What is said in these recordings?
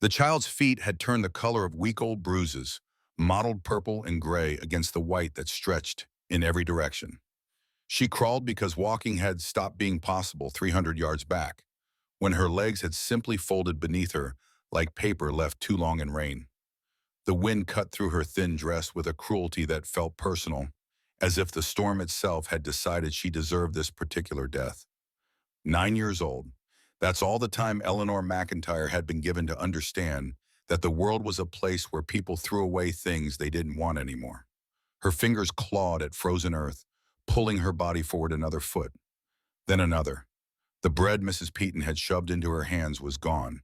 The child's feet had turned the color of week-old bruises, mottled purple and gray against the white that stretched in every direction. She crawled because walking had stopped being possible 300 yards back, when her legs had simply folded beneath her like paper left too long in rain. The wind cut through her thin dress with a cruelty that felt personal, as if the storm itself had decided she deserved this particular death. 9 years old. That's all the time Eleanor McIntyre had been given to understand that the world was a place where people threw away things they didn't want anymore. Her fingers clawed at frozen earth, pulling her body forward another foot, then another. The bread Mrs. Peaton had shoved into her hands was gone,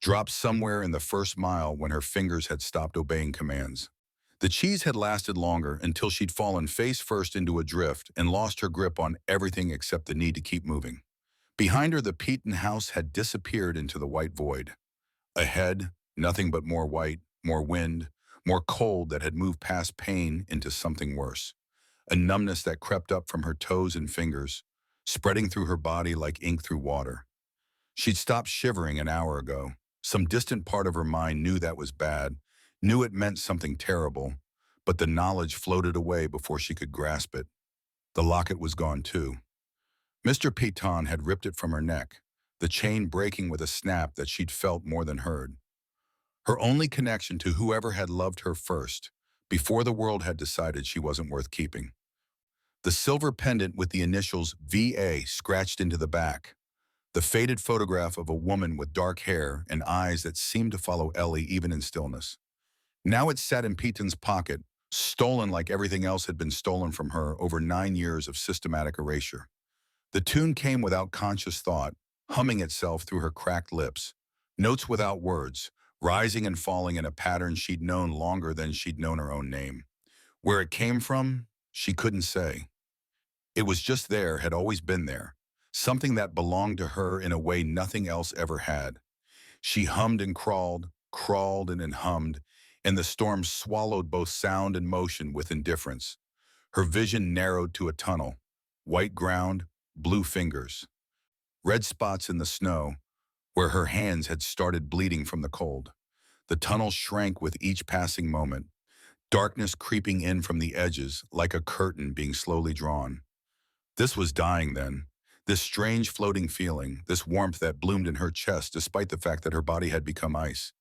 dropped somewhere in the first mile when her fingers had stopped obeying commands. The cheese had lasted longer until she'd fallen face first into a drift and lost her grip on everything except the need to keep moving. Behind her, the Peaton house had disappeared into the white void. Ahead, nothing but more white, more wind, more cold that had moved past pain into something worse. A numbness that crept up from her toes and fingers, spreading through her body like ink through water. She'd stopped shivering an hour ago. Some distant part of her mind knew that was bad, knew it meant something terrible, but the knowledge floated away before she could grasp it. The locket was gone too. Mr. Peaton had ripped it from her neck, the chain breaking with a snap that she'd felt more than heard. Her only connection to whoever had loved her first, before the world had decided she wasn't worth keeping. The silver pendant with the initials VA scratched into the back. The faded photograph of a woman with dark hair and eyes that seemed to follow Ellie even in stillness. Now it sat in Peaton's pocket, stolen like everything else had been stolen from her over 9 years of systematic erasure. The tune came without conscious thought, humming itself through her cracked lips. Notes without words, rising and falling in a pattern she'd known longer than she'd known her own name. Where it came from, she couldn't say. It was just there, had always been there. Something that belonged to her in a way nothing else ever had. She hummed and crawled, crawled and hummed, and the storm swallowed both sound and motion with indifference. Her vision narrowed to a tunnel. White ground, blue fingers. Red spots in the snow, where her hands had started bleeding from the cold. The tunnel shrank with each passing moment, darkness creeping in from the edges like a curtain being slowly drawn. This was dying then. This strange floating feeling, this warmth that bloomed in her chest despite the fact that her body had become ice.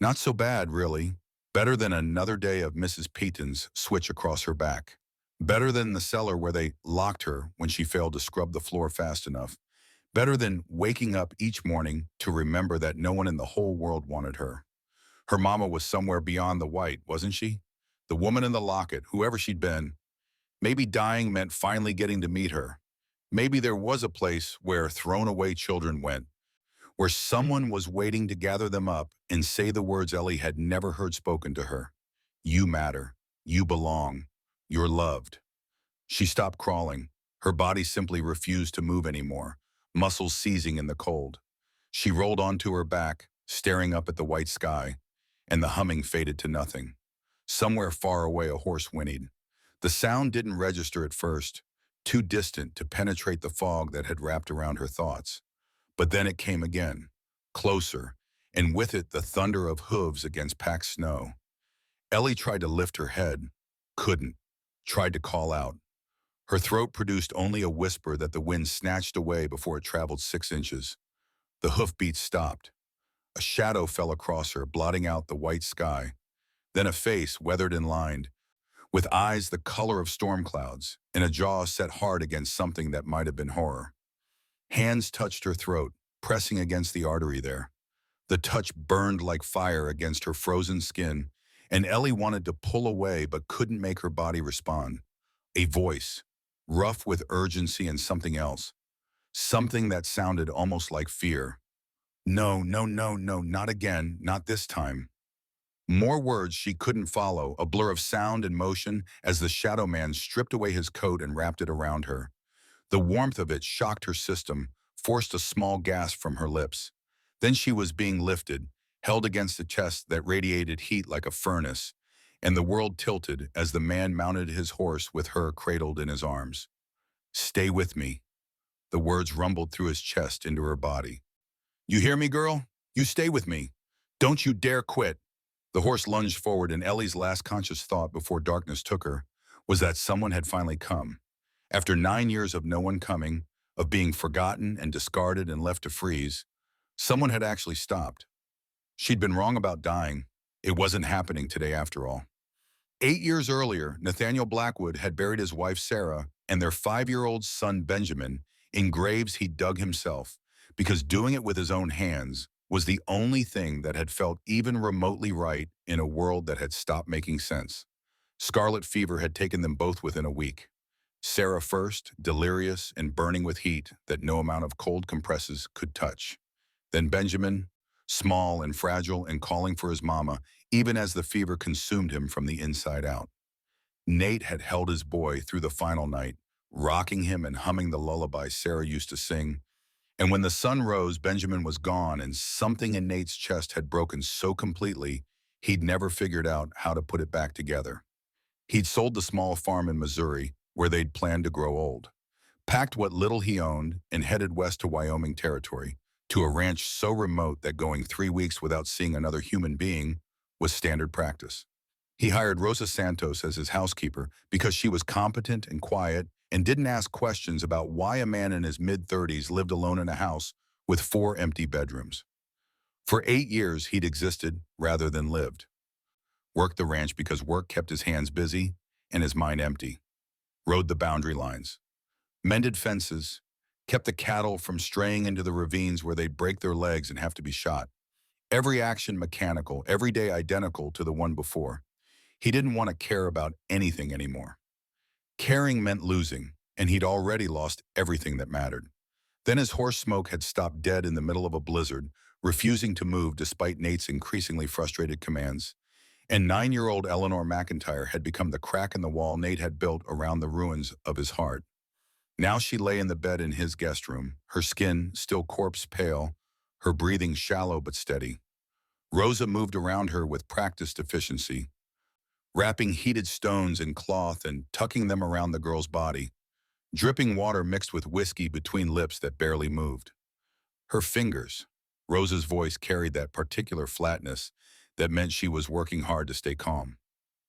Not so bad, really. Better than another day of Mrs. Peaton's switch across her back. Better than the cellar where they locked her when she failed to scrub the floor fast enough. Better than waking up each morning to remember that no one in the whole world wanted her. Her mama was somewhere beyond the white, wasn't she? The woman in the locket, whoever she'd been. Maybe dying meant finally getting to meet her. Maybe there was a place where thrown-away children went, where someone was waiting to gather them up and say the words Ellie had never heard spoken to her. You matter. You belong. You're loved. She stopped crawling. Her body simply refused to move anymore, muscles seizing in the cold. She rolled onto her back, staring up at the white sky, and the humming faded to nothing. Somewhere far away a horse whinnied. The sound didn't register at first, too distant to penetrate the fog that had wrapped around her thoughts. But then it came again, closer, and with it the thunder of hooves against packed snow. Ellie tried to lift her head, couldn't, tried to call out. Her throat produced only a whisper that the wind snatched away before it traveled 6 inches. The hoofbeats stopped. A shadow fell across her, blotting out the white sky. Then a face, weathered and lined, with eyes the color of storm clouds, and a jaw set hard against something that might have been horror. Hands touched her throat, pressing against the artery there. The touch burned like fire against her frozen skin, and Ellie wanted to pull away but couldn't make her body respond. A voice, rough with urgency and something else. Something that sounded almost like fear. No, no, no, no, not again, not this time. More words she couldn't follow, a blur of sound and motion as the shadow man stripped away his coat and wrapped it around her. The warmth of it shocked her system, forced a small gasp from her lips. Then she was being lifted, held against a chest that radiated heat like a furnace, and the world tilted as the man mounted his horse with her cradled in his arms. Stay with me. The words rumbled through his chest into her body. You hear me, girl? You stay with me. Don't you dare quit. The horse lunged forward, and Ellie's last conscious thought before darkness took her was that someone had finally come. After 9 years of no one coming, of being forgotten and discarded and left to freeze, someone had actually stopped. She'd been wrong about dying. It wasn't happening today after all. 8 years earlier, Nathaniel Blackwood had buried his wife Sarah and their 5-year-old son Benjamin in graves he'd dug himself, because doing it with his own hands was the only thing that had felt even remotely right in a world that had stopped making sense. Scarlet fever had taken them both within a week. Sarah first, delirious and burning with heat that no amount of cold compresses could touch. Then Benjamin, small and fragile and calling for his mama, even as the fever consumed him from the inside out. Nate had held his boy through the final night, rocking him and humming the lullaby Sarah used to sing. And when the sun rose, Benjamin was gone, and something in Nate's chest had broken so completely, he'd never figured out how to put it back together. He'd sold the small farm in Missouri, where they'd planned to grow old, packed what little he owned, and headed west to Wyoming territory, to a ranch so remote that going 3 weeks without seeing another human being was standard practice. He hired Rosa Santos as his housekeeper because she was competent and quiet and didn't ask questions about why a man in his mid-30s lived alone in a house with 4 empty bedrooms. For 8 years, he'd existed rather than lived. Worked the ranch because work kept his hands busy and his mind empty. Rode the boundary lines. Mended fences. Kept the cattle from straying into the ravines where they'd break their legs and have to be shot. Every action mechanical, every day identical to the one before. He didn't want to care about anything anymore. Caring meant losing, and he'd already lost everything that mattered. Then his horse Smoke had stopped dead in the middle of a blizzard, refusing to move despite Nate's increasingly frustrated commands. And 9-year-old Eleanor McIntyre had become the crack in the wall Nate had built around the ruins of his heart. Now she lay in the bed in his guest room, her skin still corpse pale, her breathing shallow but steady. Rosa moved around her with practiced efficiency, wrapping heated stones in cloth and tucking them around the girl's body, dripping water mixed with whiskey between lips that barely moved. Her fingers. Rosa's voice carried that particular flatness that meant she was working hard to stay calm.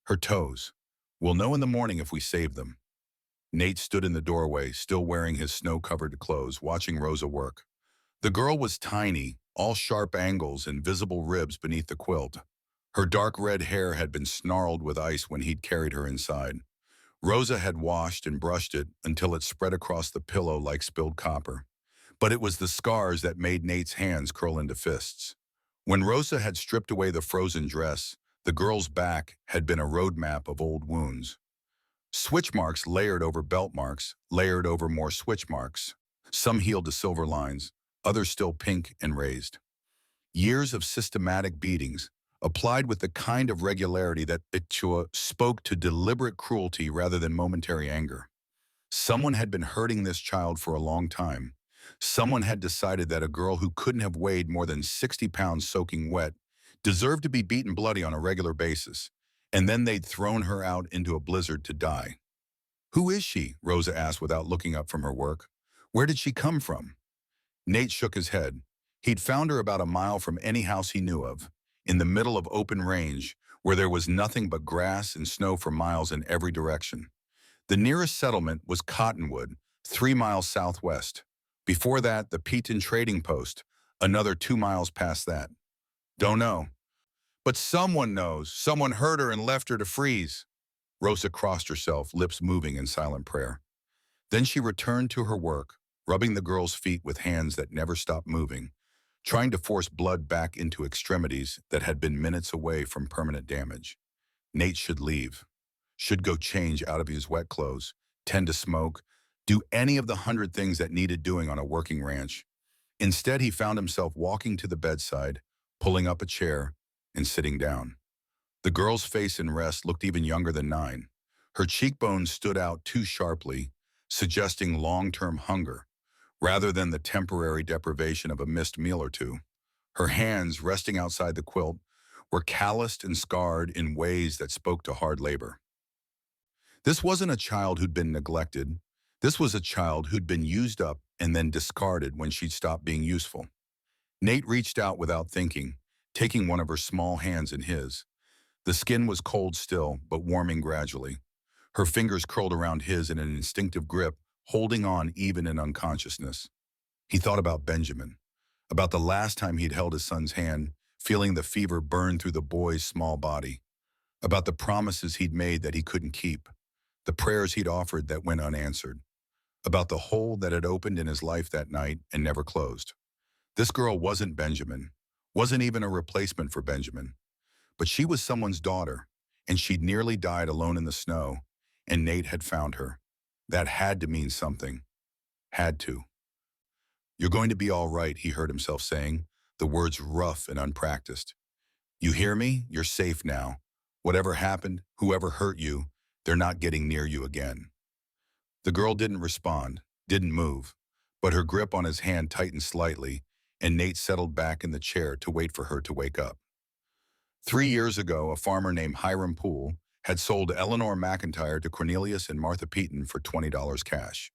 Her toes. We'll know in the morning if we save them. Nate stood in the doorway, still wearing his snow-covered clothes, watching Rosa work. The girl was tiny, all sharp angles and visible ribs beneath the quilt. Her dark red hair had been snarled with ice when he'd carried her inside. Rosa had washed and brushed it until it spread across the pillow like spilled copper. But it was the scars that made Nate's hands curl into fists. When Rosa had stripped away the frozen dress, the girl's back had been a roadmap of old wounds. Switch marks layered over belt marks, layered over more switch marks. Some healed to silver lines, others still pink and raised. Years of systematic beatings, applied with the kind of regularity that spoke to deliberate cruelty rather than momentary anger. Someone had been hurting this child for a long time. Someone had decided that a girl who couldn't have weighed more than 60 pounds soaking wet deserved to be beaten bloody on a regular basis, and then they'd thrown her out into a blizzard to die. "Who is she?" Rosa asked without looking up from her work. "Where did she come from?" Nate shook his head. He'd found her about a mile from any house he knew of, in the middle of open range, where there was nothing but grass and snow for miles in every direction. The nearest settlement was Cottonwood, 3 miles southwest. Before that, the Peton Trading Post, another 2 miles past that. "Don't know. But someone knows. Someone hurt her and left her to freeze." Rosa crossed herself, lips moving in silent prayer. Then she returned to her work, rubbing the girl's feet with hands that never stopped moving, trying to force blood back into extremities that had been minutes away from permanent damage. Nate should leave. Should go change out of his wet clothes, tend to Smoke, do any of the 100 things that needed doing on a working ranch. Instead, he found himself walking to the bedside, pulling up a chair, and sitting down. The girl's face in rest looked even younger than 9. Her cheekbones stood out too sharply, suggesting long-term hunger, rather than the temporary deprivation of a missed meal or two. Her hands, resting outside the quilt, were calloused and scarred in ways that spoke to hard labor. This wasn't a child who'd been neglected. This was a child who'd been used up and then discarded when she'd stopped being useful. Nate reached out without thinking, taking one of her small hands in his. The skin was cold still, but warming gradually. Her fingers curled around his in an instinctive grip, holding on even in unconsciousness. He thought about Benjamin, about the last time he'd held his son's hand, feeling the fever burn through the boy's small body, about the promises he'd made that he couldn't keep, the prayers he'd offered that went unanswered, about the hole that had opened in his life that night and never closed. This girl wasn't Benjamin, wasn't even a replacement for Benjamin, but she was someone's daughter, and she'd nearly died alone in the snow, and Nate had found her. That had to mean something. Had to. "You're going to be all right," he heard himself saying, the words rough and unpracticed. "You hear me? You're safe now. Whatever happened, whoever hurt you, they're not getting near you again." The girl didn't respond, didn't move, but her grip on his hand tightened slightly, and Nate settled back in the chair to wait for her to wake up. 3 years ago, a farmer named Hiram Poole had sold Eleanor McIntyre to Cornelius and Martha Peaton for $20 cash.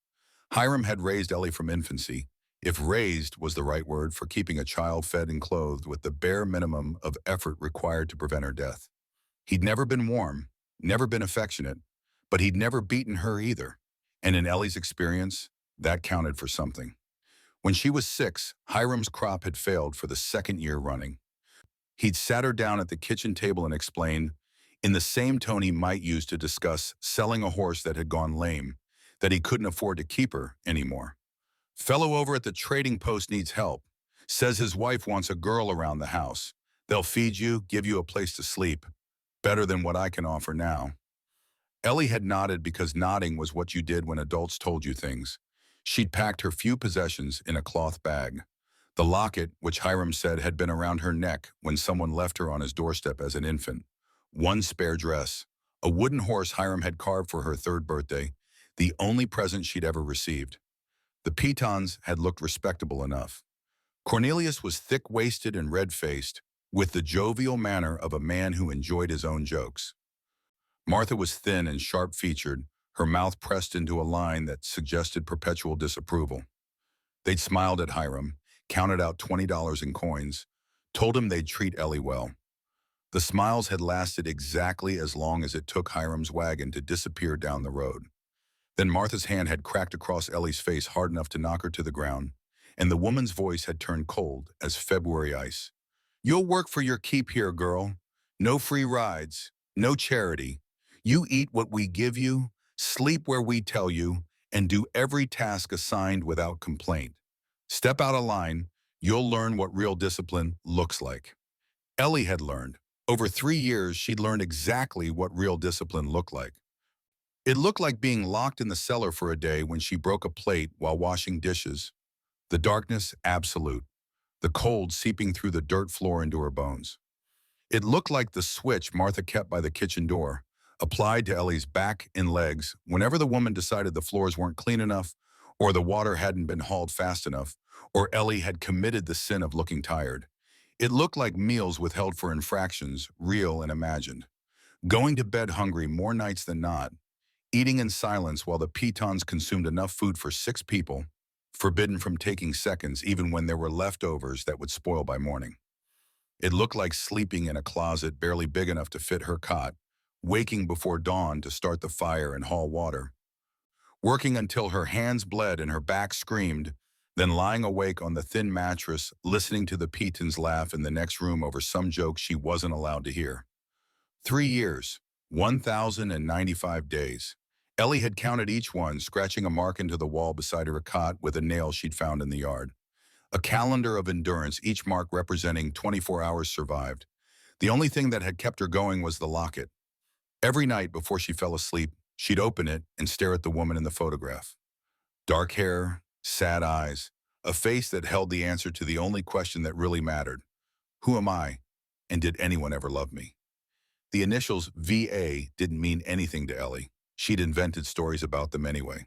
Hiram had raised Ellie from infancy, if raised was the right word for keeping a child fed and clothed with the bare minimum of effort required to prevent her death. He'd never been warm, never been affectionate, but he'd never beaten her either. And in Ellie's experience, that counted for something. When she was 6, Hiram's crop had failed for the second year running. He'd sat her down at the kitchen table and explained, in the same tone he might use to discuss selling a horse that had gone lame, that he couldn't afford to keep her anymore. "Fellow over at the trading post needs help. Says his wife wants a girl around the house. They'll feed you, give you a place to sleep. Better than what I can offer now." Ellie had nodded because nodding was what you did when adults told you things. She'd packed her few possessions in a cloth bag. The locket, which Hiram said had been around her neck when someone left her on his doorstep as an infant. One spare dress. A wooden horse Hiram had carved for her 3rd birthday, the only present she'd ever received. The Petons had looked respectable enough. Cornelius was thick-waisted and red-faced, with the jovial manner of a man who enjoyed his own jokes. Martha was thin and sharp-featured, her mouth pressed into a line that suggested perpetual disapproval. They'd smiled at Hiram, counted out $20 in coins, told him they'd treat Ellie well. The smiles had lasted exactly as long as it took Hiram's wagon to disappear down the road. Then Martha's hand had cracked across Ellie's face hard enough to knock her to the ground, and the woman's voice had turned cold as February ice. "You'll work for your keep here, girl. No free rides, no charity. You eat what we give you, sleep where we tell you, and do every task assigned without complaint. Step out of line, you'll learn what real discipline looks like." Ellie had learned. Over 3 years, she'd learned exactly what real discipline looked like. It looked like being locked in the cellar for a day when she broke a plate while washing dishes. The darkness, absolute. The cold seeping through the dirt floor into her bones. It looked like the switch Martha kept by the kitchen door, applied to Ellie's back and legs whenever the woman decided the floors weren't clean enough, or the water hadn't been hauled fast enough, or Ellie had committed the sin of looking tired. It looked like meals withheld for infractions, real and imagined. Going to bed hungry more nights than not, eating in silence while the Petons consumed enough food for 6 people, forbidden from taking seconds even when there were leftovers that would spoil by morning. It looked like sleeping in a closet barely big enough to fit her cot, waking before dawn to start the fire and haul water, working until her hands bled and her back screamed, then lying awake on the thin mattress listening to the Petons laugh in the next room over some joke she wasn't allowed to hear. 3 years, 1,095 days. Ellie had counted each one, scratching a mark into the wall beside her cot with a nail she'd found in the yard. A calendar of endurance, each mark representing 24 hours survived. The only thing that had kept her going was the locket. Every night before she fell asleep, she'd open it and stare at the woman in the photograph. Dark hair, sad eyes, a face that held the answer to the only question that really mattered. Who am I? And did anyone ever love me? The initials VA didn't mean anything to Ellie. She'd invented stories about them anyway.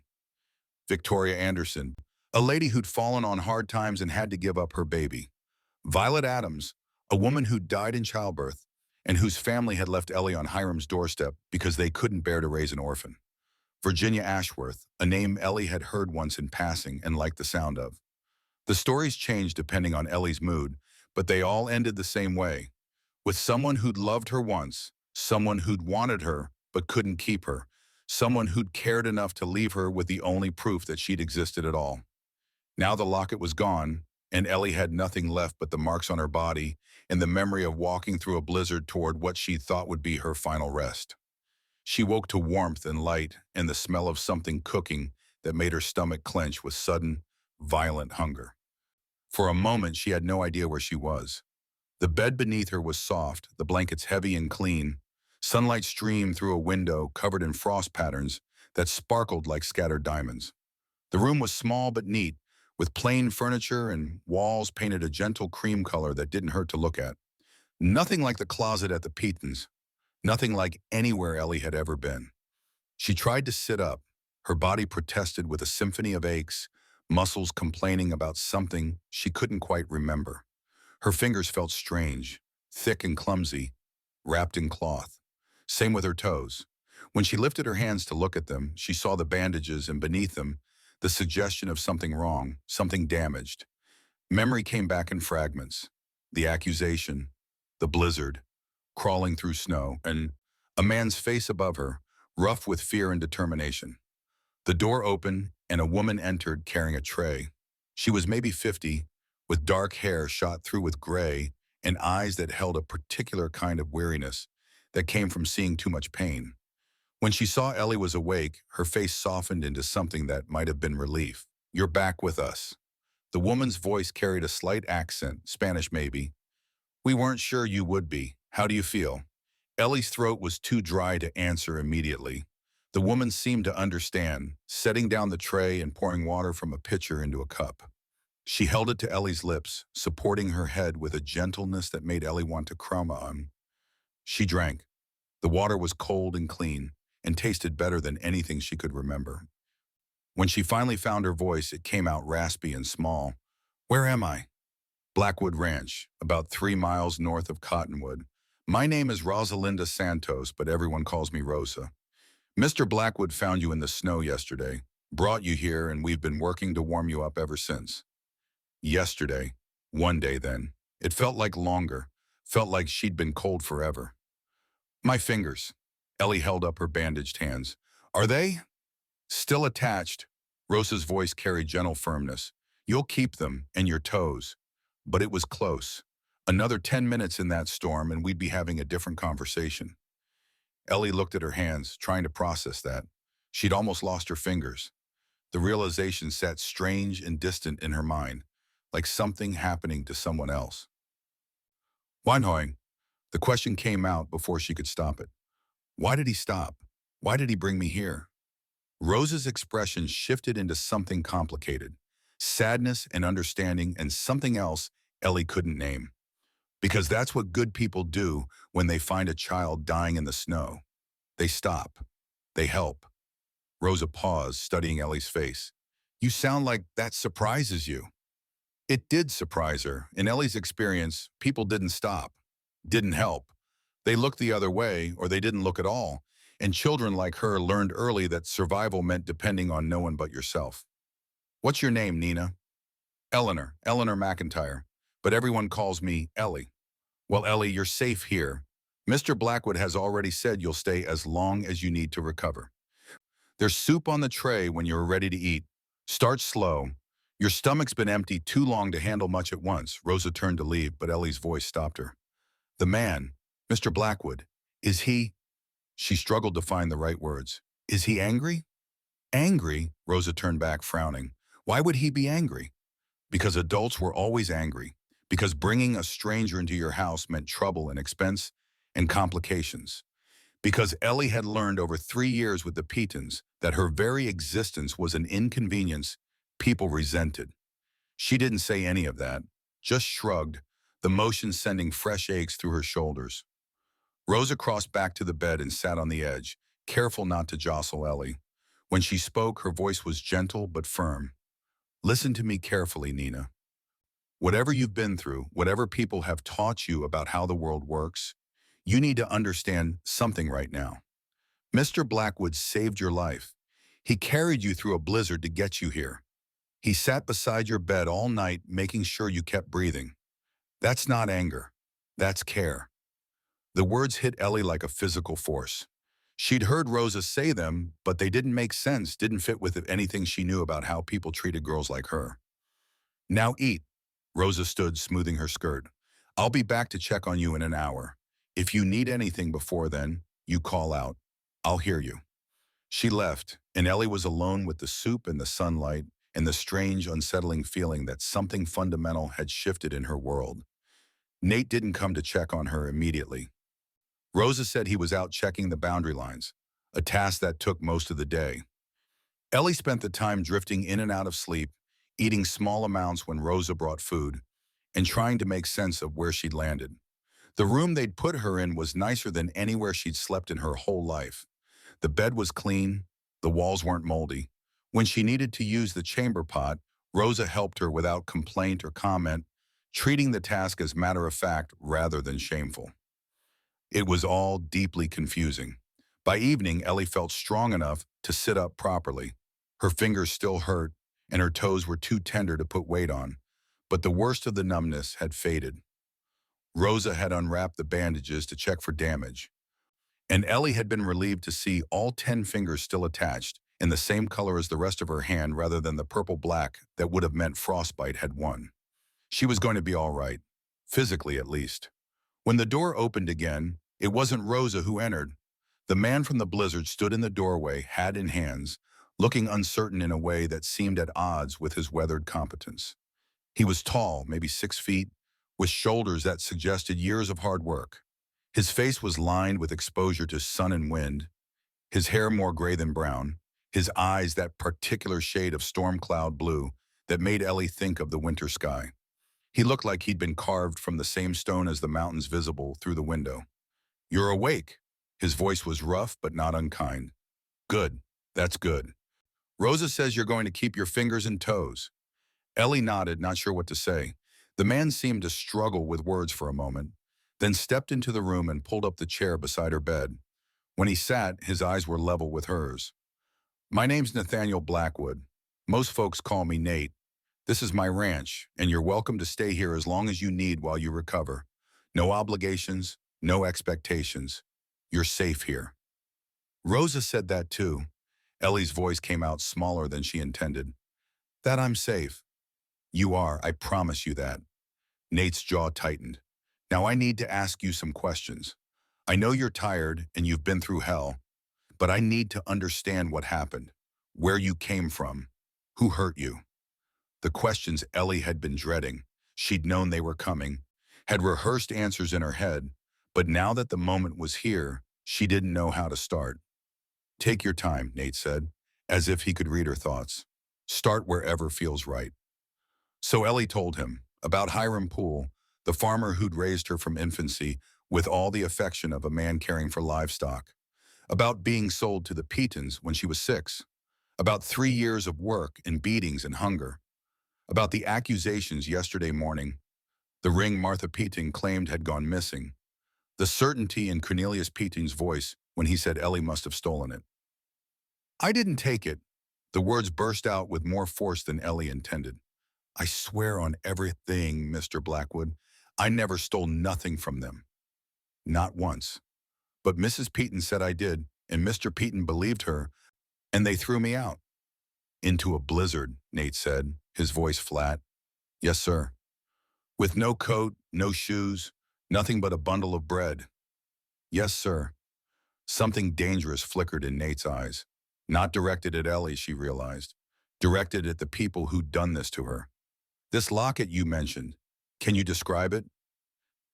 Victoria Anderson, a lady who'd fallen on hard times and had to give up her baby. Violet Adams, a woman who'd died in childbirth and whose family had left Ellie on Hiram's doorstep because they couldn't bear to raise an orphan. Virginia Ashworth, a name Ellie had heard once in passing and liked the sound of. The stories changed depending on Ellie's mood, but they all ended the same way, with someone who'd loved her once, someone who'd wanted her but couldn't keep her, someone who'd cared enough to leave her with the only proof that she'd existed at all. Now the locket was gone, and Ellie had nothing left but the marks on her body and the memory of walking through a blizzard toward what she thought would be her final rest. She woke to warmth and light and the smell of something cooking that made her stomach clench with sudden, violent hunger. For a moment, she had no idea where she was. The bed beneath her was soft, the blankets heavy and clean. Sunlight streamed through a window covered in frost patterns that sparkled like scattered diamonds. The room was small but neat, with plain furniture and walls painted a gentle cream color that didn't hurt to look at. Nothing like the closet at the Petons, nothing like anywhere Ellie had ever been. She tried to sit up. Her body protested with a symphony of aches, muscles complaining about something she couldn't quite remember. Her fingers felt strange, thick and clumsy, wrapped in cloth. Same with her toes. When she lifted her hands to look at them, she saw the bandages and beneath them, the suggestion of something wrong, something damaged. Memory came back in fragments. The accusation, the blizzard, crawling through snow, and a man's face above her, rough with fear and determination. The door opened, and a woman entered carrying a tray. She was maybe 50, with dark hair shot through with gray and eyes that held a particular kind of weariness that came from seeing too much pain. When she saw Ellie was awake, her face softened into something that might have been relief. "You're back with us." The woman's voice carried a slight accent, Spanish maybe. "We weren't sure you would be. How do you feel?" Ellie's throat was too dry to answer immediately. The woman seemed to understand, setting down the tray and pouring water from a pitcher into a cup. She held it to Ellie's lips, supporting her head with a gentleness that made Ellie want to cry on. She drank. The water was cold and clean, and tasted better than anything she could remember. When she finally found her voice, it came out raspy and small. "Where am I?" "Blackwood Ranch, about 3 miles north of Cottonwood. My name is Rosalinda Santos, but everyone calls me Rosa. Mr. Blackwood found you in the snow yesterday, brought you here, and we've been working to warm you up ever since." Yesterday. One day then. It felt like longer, felt like she'd been cold forever. "My fingers." Ellie held up her bandaged hands. "Are they?" "Still attached." Rosa's voice carried gentle firmness. "You'll keep them, and your toes." But it was close. Another 10 minutes in that storm, and we'd be having a different conversation. Ellie looked at her hands, trying to process that. She'd almost lost her fingers. The realization sat strange and distant in her mind, like something happening to someone else. "Weinhoing." The question came out before she could stop it. Why did he stop? Why did he bring me here? Rosa's expression shifted into something complicated. Sadness and understanding and something else Ellie couldn't name. Because that's what good people do when they find a child dying in the snow. They stop. They help. Rosa paused, studying Ellie's face. "You sound like that surprises you." It did surprise her. In Ellie's experience, people didn't stop, didn't help. They looked the other way, or they didn't look at all. And children like her learned early that survival meant depending on no one but yourself. "What's your name, Nina?" Eleanor McIntyre. But everyone calls me Ellie." "Well, Ellie, you're safe here. Mr. Blackwood has already said you'll stay as long as you need to recover. There's soup on the tray when you're ready to eat. Start slow. Your stomach's been empty too long to handle much at once." Rosa turned to leave, but Ellie's voice stopped her. "The man, Mr. Blackwood, is he—" She struggled to find the right words. "Is he angry?" "Angry?" Rosa turned back, frowning. "Why would he be angry?" "Because adults were always angry. Because bringing a stranger into your house meant trouble and expense and complications. Because Ellie had learned over 3 years with the Petons that her very existence was an inconvenience people resented." She didn't say any of that, just shrugged, the motion sending fresh aches through her shoulders. Rosa crossed back to the bed and sat on the edge, careful not to jostle Ellie. When she spoke, her voice was gentle but firm. "Listen to me carefully, Nina. Whatever you've been through, whatever people have taught you about how the world works, you need to understand something right now. Mr. Blackwood saved your life. He carried you through a blizzard to get you here. He sat beside your bed all night making sure you kept breathing. That's not anger. That's care. The words hit Ellie like a physical force. She'd heard Rosa say them, but they didn't make sense, didn't fit with anything she knew about how people treated girls like her. Now eat. Rosa stood, smoothing her skirt. I'll be back to check on you in an hour. If you need anything before then, you call out. I'll hear you. She left, and Ellie was alone with the soup and the sunlight and the strange, unsettling feeling that something fundamental had shifted in her world. Nate didn't come to check on her immediately. Rosa said he was out checking the boundary lines, a task that took most of the day. Ellie spent the time drifting in and out of sleep, eating small amounts when Rosa brought food, and trying to make sense of where she'd landed. The room they'd put her in was nicer than anywhere she'd slept in her whole life. The bed was clean, the walls weren't moldy. When she needed to use the chamber pot, Rosa helped her without complaint or comment, treating the task as matter of fact rather than shameful. It was all deeply confusing. By evening, Ellie felt strong enough to sit up properly. Her fingers still hurt, and her toes were too tender to put weight on. But the worst of the numbness had faded. Rosa had unwrapped the bandages to check for damage, and Ellie had been relieved to see all 10 fingers still attached, in the same color as the rest of her hand rather than the purple-black that would have meant frostbite had won. She was going to be all right, physically at least. When the door opened again, it wasn't Rosa who entered. The man from the blizzard stood in the doorway, hat in hands, looking uncertain in a way that seemed at odds with his weathered competence. He was tall, maybe 6 feet, with shoulders that suggested years of hard work. His face was lined with exposure to sun and wind, his hair more gray than brown, his eyes that particular shade of storm cloud blue that made Ellie think of the winter sky. He looked like he'd been carved from the same stone as the mountains visible through the window. You're awake. His voice was rough but not unkind. Good. That's good. Rosa says you're going to keep your fingers and toes. Ellie nodded, not sure what to say. The man seemed to struggle with words for a moment, then stepped into the room and pulled up the chair beside her bed. When he sat, his eyes were level with hers. My name's Nathaniel Blackwood. Most folks call me Nate. This is my ranch, and you're welcome to stay here as long as you need while you recover. No obligations, no expectations. You're safe here. Rosa said that too. Ellie's voice came out smaller than she intended. That I'm safe. You are, I promise you that. Nate's jaw tightened. Now I need to ask you some questions. I know you're tired and you've been through hell, but I need to understand what happened, where you came from, who hurt you. The questions Ellie had been dreading. She'd known they were coming, had rehearsed answers in her head, but now that the moment was here, she didn't know how to start. Take your time, Nate said, as if he could read her thoughts. Start wherever feels right. So Ellie told him about Hiram Poole, the farmer who'd raised her from infancy with all the affection of a man caring for livestock, about being sold to the Petons when she was 6, about 3 years of work and beatings and hunger, about the accusations yesterday morning, the ring Martha Peton claimed had gone missing, the certainty in Cornelius Peton's voice when he said Ellie must have stolen it. I didn't take it. The words burst out with more force than Ellie intended. I swear on everything, Mr. Blackwood, I never stole nothing from them. Not once. But Mrs. Peton said I did, and Mr. Peton believed her, and they threw me out. Into a blizzard, Nate said, his voice flat. Yes, sir. With no coat, no shoes, nothing but a bundle of bread. Yes, sir. Something dangerous flickered in Nate's eyes. Not directed at Ellie, she realized. Directed at the people who'd done this to her. This locket you mentioned, can you describe it?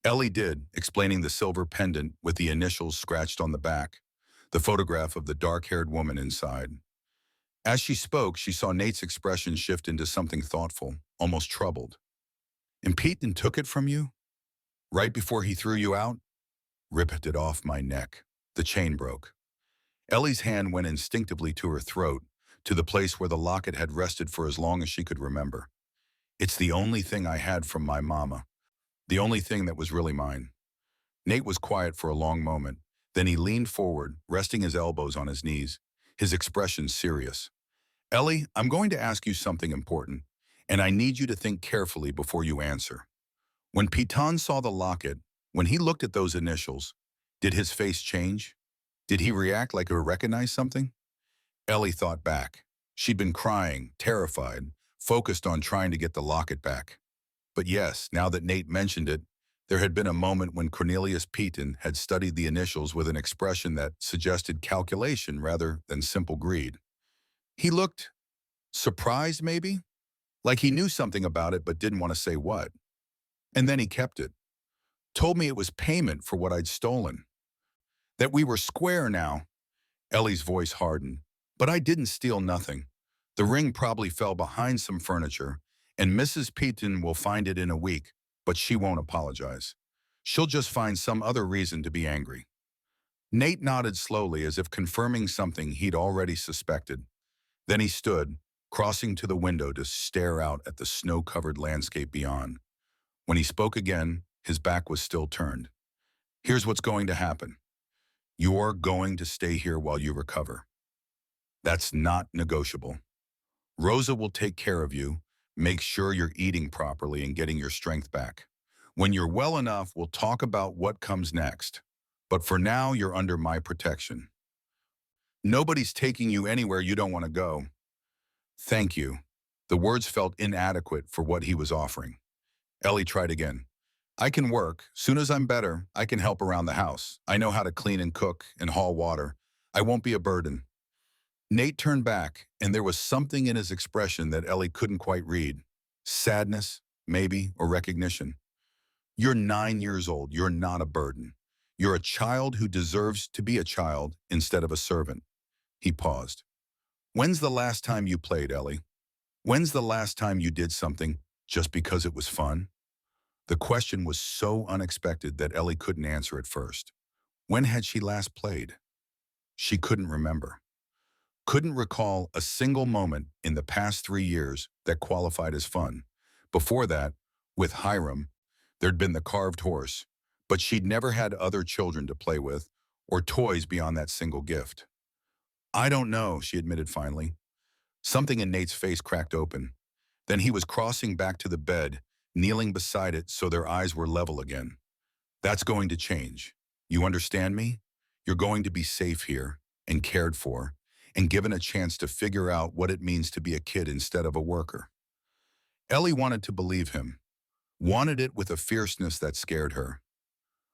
Ellie did, explaining the silver pendant with the initials scratched on the back, the photograph of the dark-haired woman inside. As she spoke, she saw Nate's expression shift into something thoughtful, almost troubled. And Peyton took it from you? Right before he threw you out? Ripped it off my neck. The chain broke. Ellie's hand went instinctively to her throat, to the place where the locket had rested for as long as she could remember. It's the only thing I had from my mama. The only thing that was really mine. Nate was quiet for a long moment. Then he leaned forward, resting his elbows on his knees, his expression serious. Ellie, I'm going to ask you something important, and I need you to think carefully before you answer. When Piton saw the locket, when he looked at those initials, did his face change? Did he react like he recognized something? Ellie thought back. She'd been crying, terrified, focused on trying to get the locket back. But yes, now that Nate mentioned it, there had been a moment when Cornelius Piton had studied the initials with an expression that suggested calculation rather than simple greed. He looked surprised, maybe? Like he knew something about it but didn't want to say what. And then he kept it. Told me it was payment for what I'd stolen. That we were square now. Ellie's voice hardened. But I didn't steal nothing. The ring probably fell behind some furniture, and Mrs. Peaton will find it in a week, but she won't apologize. She'll just find some other reason to be angry. Nate nodded slowly as if confirming something he'd already suspected. Then he stood, crossing to the window to stare out at the snow-covered landscape beyond. When he spoke again, his back was still turned. Here's what's going to happen. You're going to stay here while you recover. That's not negotiable. Rosa will take care of you, make sure you're eating properly and getting your strength back. When you're well enough, we'll talk about what comes next. But for now, you're under my protection. Nobody's taking you anywhere you don't want to go. Thank you. The words felt inadequate for what he was offering. Ellie tried again. I can work. Soon as I'm better, I can help around the house. I know how to clean and cook and haul water. I won't be a burden. Nate turned back, and there was something in his expression that Ellie couldn't quite read. Sadness, maybe, or recognition. You're 9 years old. You're not a burden. You're a child who deserves to be a child instead of a servant. He paused. When's the last time you played, Ellie? When's the last time you did something just because it was fun? The question was so unexpected that Ellie couldn't answer at first. When had she last played? She couldn't remember. Couldn't recall a single moment in the past 3 years that qualified as fun. Before that, with Hiram, there'd been the carved horse, but she'd never had other children to play with or toys beyond that single gift. I don't know, she admitted finally. Something in Nate's face cracked open. Then he was crossing back to the bed, kneeling beside it so their eyes were level again. That's going to change. You understand me? You're going to be safe here and cared for and given a chance to figure out what it means to be a kid instead of a worker. Ellie wanted to believe him, wanted it with a fierceness that scared her.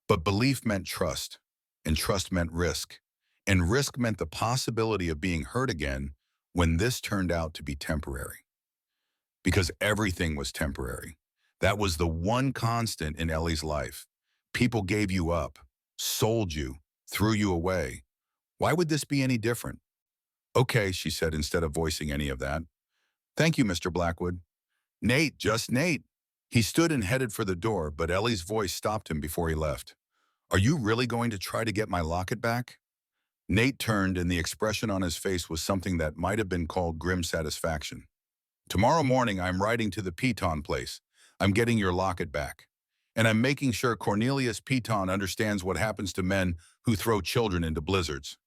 But belief meant trust, and trust meant risk, and risk meant the possibility of being hurt again when this turned out to be temporary. Because everything was temporary. That was the one constant in Ellie's life. People gave you up, sold you, threw you away. Why would this be any different? Okay, she said instead of voicing any of that. Thank you, Mr. Blackwood. Nate, just Nate. He stood and headed for the door, but Ellie's voice stopped him before he left. Are you really going to try to get my locket back? Nate turned, and the expression on his face was something that might have been called grim satisfaction. Tomorrow morning, I'm riding to the Piton place. I'm getting your locket back. And I'm making sure Cornelius Piton understands what happens to men who throw children into blizzards.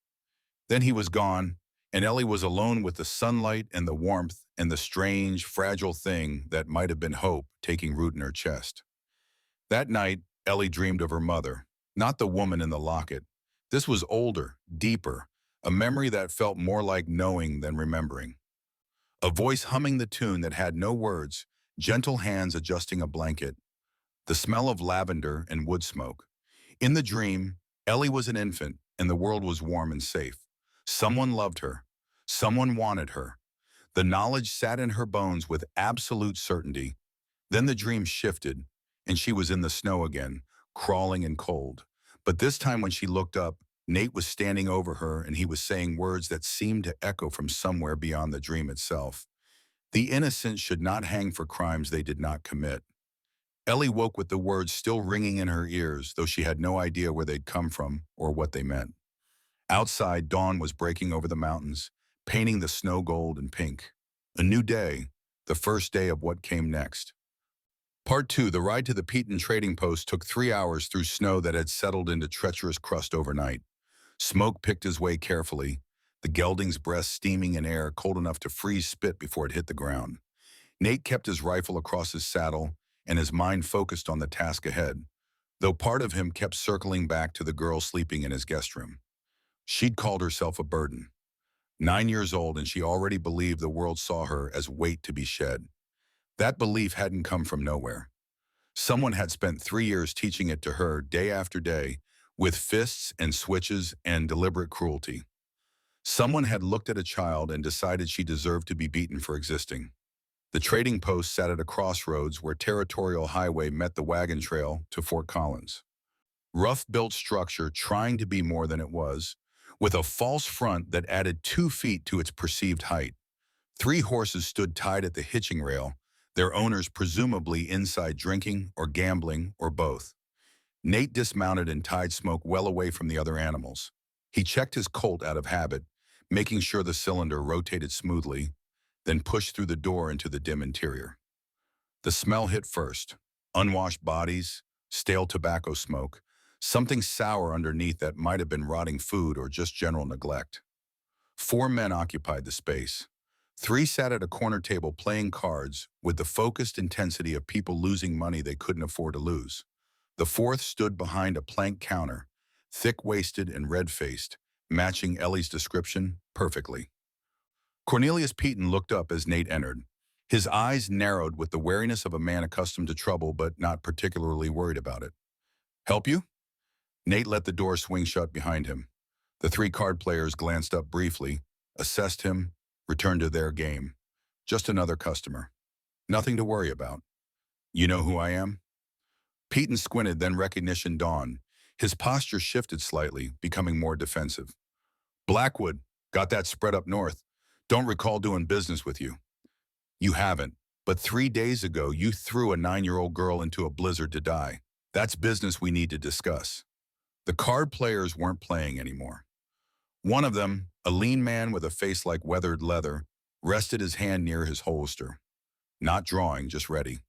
Then he was gone, and Ellie was alone with the sunlight and the warmth and the strange, fragile thing that might have been hope taking root in her chest. That night, Ellie dreamed of her mother, not the woman in the locket. This was older, deeper, a memory that felt more like knowing than remembering. A voice humming the tune that had no words, gentle hands adjusting a blanket, the smell of lavender and wood smoke. In the dream, Ellie was an infant, and the world was warm and safe. Someone loved her. Someone wanted her. The knowledge sat in her bones with absolute certainty. Then the dream shifted, and she was in the snow again, crawling and cold. But this time when she looked up, Nate was standing over her, and he was saying words that seemed to echo from somewhere beyond the dream itself. The innocent should not hang for crimes they did not commit. Ellie woke with the words still ringing in her ears, though she had no idea where they'd come from or what they meant. Outside, dawn was breaking over the mountains, painting the snow gold and pink. A new day, the first day of what came next. Part 2, the ride to the Peaton trading post took 3 hours through snow that had settled into treacherous crust overnight. Smoke picked his way carefully, the gelding's breast steaming in air cold enough to freeze spit before it hit the ground. Nate kept his rifle across his saddle, and his mind focused on the task ahead, though part of him kept circling back to the girl sleeping in his guest room. She'd called herself a burden. 9 years old, and she already believed the world saw her as weight to be shed. That belief hadn't come from nowhere. Someone had spent 3 years teaching it to her day after day, with fists and switches and deliberate cruelty. Someone had looked at a child and decided she deserved to be beaten for existing. The trading post sat at a crossroads where Territorial Highway met the wagon trail to Fort Collins. Rough-built structure trying to be more than it was, with a false front that added 2 feet to its perceived height. 3 horses stood tied at the hitching rail, their owners presumably inside drinking or gambling or both. Nate dismounted and tied Smoke well away from the other animals. He checked his Colt out of habit, making sure the cylinder rotated smoothly, then pushed through the door into the dim interior. The smell hit first. Unwashed bodies, stale tobacco smoke, something sour underneath that might have been rotting food or just general neglect. 4 men occupied the space. 3 sat at a corner table playing cards with the focused intensity of people losing money they couldn't afford to lose. The 4th stood behind a plank counter, thick-waisted and red-faced, matching Ellie's description perfectly. Cornelius Peaton looked up as Nate entered. His eyes narrowed with the wariness of a man accustomed to trouble but not particularly worried about it. "Help you?" Nate let the door swing shut behind him. The 3 card players glanced up briefly, assessed him, returned to their game. "Just another customer. Nothing to worry about. You know who I am?" Peaton squinted, then recognition dawned. His posture shifted slightly, becoming more defensive. "Blackwood, got that spread up north. Don't recall doing business with you." "You haven't, but 3 days ago you threw a 9-year-old girl into a blizzard to die. That's business we need to discuss." The card players weren't playing anymore. One of them, a lean man with a face like weathered leather, rested his hand near his holster. Not drawing, just ready.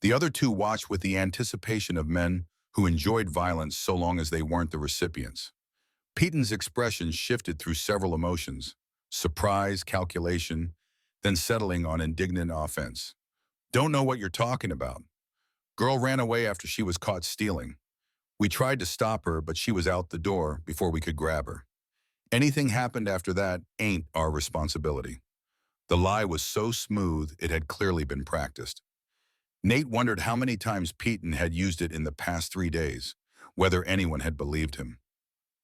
The other 2 watched with the anticipation of men who enjoyed violence so long as they weren't the recipients. Peaton's expression shifted through several emotions: surprise, calculation, then settling on indignant offense. "Don't know what you're talking about. Girl ran away after she was caught stealing. We tried to stop her, but she was out the door before we could grab her. Anything happened after that ain't our responsibility." The lie was so smooth it had clearly been practiced. Nate wondered how many times Peaton had used it in the past 3 days, whether anyone had believed him.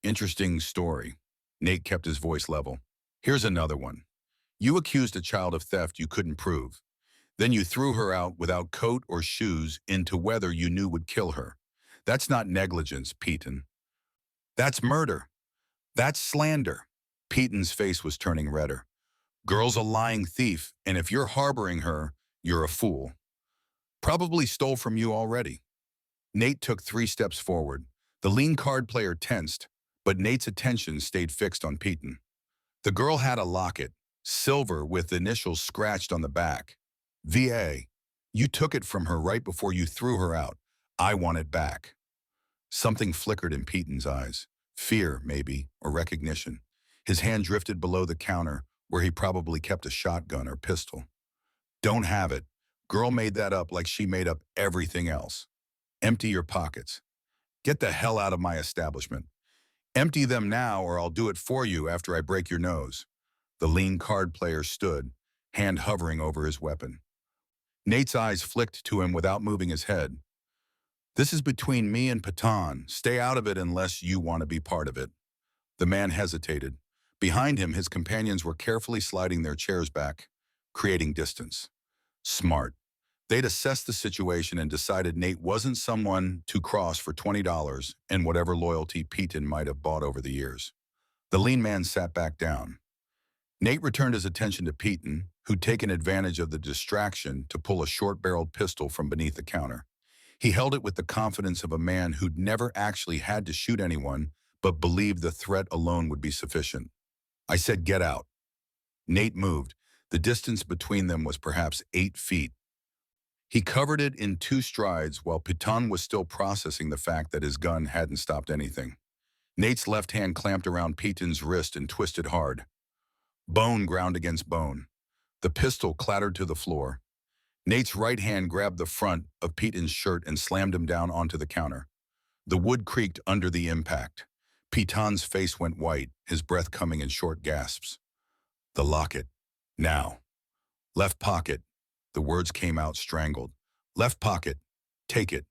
"Interesting story." Nate kept his voice level. "Here's another one. You accused a child of theft you couldn't prove. Then you threw her out without coat or shoes into weather you knew would kill her. That's not negligence, Peaton. That's murder. That's slander." Peaton's face was turning redder. "Girl's a lying thief, and if you're harboring her, you're a fool. Probably stole from you already." Nate took 3 steps forward. The lean card player tensed, but Nate's attention stayed fixed on Peaton. "The girl had a locket, silver with initials scratched on the back. VA. You took it from her right before you threw her out. I want it back." Something flickered in Peaton's eyes. Fear, maybe, or recognition. His hand drifted below the counter, where he probably kept a shotgun or pistol. "Don't have it. Girl made that up like she made up everything else. Empty your pockets. Get the hell out of my establishment. Empty them now or I'll do it for you after I break your nose." The lean card player stood, hand hovering over his weapon. Nate's eyes flicked to him without moving his head. "This is between me and Patan. Stay out of it unless you want to be part of it." The man hesitated. Behind him, his companions were carefully sliding their chairs back, creating distance. Smart. They'd assessed the situation and decided Nate wasn't someone to cross for $20 and whatever loyalty Peaton might have bought over the years. The lean man sat back down. Nate returned his attention to Peaton, who'd taken advantage of the distraction to pull a short-barreled pistol from beneath the counter. He held it with the confidence of a man who'd never actually had to shoot anyone, but believed the threat alone would be sufficient. "I said get out." Nate moved. The distance between them was perhaps 8 feet. He covered it in 2 strides while Peaton was still processing the fact that his gun hadn't stopped anything. Nate's left hand clamped around Peaton's wrist and twisted hard. Bone ground against bone. The pistol clattered to the floor. Nate's right hand grabbed the front of Peyton's shirt and slammed him down onto the counter. The wood creaked under the impact. Peyton's face went white, his breath coming in short gasps. The locket. Now. Left pocket. The words came out strangled. Left pocket. Take it.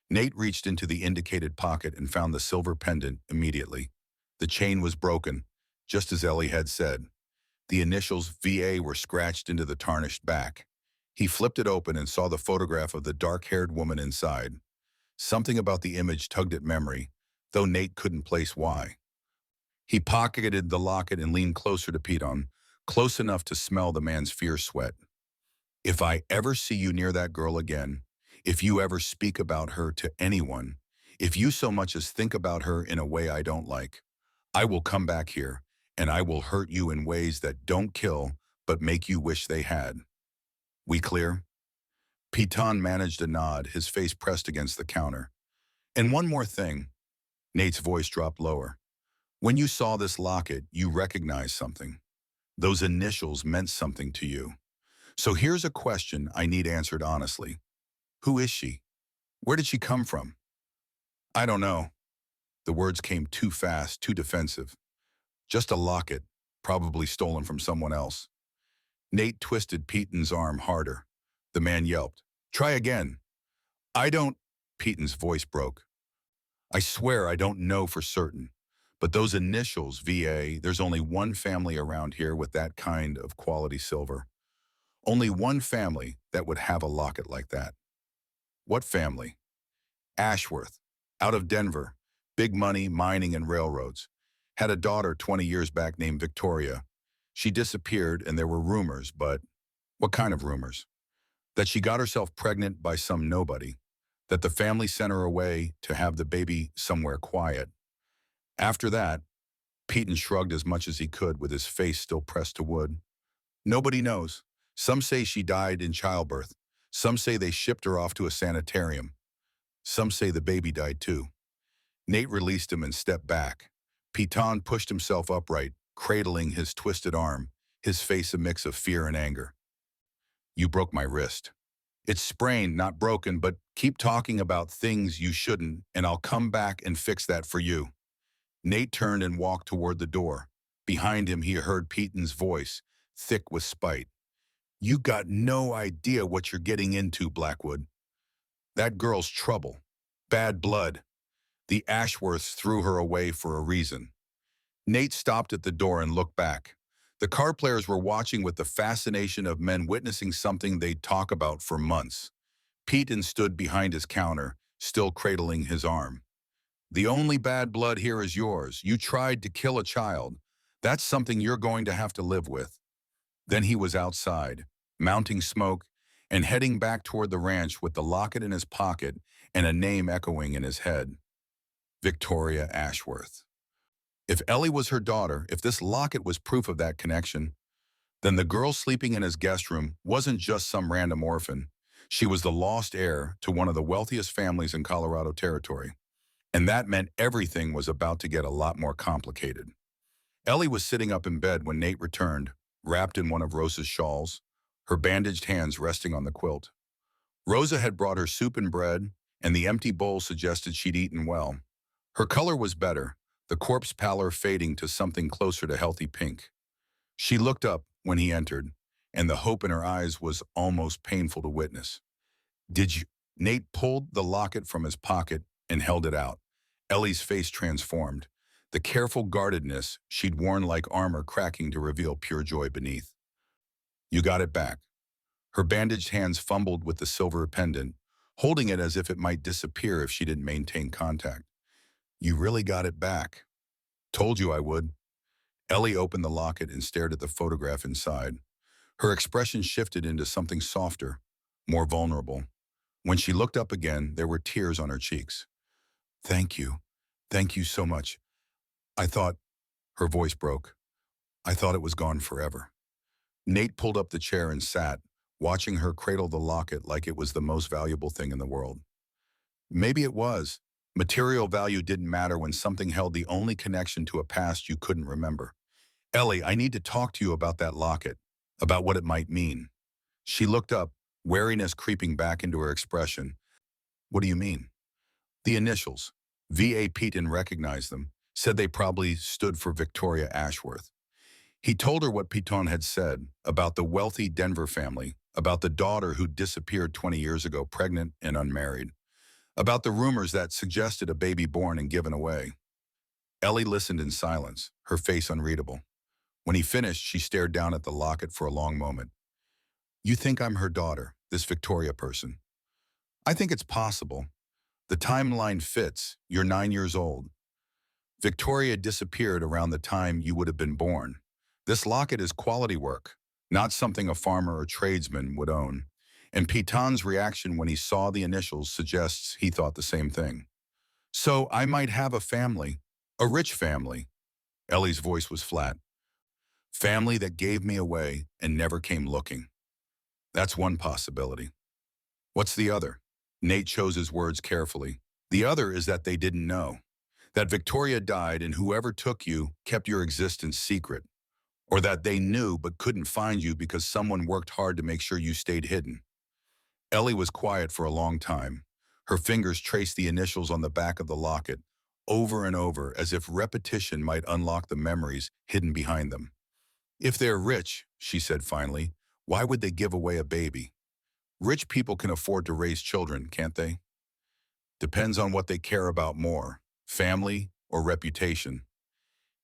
Nate reached into the indicated pocket and found the silver pendant immediately. The chain was broken, just as Ellie had said. The initials VA were scratched into the tarnished back. He flipped it open and saw the photograph of the dark-haired woman inside. Something about the image tugged at memory, though Nate couldn't place why. He pocketed the locket and leaned closer to Piton, close enough to smell the man's fierce sweat. If I ever see you near that girl again, if you ever speak about her to anyone, if you so much as think about her in a way I don't like, I will come back here, and I will hurt you in ways that don't kill, but make you wish they had. We clear? Piton managed a nod, his face pressed against the counter. And one more thing. Nate's voice dropped lower. When you saw this locket, you recognized something. Those initials meant something to you. So here's a question I need answered honestly. Who is she? Where did she come from? I don't know. The words came too fast, too defensive. Just a locket, probably stolen from someone else. Nate twisted Peyton's arm harder. The man yelped. Try again. I don't... Peyton's voice broke. I swear I don't know for certain. But those initials, VA, there's only one family around here with that kind of quality silver. Only one family that would have a locket like that. What family? Ashworth, out of Denver, big money, mining and railroads. Had a daughter 20 years back named Victoria. She disappeared and there were rumors, but what kind of rumors? That she got herself pregnant by some nobody. That the family sent her away to have the baby somewhere quiet. After that, Peyton shrugged as much as he could with his face still pressed to wood. Nobody knows. Some say she died in childbirth. Some say they shipped her off to a sanitarium. Some say the baby died too. Nate released him and stepped back. Peyton pushed himself upright, cradling his twisted arm, his face a mix of fear and anger. You broke my wrist. It's sprained, not broken, but keep talking about things you shouldn't, and I'll come back and fix that for you. Nate turned and walked toward the door. Behind him, he heard Peyton's voice, thick with spite. You got no idea what you're getting into, Blackwood. That girl's trouble. Bad blood. The Ashworths threw her away for a reason. Nate stopped at the door and looked back. The card players were watching with the fascination of men witnessing something they'd talk about for months. Peyton stood behind his counter, still cradling his arm. The only bad blood here is yours. You tried to kill a child. That's something you're going to have to live with. Then he was outside, mounting smoke, and heading back toward the ranch with the locket in his pocket and a name echoing in his head. Victoria Ashworth. If Ellie was her daughter, if this locket was proof of that connection, then the girl sleeping in his guest room wasn't just some random orphan. She was the lost heir to one of the wealthiest families in Colorado Territory. And that meant everything was about to get a lot more complicated. Ellie was sitting up in bed when Nate returned, wrapped in one of Rosa's shawls, her bandaged hands resting on the quilt. Rosa had brought her soup and bread, and the empty bowl suggested she'd eaten well. Her color was better, the corpse pallor fading to something closer to healthy pink. She looked up when he entered, and the hope in her eyes was almost painful to witness. Did you? Nate pulled the locket from his pocket and held it out. Ellie's face transformed, the careful guardedness she'd worn like armor cracking to reveal pure joy beneath. You got it back. Her bandaged hands fumbled with the silver pendant, holding it as if it might disappear if she didn't maintain contact. You really got it back. Told you I would. Ellie opened the locket and stared at the photograph inside. Her expression shifted into something softer, more vulnerable. When she looked up again, there were tears on her cheeks. Thank you. Thank you so much. I thought, her voice broke. I thought it was gone forever. Nate pulled up the chair and sat, watching her cradle the locket like it was the most valuable thing in the world. Maybe it was. Material value didn't matter when something held the only connection to a past you couldn't remember. Ellie, I need to talk to you about that locket, about what it might mean. She looked up, wariness creeping back into her expression. What do you mean? The initials. V.A. Pete didn't recognize them, said they probably stood for Victoria Ashworth. He told her what Piton had said about the wealthy Denver family, about the daughter who disappeared 20 years ago, pregnant and unmarried, about the rumors that suggested a baby born and given away. Ellie listened in silence, her face unreadable. When he finished, she stared down at the locket for a long moment. You think I'm her daughter, this Victoria person? I think it's possible. The timeline fits. You're 9 years old. Victoria disappeared around the time you would have been born. This locket is quality work, not something a farmer or tradesman would own. And Piton's reaction when he saw the initials suggests he thought the same thing. So I might have a family, a rich family. Ellie's voice was flat. Family that gave me away and never came looking. That's one possibility. What's the other? Nate chose his words carefully. The other is that they didn't know. That Victoria died and whoever took you kept your existence secret. Or that they knew but couldn't find you because someone worked hard to make sure you stayed hidden. Ellie was quiet for a long time. Her fingers traced the initials on the back of the locket, over and over, as if repetition might unlock the memories hidden behind them. If they're rich, she said finally, why would they give away a baby? Rich people can afford to raise children, can't they? Depends on what they care about more, family or reputation.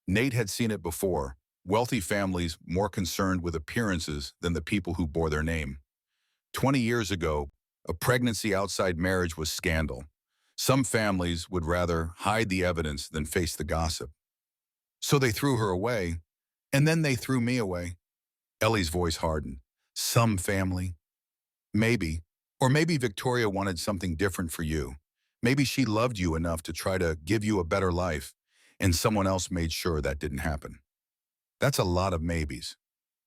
Nate had seen it before, wealthy families more concerned with appearances than the people who bore their name. 20 years ago, a pregnancy outside marriage was scandal. Some families would rather hide the evidence than face the gossip. So they threw her away, and then they threw me away. Ellie's voice hardened. Some family? Maybe. Or maybe Victoria wanted something different for you. Maybe she loved you enough to try to give you a better life, and someone else made sure that didn't happen. That's a lot of maybes.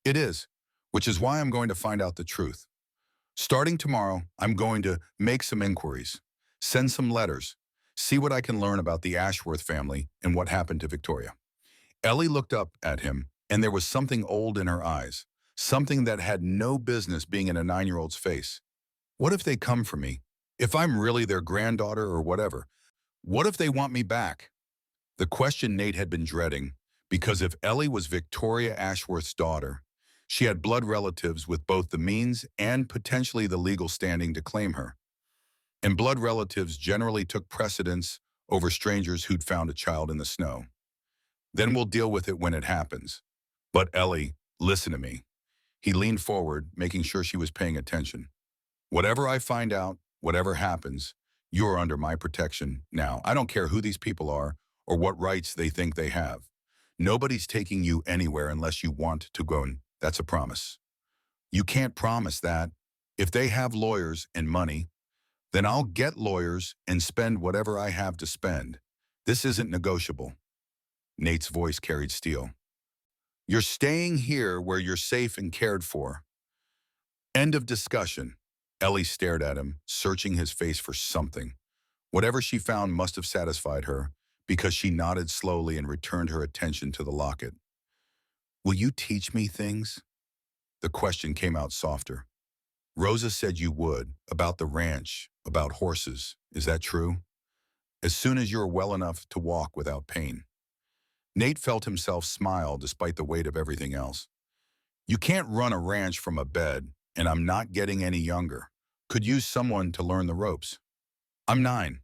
It is, which is why I'm going to find out the truth. Starting tomorrow, I'm going to make some inquiries, send some letters, see what I can learn about the Ashworth family and what happened to Victoria. Ellie looked up at him, and there was something old in her eyes, something that had no business being in a 9-year-old's face. What if they come for me? If I'm really their granddaughter or whatever? What if they want me back? The question Nate had been dreading, because if Ellie was Victoria Ashworth's daughter, she had blood relatives with both the means and potentially the legal standing to claim her. And blood relatives generally took precedence over strangers who'd found a child in the snow. Then we'll deal with it when it happens. But Ellie, listen to me. He leaned forward, making sure she was paying attention. Whatever I find out, whatever happens, you're under my protection now. I don't care who these people are or what rights they think they have. Nobody's taking you anywhere unless you want to go, and that's a promise. You can't promise that. If they have lawyers and money, then I'll get lawyers and spend whatever I have to spend. This isn't negotiable. Nate's voice carried steel. You're staying here where you're safe and cared for. End of discussion. Ellie stared at him, searching his face for something. Whatever she found must have satisfied her, because she nodded slowly and returned her attention to the locket. Will you teach me things? The question came out softer. Rosa said you would, about the ranch, about horses. Is that true? As soon as you're well enough to walk without pain. Nate felt himself smile despite the weight of everything else. You can't run a ranch from a bed, and I'm not getting any younger. Could use someone to learn the ropes. I'm 9.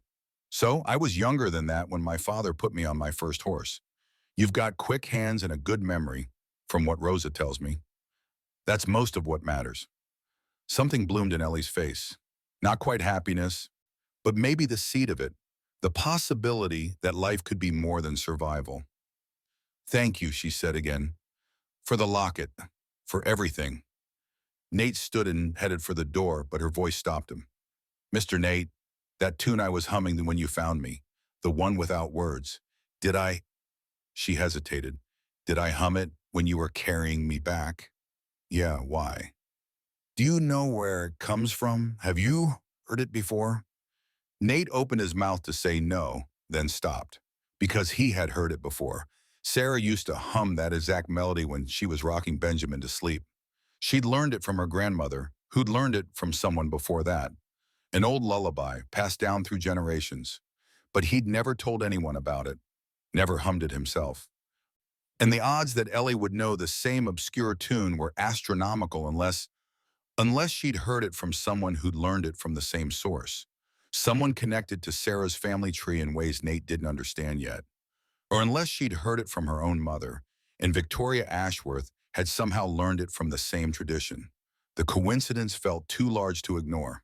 So I was younger than that when my father put me on my first horse. You've got quick hands and a good memory, from what Rosa tells me. That's most of what matters. Something bloomed in Ellie's face. Not quite happiness, but maybe the seed of it, the possibility that life could be more than survival. Thank you, she said again, for the locket, for everything. Nate stood and headed for the door, but her voice stopped him. Mr. Nate, that tune I was humming when you found me, the one without words, did I? She hesitated. Did I hum it when you were carrying me back? Yeah, why? Do you know where it comes from? Have you heard it before? Nate opened his mouth to say no, then stopped, because he had heard it before. Sarah used to hum that exact melody when she was rocking Benjamin to sleep. She'd learned it from her grandmother, who'd learned it from someone before that. An old lullaby passed down through generations. But he'd never told anyone about it, never hummed it himself. And the odds that Ellie would know the same obscure tune were astronomical unless she'd heard it from someone who'd learned it from the same source. Someone connected to Sarah's family tree in ways Nate didn't understand yet. Or unless she'd heard it from her own mother, and Victoria Ashworth had somehow learned it from the same tradition. The coincidence felt too large to ignore.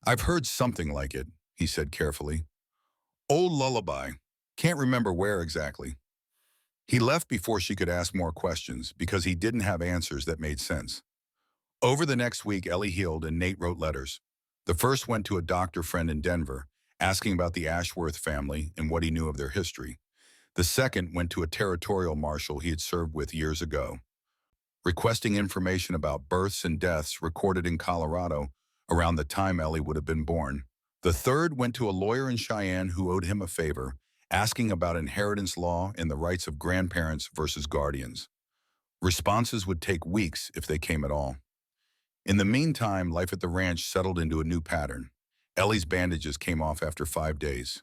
"I've heard something like it," he said carefully. "Old lullaby. Can't remember where exactly." He left before she could ask more questions because he didn't have answers that made sense. Over the next week, Ellie healed and Nate wrote letters. The first went to a doctor friend in Denver, asking about the Ashworth family and what he knew of their history. The second went to a territorial marshal he had served with years ago, requesting information about births and deaths recorded in Colorado around the time Ellie would have been born. The third went to a lawyer in Cheyenne who owed him a favor, asking about inheritance law and the rights of grandparents versus guardians. Responses would take weeks if they came at all. In the meantime, life at the ranch settled into a new pattern. Ellie's bandages came off after 5 days.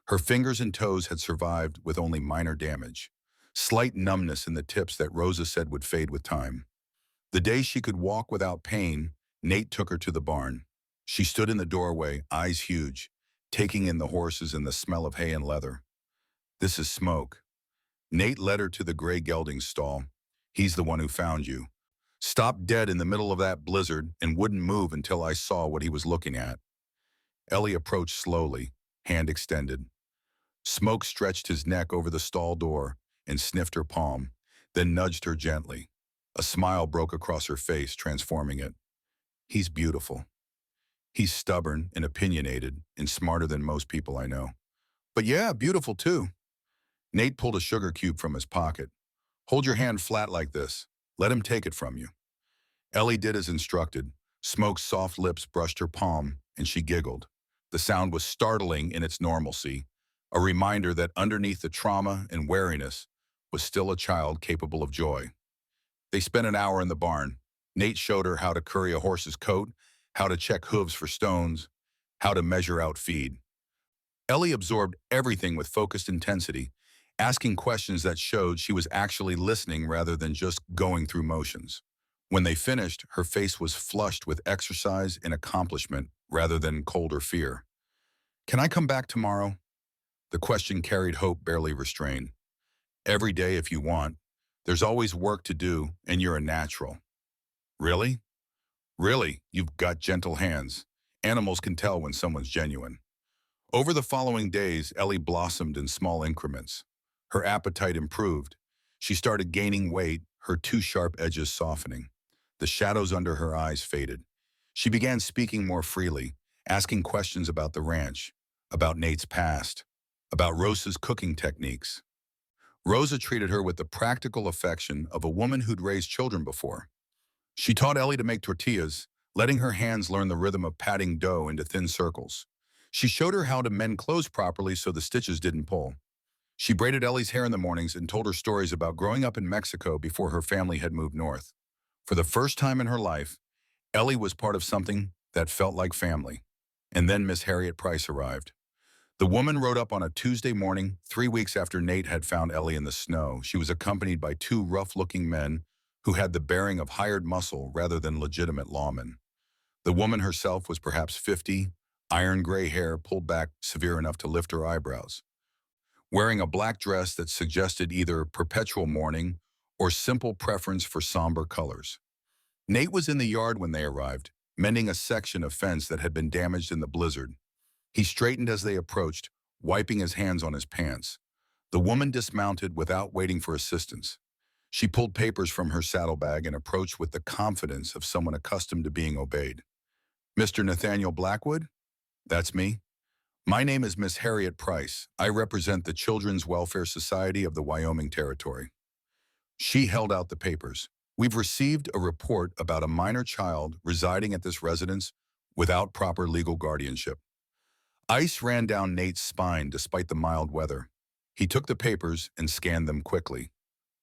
Her fingers and toes had survived with only minor damage. Slight numbness in the tips that Rosa said would fade with time. The day she could walk without pain, Nate took her to the barn. She stood in the doorway, eyes huge, taking in the horses and the smell of hay and leather. "This is Smoke." Nate led her to the gray gelding stall. "He's the one who found you. Stopped dead in the middle of that blizzard and wouldn't move until I saw what he was looking at." Ellie approached slowly, hand extended. Smoke stretched his neck over the stall door and sniffed her palm, then nudged her gently. A smile broke across her face, transforming it. "He's beautiful. He's stubborn and opinionated and smarter than most people I know. But yeah, beautiful too." Nate pulled a sugar cube from his pocket. "Hold your hand flat like this. Let him take it from you." Ellie did as instructed. Smoke's soft lips brushed her palm, and she giggled. The sound was startling in its normalcy, a reminder that underneath the trauma and wariness was still a child capable of joy. They spent an hour in the barn. Nate showed her how to curry a horse's coat, how to check hooves for stones, how to measure out feed. Ellie absorbed everything with focused intensity, asking questions that showed she was actually listening rather than just going through motions. When they finished, her face was flushed with exercise and accomplishment rather than cold or fear. "Can I come back tomorrow?" The question carried hope barely restrained. "Every day if you want. There's always work to do, and you're a natural." "Really?" "Really, you've got gentle hands. Animals can tell when someone's genuine." Over the following days, Ellie blossomed in small increments. Her appetite improved. She started gaining weight, her too sharp edges softening. The shadows under her eyes faded. She began speaking more freely, asking questions about the ranch, about Nate's past, about Rosa's cooking techniques. Rosa treated her with the practical affection of a woman who'd raised children before. She taught Ellie to make tortillas, letting her hands learn the rhythm of patting dough into thin circles. She showed her how to mend clothes properly so the stitches didn't pull. She braided Ellie's hair in the mornings and told her stories about growing up in Mexico before her family had moved north. For the first time in her life, Ellie was part of something that felt like family. And then Miss Harriet Price arrived. The woman rode up on a Tuesday morning, 3 weeks after Nate had found Ellie in the snow. She was accompanied by two rough-looking men who had the bearing of hired muscle rather than legitimate lawmen. The woman herself was perhaps 50, iron gray hair pulled back severe enough to lift her eyebrows, wearing a black dress that suggested either perpetual mourning or simple preference for somber colors. Nate was in the yard when they arrived, mending a section of fence that had been damaged in the blizzard. He straightened as they approached, wiping his hands on his pants. The woman dismounted without waiting for assistance. She pulled papers from her saddlebag and approached with the confidence of someone accustomed to being obeyed. "Mr. Nathaniel Blackwood?" "That's me." "My name is Miss Harriet Price. I represent the Children's Welfare Society of the Wyoming Territory." She held out the papers. "We've received a report about a minor child residing at this residence without proper legal guardianship." Ice ran down Nate's spine despite the mild weather. He took the papers and scanned them quickly.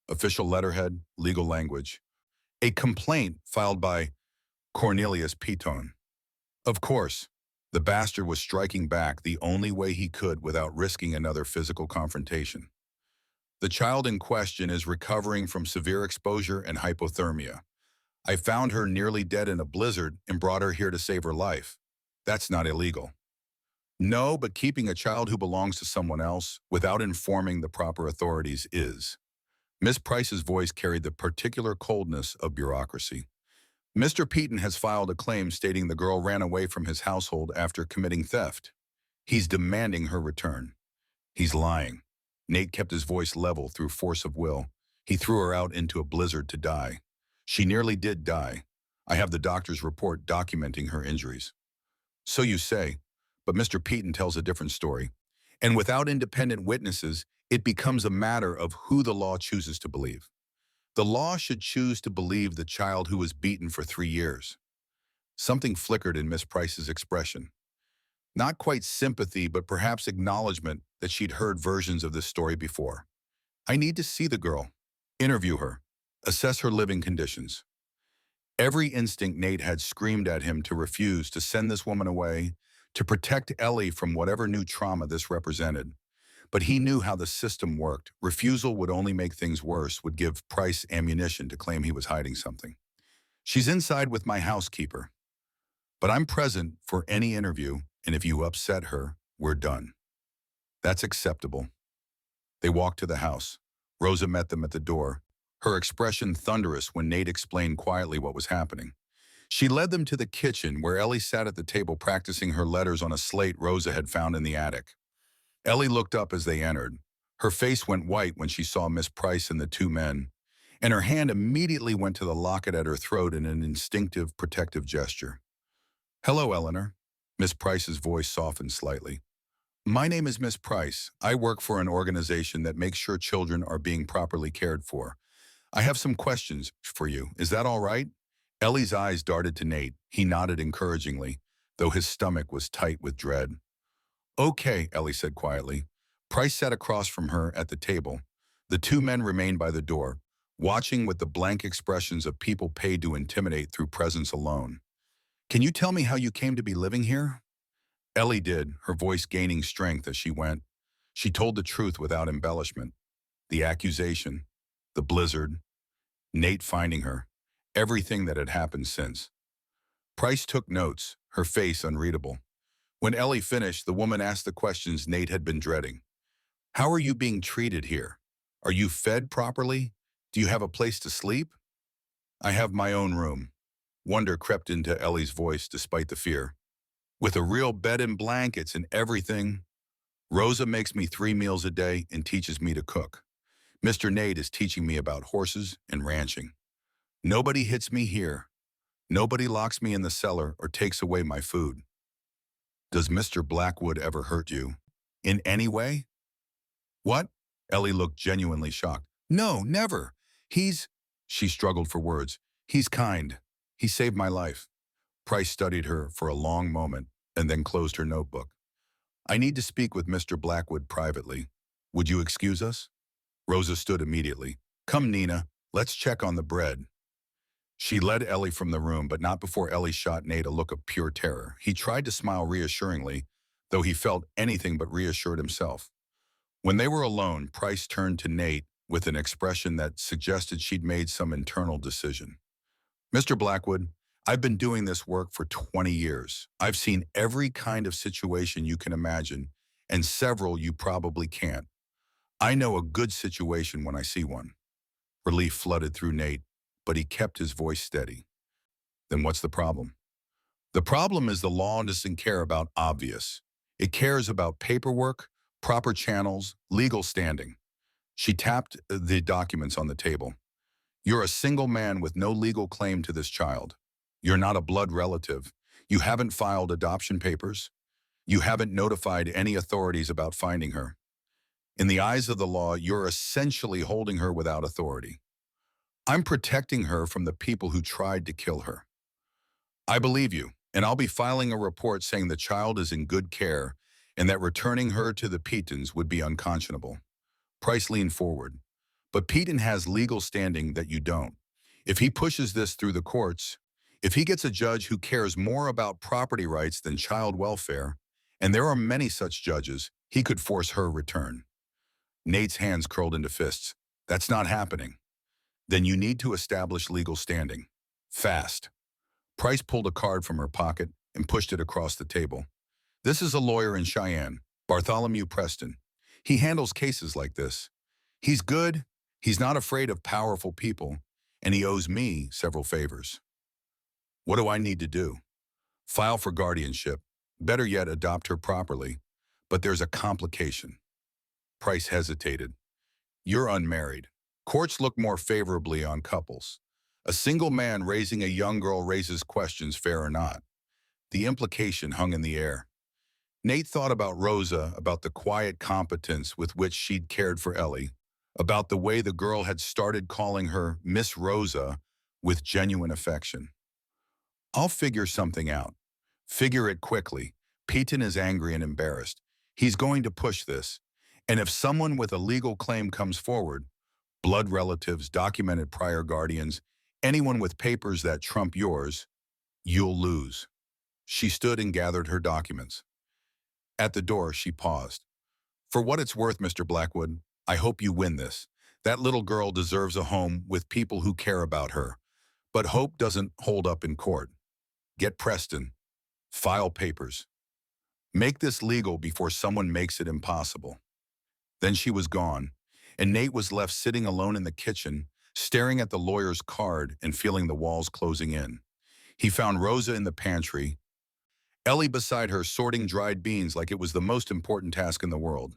Official letterhead, legal language. A complaint filed by Cornelius Piton. Of course, the bastard was striking back the only way he could without risking another physical confrontation. The child in question is recovering from severe exposure and hypothermia. I found her nearly dead in a blizzard and brought her here to save her life. That's not illegal. No, but keeping a child who belongs to someone else without informing the proper authorities is. Miss Price's voice carried the particular coldness of bureaucracy. Mr. Peaton has filed a claim stating the girl ran away from his household after committing theft. He's demanding her return. He's lying. Nate kept his voice level through force of will. He threw her out into a blizzard to die. She nearly did die. I have the doctor's report documenting her injuries. So you say, but Mr. Peaton tells a different story. And without independent witnesses, it becomes a matter of who the law chooses to believe. The law should choose to believe the child who was beaten for 3 years. Something flickered in Miss Price's expression. Not quite sympathy, but perhaps acknowledgement that she'd heard versions of this story before. I need to see the girl, interview her, assess her living conditions. Every instinct Nate had screamed at him to refuse to send this woman away, to protect Ellie from whatever new trauma this represented. But he knew how the system worked. Refusal would only make things worse, would give Price ammunition to claim he was hiding something. She's inside with my housekeeper. But I'm present for any interview, and if you upset her, we're done. That's acceptable. They walked to the house. Rosa met them at the door, her expression thunderous when Nate explained quietly what was happening. She led them to the kitchen where Ellie sat at the table practicing her letters on a slate Rosa had found in the attic. Ellie looked up as they entered. Her face went white when she saw Miss Price and the two men, and her hand immediately went to the locket at her throat in an instinctive, protective gesture. Hello, Eleanor. Miss Price's voice softened slightly. My name is Miss Price. I work for an organization that makes sure children are being properly cared for. I have some questions for you. Is that all right? Ellie's eyes darted to Nate. He nodded encouragingly, though his stomach was tight with dread. Okay, Ellie said quietly. Price sat across from her at the table. The two men remained by the door, watching with the blank expressions of people paid to intimidate through presence alone. Can you tell me how you came to be living here? Ellie did, her voice gaining strength as she went. She told the truth without embellishment. The accusation, the blizzard, Nate finding her, everything that had happened since. Price took notes, her face unreadable. When Ellie finished, the woman asked the questions Nate had been dreading. How are you being treated here? Are you fed properly? Do you have a place to sleep? I have my own room. Wonder crept into Ellie's voice despite the fear. With a real bed and blankets and everything. Rosa makes me 3 meals a day and teaches me to cook. Mr. Nate is teaching me about horses and ranching. Nobody hits me here. Nobody locks me in the cellar or takes away my food. Does Mr. Blackwood ever hurt you? In any way? What? Ellie looked genuinely shocked. No, never. She struggled for words. He's kind. He saved my life. Price studied her for a long moment and then closed her notebook. I need to speak with Mr. Blackwood privately. Would you excuse us? Rosa stood immediately. Come, Nina, let's check on the bread. She led Ellie from the room, but not before Ellie shot Nate a look of pure terror. He tried to smile reassuringly, though he felt anything but reassured himself. When they were alone, Price turned to Nate with an expression that suggested she'd made some internal decision. Mr. Blackwood, I've been doing this work for 20 years. I've seen every kind of situation you can imagine, and several you probably can't. I know a good situation when I see one. Relief flooded through Nate, but he kept his voice steady. Then what's the problem? The problem is the law doesn't care about obvious. It cares about paperwork, proper channels, legal standing. She tapped the documents on the table. You're a single man with no legal claim to this child. You're not a blood relative. You haven't filed adoption papers. You haven't notified any authorities about finding her. In the eyes of the law, you're essentially holding her without authority. I'm protecting her from the people who tried to kill her. I believe you, and I'll be filing a report saying the child is in good care and that returning her to the Petons would be unconscionable. Price leaned forward. But Peton has legal standing that you don't. If he pushes this through the courts, If he gets a judge who cares more about property rights than child welfare, and there are many such judges, he could force her return. Nate's hands curled into fists. That's not happening. Then you need to establish legal standing. Fast. Price pulled a card from her pocket and pushed it across the table. This is a lawyer in Cheyenne, Bartholomew Preston. He handles cases like this. He's good, he's not afraid of powerful people, and he owes me several favors. What do I need to do? File for guardianship. Better yet, adopt her properly. But there's a complication. Price hesitated. You're unmarried. Courts look more favorably on couples. A single man raising a young girl raises questions, fair or not. The implication hung in the air. Nate thought about Rosa, about the quiet competence with which she'd cared for Ellie, about the way the girl had started calling her Miss Rosa with genuine affection. I'll figure something out. Figure it quickly. Peyton is angry and embarrassed. He's going to push this. And if someone with a legal claim comes forward, blood relatives, documented prior guardians, anyone with papers that trump yours, you'll lose. She stood and gathered her documents. At the door, she paused. For what it's worth, Mr. Blackwood, I hope you win this. That little girl deserves a home with people who care about her. But hope doesn't hold up in court. Get Preston. File papers. Make this legal before someone makes it impossible. Then she was gone, and Nate was left sitting alone in the kitchen, staring at the lawyer's card and feeling the walls closing in. He found Rosa in the pantry, Ellie beside her sorting dried beans like it was the most important task in the world.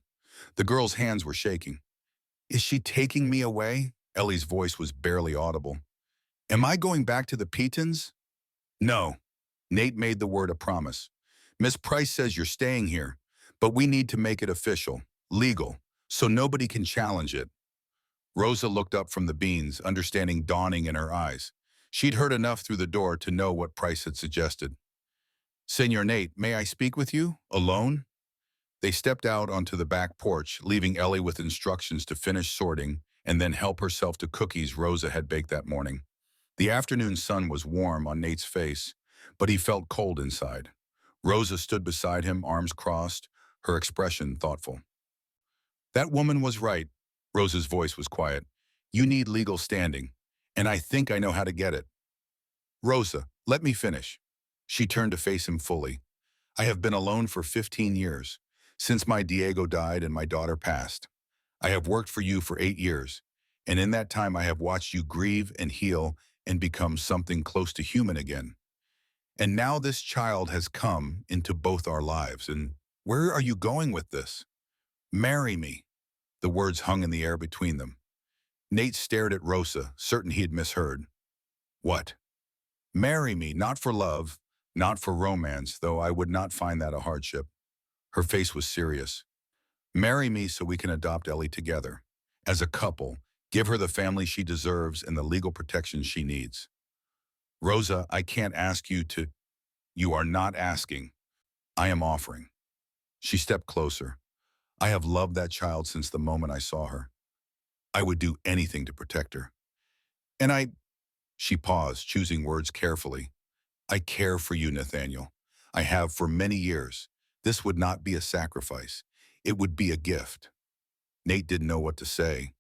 The girl's hands were shaking. Is she taking me away? Ellie's voice was barely audible. Am I going back to the Petons? No. Nate made the word a promise. Miss Price says you're staying here, but we need to make it official, legal, so nobody can challenge it. Rosa looked up from the beans, understanding dawning in her eyes. She'd heard enough through the door to know what Price had suggested. Senor Nate, may I speak with you? Alone? They stepped out onto the back porch, leaving Ellie with instructions to finish sorting and then help herself to cookies Rosa had baked that morning. The afternoon sun was warm on Nate's face, but he felt cold inside. Rosa stood beside him, arms crossed, her expression thoughtful. That woman was right. Rosa's voice was quiet. You need legal standing, and I think I know how to get it. Rosa, let me finish. She turned to face him fully. I have been alone for 15 years, since my Diego died and my daughter passed. I have worked for you for 8 years, and in that time I have watched you grieve and heal and become something close to human again. And now this child has come into both our lives, and where are you going with this? Marry me. The words hung in the air between them. Nate stared at Rosa, certain he had misheard. What? Marry me, not for love, not for romance, though I would not find that a hardship. Her face was serious. Marry me so we can adopt Ellie together. As a couple, give her the family she deserves and the legal protection she needs. Rosa, I can't ask you to. You are not asking. I am offering. She stepped closer. I have loved that child since the moment I saw her. I would do anything to protect her. And she paused, choosing words carefully. I care for you, Nathaniel. I have for many years. This would not be a sacrifice. It would be a gift. Nate didn't know what to say.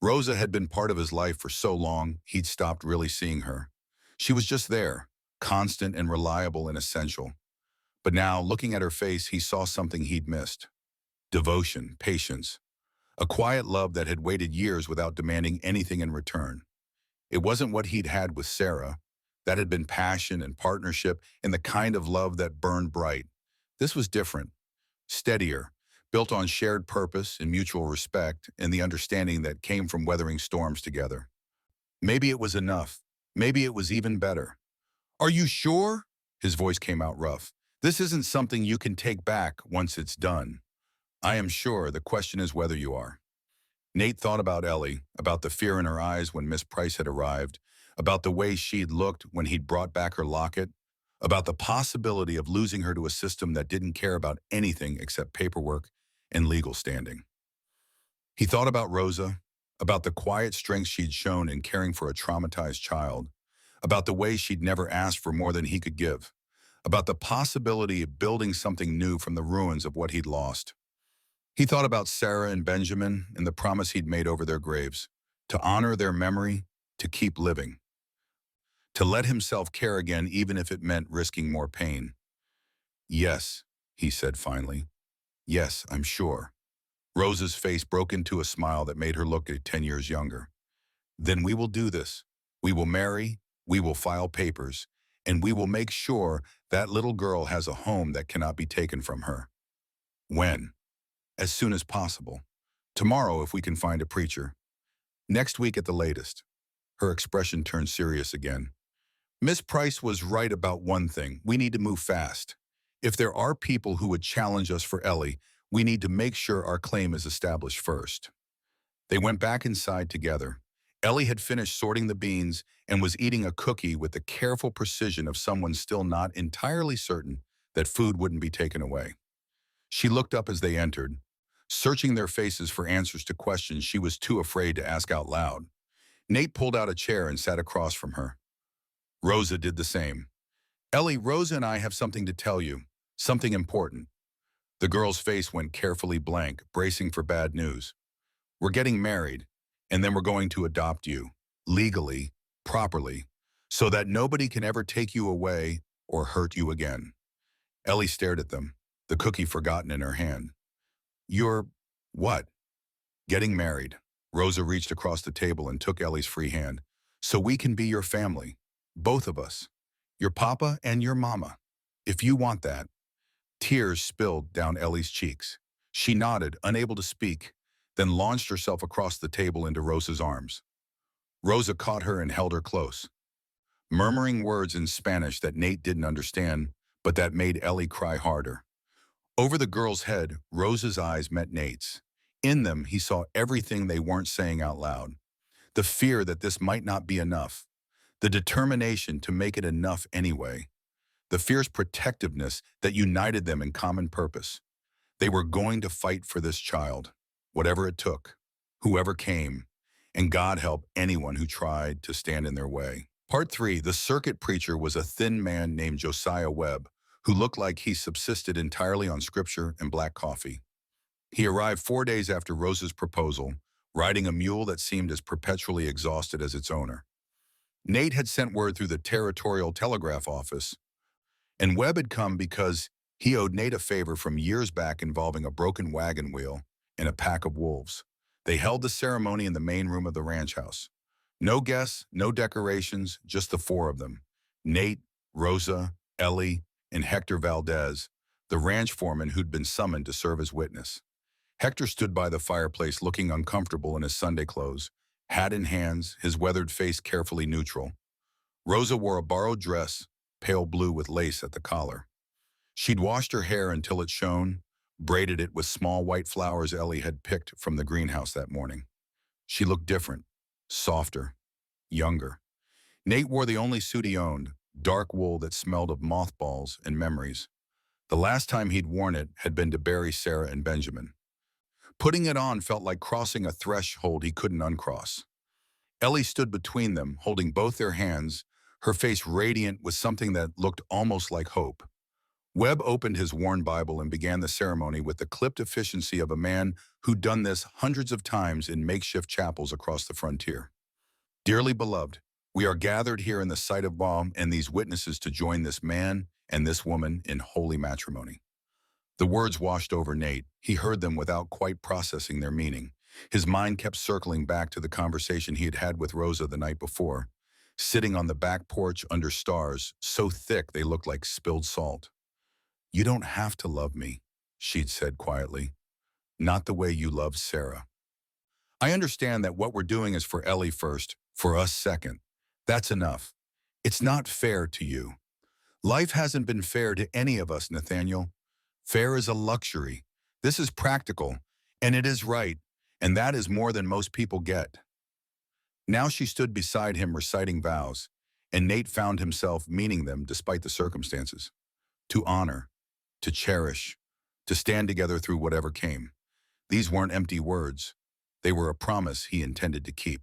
Rosa had been part of his life for so long, he'd stopped really seeing her. She was just there, constant and reliable and essential. But now, looking at her face, he saw something he'd missed. Devotion, patience, a quiet love that had waited years without demanding anything in return. It wasn't what he'd had with Sarah. That had been passion and partnership and the kind of love that burned bright. This was different, steadier, built on shared purpose and mutual respect and the understanding that came from weathering storms together. Maybe it was enough. Maybe it was even better. Are you sure? His voice came out rough. This isn't something you can take back once it's done. I am sure. The question is whether you are. Nate thought about Ellie, about the fear in her eyes when Miss Price had arrived, about the way she'd looked when he'd brought back her locket, about the possibility of losing her to a system that didn't care about anything except paperwork and legal standing. He thought about Rosa, about the quiet strength she'd shown in caring for a traumatized child, about the way she'd never asked for more than he could give, about the possibility of building something new from the ruins of what he'd lost. He thought about Sarah and Benjamin and the promise he'd made over their graves, to honor their memory, to keep living, to let himself care again even if it meant risking more pain. Yes, he said finally. Yes, I'm sure. Rosa's face broke into a smile that made her look at 10 years younger. Then we will do this. We will marry, we will file papers, and we will make sure that little girl has a home that cannot be taken from her. When? As soon as possible. Tomorrow if we can find a preacher. Next week at the latest. Her expression turned serious again. Miss Price was right about one thing. We need to move fast. If there are people who would challenge us for Ellie, we need to make sure our claim is established first. They went back inside together. Ellie had finished sorting the beans and was eating a cookie with the careful precision of someone still not entirely certain that food wouldn't be taken away. She looked up as they entered, searching their faces for answers to questions she was too afraid to ask out loud. Nate pulled out a chair and sat across from her. Rosa did the same. Ellie, Rosa and I have something to tell you, something important. The girl's face went carefully blank, bracing for bad news. We're getting married, and then we're going to adopt you, legally, properly, so that nobody can ever take you away or hurt you again. Ellie stared at them, the cookie forgotten in her hand. You're, what? Getting married. Rosa reached across the table and took Ellie's free hand. So we can be your family, both of us, your papa and your mama, if you want that. Tears spilled down Ellie's cheeks. She nodded, unable to speak, then launched herself across the table into Rosa's arms. Rosa caught her and held her close, murmuring words in Spanish that Nate didn't understand, but that made Ellie cry harder. Over the girl's head, Rosa's eyes met Nate's. In them, he saw everything they weren't saying out loud. The fear that this might not be enough. The determination to make it enough anyway. The fierce protectiveness that united them in common purpose. They were going to fight for this child, whatever it took, whoever came, and God help anyone who tried to stand in their way. Part 3, the circuit preacher was a thin man named Josiah Webb, who looked like he subsisted entirely on scripture and black coffee. He arrived 4 days after Rosa's proposal, riding a mule that seemed as perpetually exhausted as its owner. Nate had sent word through the territorial telegraph office, and Webb had come because he owed Nate a favor from years back involving a broken wagon wheel and a pack of wolves. They held the ceremony in the main room of the ranch house. No guests, no decorations, just the 4 of them. Nate, Rosa, Ellie, and Hector Valdez, the ranch foreman who'd been summoned to serve as witness. Hector stood by the fireplace looking uncomfortable in his Sunday clothes, hat in hands, his weathered face carefully neutral. Rosa wore a borrowed dress, pale blue with lace at the collar. She'd washed her hair until it shone, braided it with small white flowers Ellie had picked from the greenhouse that morning. She looked different, softer, younger. Nate wore the only suit he owned, dark wool that smelled of mothballs and memories. The last time he'd worn it had been to bury Sarah and Benjamin. Putting it on felt like crossing a threshold he couldn't uncross. Ellie stood between them, holding both their hands, her face radiant with something that looked almost like hope. Webb opened his worn Bible and began the ceremony with the clipped efficiency of a man who'd done this hundreds of times in makeshift chapels across the frontier. Dearly beloved, we are gathered here in the sight of God and these witnesses to join this man and this woman in holy matrimony. The words washed over Nate. He heard them without quite processing their meaning. His mind kept circling back to the conversation he had had with Rosa the night before, sitting on the back porch under stars, so thick they looked like spilled salt. You don't have to love me, she'd said quietly. Not the way you loved Sarah. I understand that what we're doing is for Ellie first, for us second. That's enough. It's not fair to you. Life hasn't been fair to any of us, Nathaniel. Fair is a luxury. This is practical, and it is right, and that is more than most people get. Now she stood beside him reciting vows, and Nate found himself meaning them despite the circumstances. To honor, to cherish, to stand together through whatever came. These weren't empty words. They were a promise he intended to keep.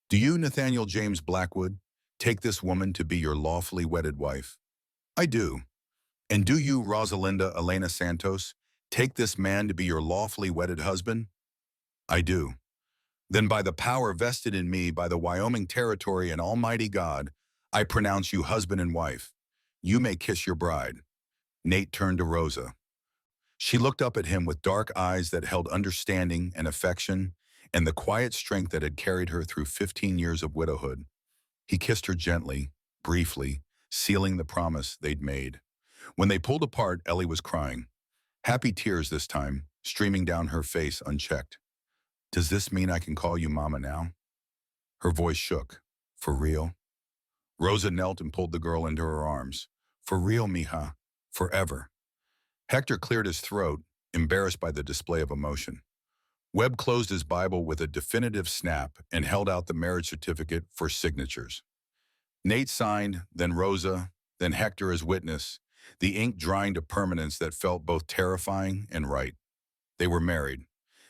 Do you, Nathaniel James Blackwood, take this woman to be your lawfully wedded wife? I do. And do you, Rosalinda Elena Santos, take this man to be your lawfully wedded husband? I do. Then by the power vested in me by the Wyoming Territory and Almighty God, I pronounce you husband and wife. You may kiss your bride. Nate turned to Rosa. She looked up at him with dark eyes that held understanding and affection and the quiet strength that had carried her through 15 years of widowhood. He kissed her gently, briefly, sealing the promise they'd made. When they pulled apart, Ellie was crying. Happy tears this time, streaming down her face unchecked. Does this mean I can call you Mama now? Her voice shook. For real? Rosa knelt and pulled the girl into her arms. For real, mija. Forever. Hector cleared his throat, embarrassed by the display of emotion. Webb closed his Bible with a definitive snap and held out the marriage certificate for signatures. Nate signed, then Rosa, then Hector as witness, the ink drying to permanence that felt both terrifying and right. They were married.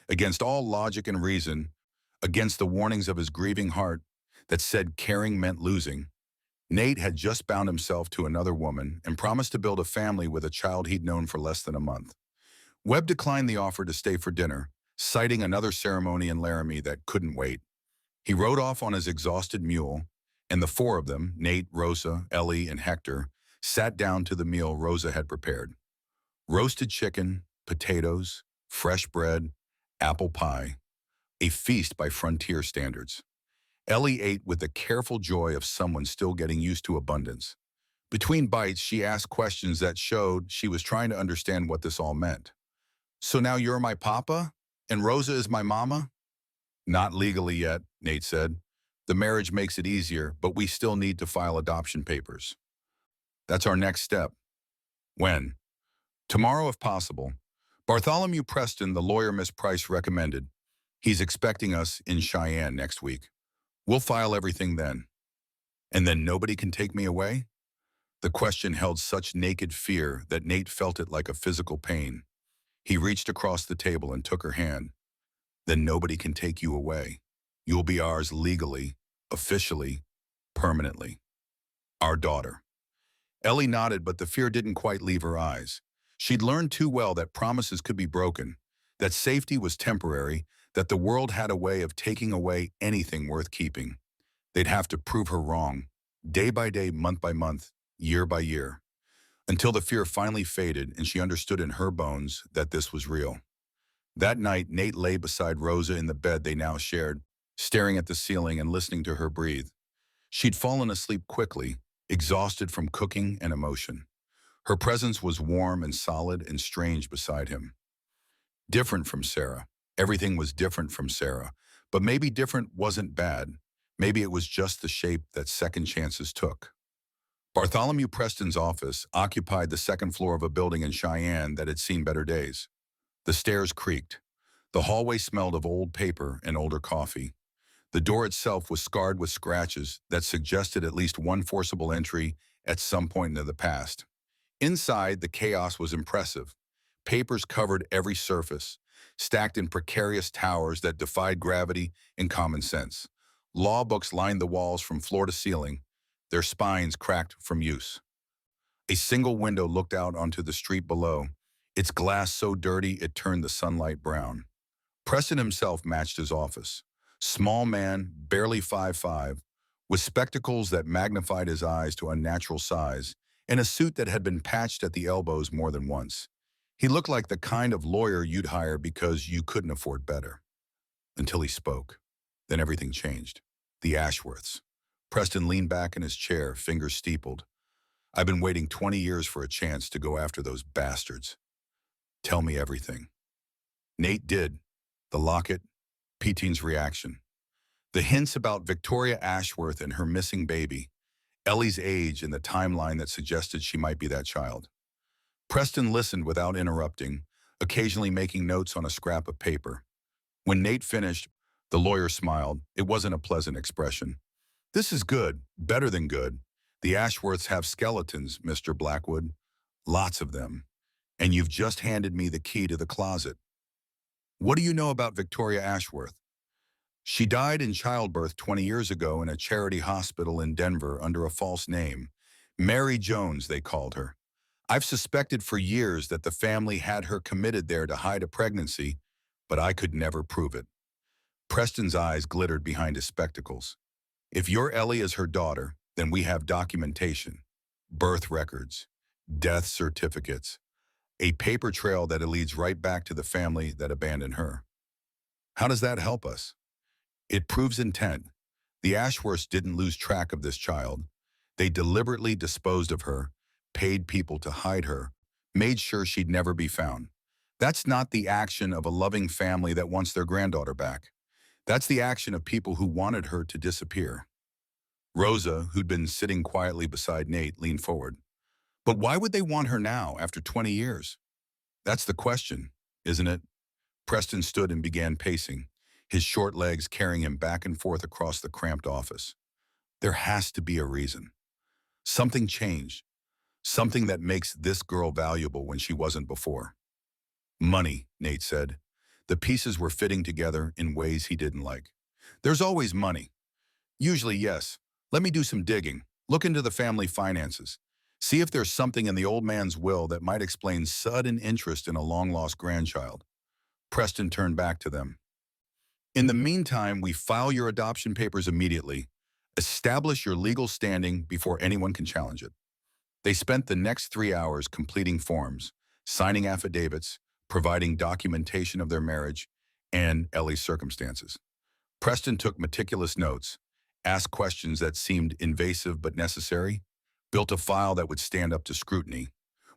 Against all logic and reason, against the warnings of his grieving heart that said caring meant losing, Nate had just bound himself to another woman and promised to build a family with a child he'd known for less than a month. Webb declined the offer to stay for dinner, citing another ceremony in Laramie that couldn't wait. He rode off on his exhausted mule, and the four of them, Nate, Rosa, Ellie, and Hector, sat down to the meal Rosa had prepared. Roasted chicken, potatoes, fresh bread, apple pie, a feast by frontier standards. Ellie ate with the careful joy of someone still getting used to abundance. Between bites, she asked questions that showed she was trying to understand what this all meant. So now you're my papa? And Rosa is my mama? Not legally yet, Nate said. The marriage makes it easier, but we still need to file adoption papers. That's our next step. When? Tomorrow if possible. Bartholomew Preston, the lawyer Miss Price recommended. He's expecting us in Cheyenne next week. We'll file everything then. And then nobody can take me away? The question held such naked fear that Nate felt it like a physical pain. He reached across the table and took her hand. Then nobody can take you away. You'll be ours legally, officially, permanently. Our daughter. Ellie nodded, but the fear didn't quite leave her eyes. She'd learned too well that promises could be broken, that safety was temporary, that the world had a way of taking away anything worth keeping. They'd have to prove her wrong, day by day, month by month, year by year, until the fear finally faded and she understood in her bones that this was real. That night, Nate lay beside Rosa in the bed they now shared, staring at the ceiling and listening to her breathe. She'd fallen asleep quickly, exhausted from cooking and emotion. Her presence was warm and solid and strange beside him. Different from Sarah. Everything was different from Sarah. But maybe different wasn't bad. Maybe it was just the shape that second chances took. Bartholomew Preston's office occupied the second floor of a building in Cheyenne that had seen better days. The stairs creaked. The hallway smelled of old paper and older coffee. The door itself was scarred with scratches that suggested at least one forcible entry at some point into the past. Inside, the chaos was impressive. Papers covered every surface, stacked in precarious towers that defied gravity and common sense. Law books lined the walls from floor to ceiling, their spines cracked from use. A single window looked out onto the street below, its glass so dirty it turned the sunlight brown. Preston himself matched his office. Small man, barely 5'5", with spectacles that magnified his eyes to unnatural size, and a suit that had been patched at the elbows more than once. He looked like the kind of lawyer you'd hire because you couldn't afford better. Until he spoke. Then everything changed. The Ashworths. Preston leaned back in his chair, fingers steepled. I've been waiting 20 years for a chance to go after those bastards. Tell me everything. Nate did. The locket, Peteen's reaction. The hints about Victoria Ashworth and her missing baby, Ellie's age and the timeline that suggested she might be that child. Preston listened without interrupting, occasionally making notes on a scrap of paper. When Nate finished, the lawyer smiled. It wasn't a pleasant expression. This is good, better than good. The Ashworths have skeletons, Mr. Blackwood. Lots of them. And you've just handed me the key to the closet. What do you know about Victoria Ashworth? She died in childbirth 20 years ago in a charity hospital in Denver under a false name. Mary Jones, they called her. I've suspected for years that the family had her committed there to hide a pregnancy, but I could never prove it. Preston's eyes glittered behind his spectacles. If your Ellie is her daughter, then we have documentation, birth records, death certificates, a paper trail that leads right back to the family that abandoned her. How does that help us? It proves intent. The Ashworths didn't lose track of this child. They deliberately disposed of her, paid people to hide her, made sure she'd never be found. That's not the action of a loving family that wants their granddaughter back. That's the action of people who wanted her to disappear. Rosa, who'd been sitting quietly beside Nate, leaned forward. But why would they want her now, after 20 years? That's the question, isn't it? Preston stood and began pacing, his short legs carrying him back and forth across the cramped office. There has to be a reason. Something changed. Something that makes this girl valuable when she wasn't before. Money, Nate said. The pieces were fitting together in ways he didn't like. There's always money. Usually, yes. Let me do some digging. Look into the family finances. See if there's something in the old man's will that might explain sudden interest in a long-lost grandchild. Preston turned back to them. In the meantime, we file your adoption papers immediately. Establish your legal standing before anyone can challenge it. They spent the next 3 hours completing forms, signing affidavits, providing documentation of their marriage and Ellie's circumstances. Preston took meticulous notes, asked questions that seemed invasive but necessary, built a file that would stand up to scrutiny.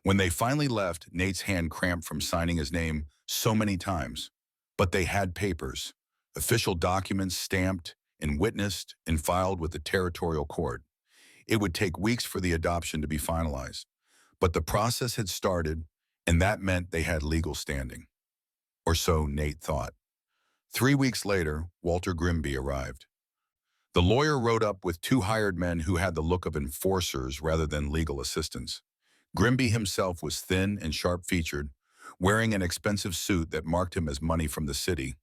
When they finally left, Nate's hand cramped from signing his name so many times. But they had papers, official documents stamped and witnessed and filed with the territorial court. It would take weeks for the adoption to be finalized. But the process had started, and that meant they had legal standing. Or so Nate thought. 3 weeks later, Walter Grimby arrived. The lawyer rode up with 2 hired men who had the look of enforcers rather than legal assistants. Grimby himself was thin and sharp-featured, wearing an expensive suit that marked him as money from the city.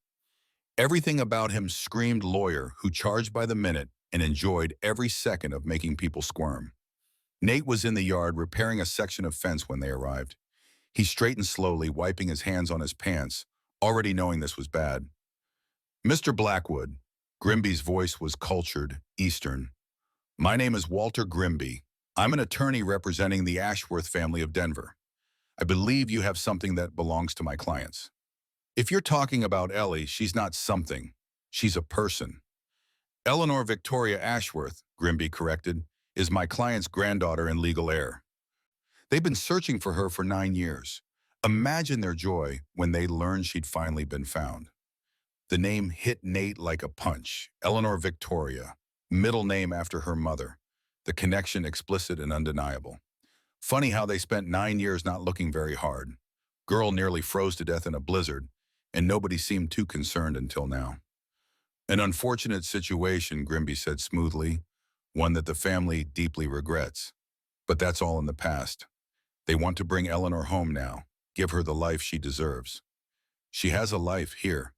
Everything about him screamed lawyer who charged by the minute and enjoyed every second of making people squirm. Nate was in the yard repairing a section of fence when they arrived. He straightened slowly, wiping his hands on his pants, already knowing this was bad. Mr. Blackwood, Grimby's voice was cultured, Eastern. My name is Walter Grimby. I'm an attorney representing the Ashworth family of Denver. I believe you have something that belongs to my clients. If you're talking about Ellie, she's not something. She's a person. Eleanor Victoria Ashworth, Grimby corrected, is my client's granddaughter and legal heir. They've been searching for her for 9 years. Imagine their joy when they learned she'd finally been found. The name hit Nate like a punch. Eleanor Victoria, middle name after her mother. The connection explicit and undeniable. Funny how they spent 9 years not looking very hard. Girl nearly froze to death in a blizzard, and nobody seemed too concerned until now. An unfortunate situation, Grimby said smoothly, one that the family deeply regrets. But that's all in the past. They want to bring Eleanor home now, give her the life she deserves. She has a life here,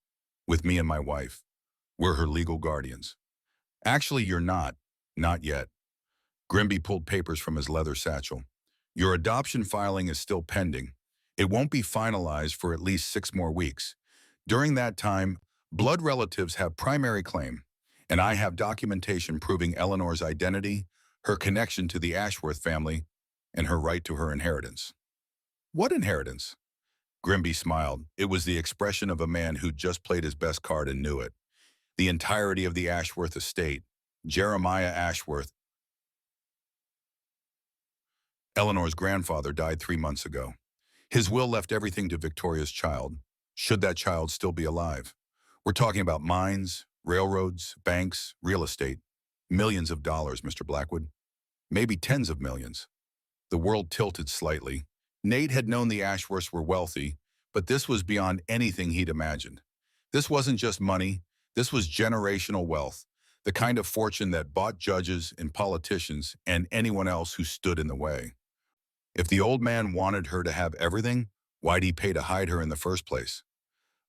with me and my wife. We're her legal guardians. Actually, you're not yet. Grimby pulled papers from his leather satchel. Your adoption filing is still pending. It won't be finalized for at least 6 more weeks. During that time, blood relatives have primary claim, and I have documentation proving Eleanor's identity, her connection to the Ashworth family, and her right to her inheritance. What inheritance? Grimby smiled. It was the expression of a man who'd just played his best card and knew it. The entirety of the Ashworth estate, Jeremiah Ashworth. Eleanor's grandfather died 3 months ago. His will left everything to Victoria's child, should that child still be alive. We're talking about mines, railroads, banks, real estate. Millions of dollars, Mr. Blackwood. Maybe tens of millions. The world tilted slightly. Nate had known the Ashworths were wealthy, but this was beyond anything he'd imagined. This wasn't just money. This was generational wealth, the kind of fortune that bought judges and politicians and anyone else who stood in the way. If the old man wanted her to have everything, why'd he pay to hide her in the first place?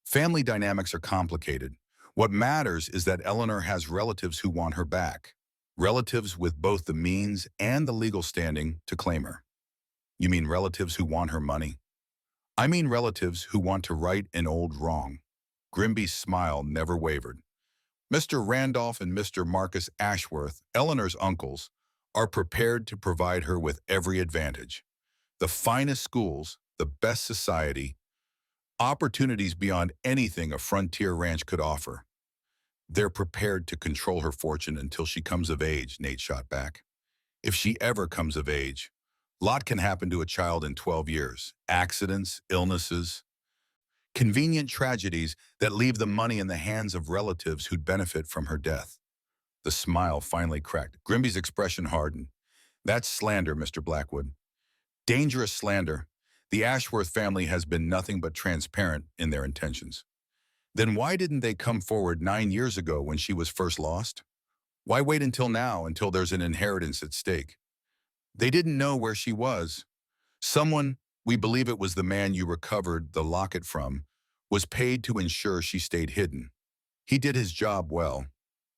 Family dynamics are complicated. What matters is that Eleanor has relatives who want her back. Relatives with both the means and the legal standing to claim her. You mean relatives who want her money? I mean relatives who want to right an old wrong. Grimby's smile never wavered. Mr. Randolph and Mr. Marcus Ashworth, Eleanor's uncles, are prepared to provide her with every advantage. The finest schools, the best society, opportunities beyond anything a frontier ranch could offer. They're prepared to control her fortune until she comes of age, Nate shot back. If she ever comes of age, lot can happen to a child in 12 years. Accidents, illnesses, convenient tragedies that leave the money in the hands of relatives who'd benefit from her death. The smile finally cracked. Grimby's expression hardened. That's slander, Mr. Blackwood. Dangerous slander. The Ashworth family has been nothing but transparent in their intentions. Then why didn't they come forward 9 years ago when she was first lost? Why wait until now, until there's an inheritance at stake? They didn't know where she was. Someone, we believe it was the man you recovered the locket from, was paid to ensure she stayed hidden. He did his job well,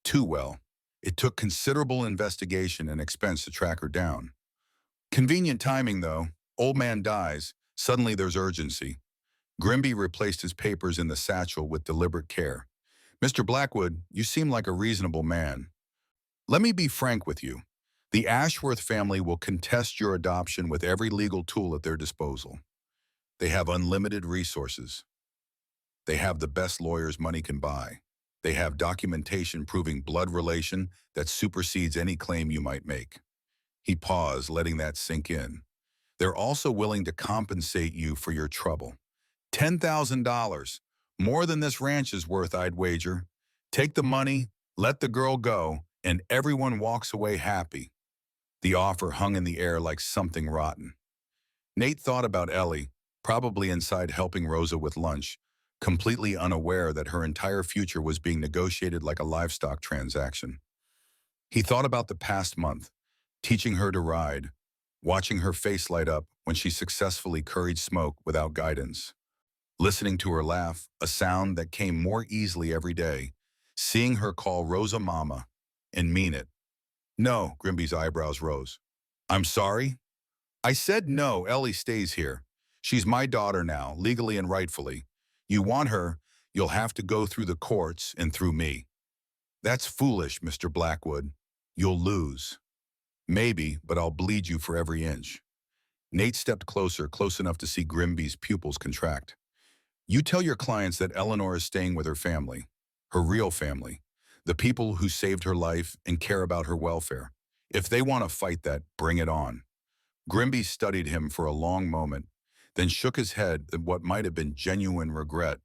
too well. It took considerable investigation and expense to track her down. Convenient timing, though. Old man dies. Suddenly there's urgency. Grimby replaced his papers in the satchel with deliberate care. Mr. Blackwood, you seem like a reasonable man. Let me be frank with you. The Ashworth family will contest your adoption with every legal tool at their disposal. They have unlimited resources. They have the best lawyers money can buy. They have documentation proving blood relation that supersedes any claim you might make. He paused, letting that sink in. They're also willing to compensate you for your trouble. $10,000, more than this ranch is worth, I'd wager. Take the money, let the girl go, and everyone walks away happy. The offer hung in the air like something rotten. Nate thought about Ellie, probably inside helping Rosa with lunch, completely unaware that her entire future was being negotiated like a livestock transaction. He thought about the past month, teaching her to ride, watching her face light up when she successfully curried smoke without guidance, listening to her laugh, a sound that came more easily every day, seeing her call Rosa Mama and mean it. No, Grimby's eyebrows rose. I'm sorry? I said no, Ellie stays here. She's my daughter now, legally and rightfully. You want her, you'll have to go through the courts and through me. That's foolish, Mr. Blackwood. You'll lose. Maybe, but I'll bleed you for every inch. Nate stepped closer, close enough to see Grimby's pupils contract. You tell your clients that Eleanor is staying with her family, her real family, the people who saved her life and care about her welfare. If they want to fight that, bring it on. Grimby studied him for a long moment, then shook his head at what might have been genuine regret.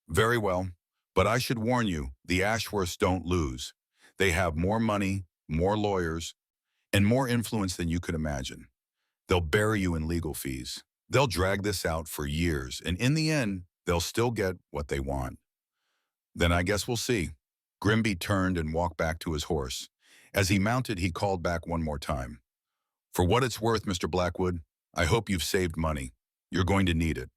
Very well, but I should warn you, the Ashworths don't lose. They have more money, more lawyers, and more influence than you could imagine. They'll bury you in legal fees. They'll drag this out for years, and in the end, they'll still get what they want. Then I guess we'll see. Grimby turned and walked back to his horse. As he mounted, he called back one more time. For what it's worth, Mr. Blackwood, I hope you've saved money. You're going to need it.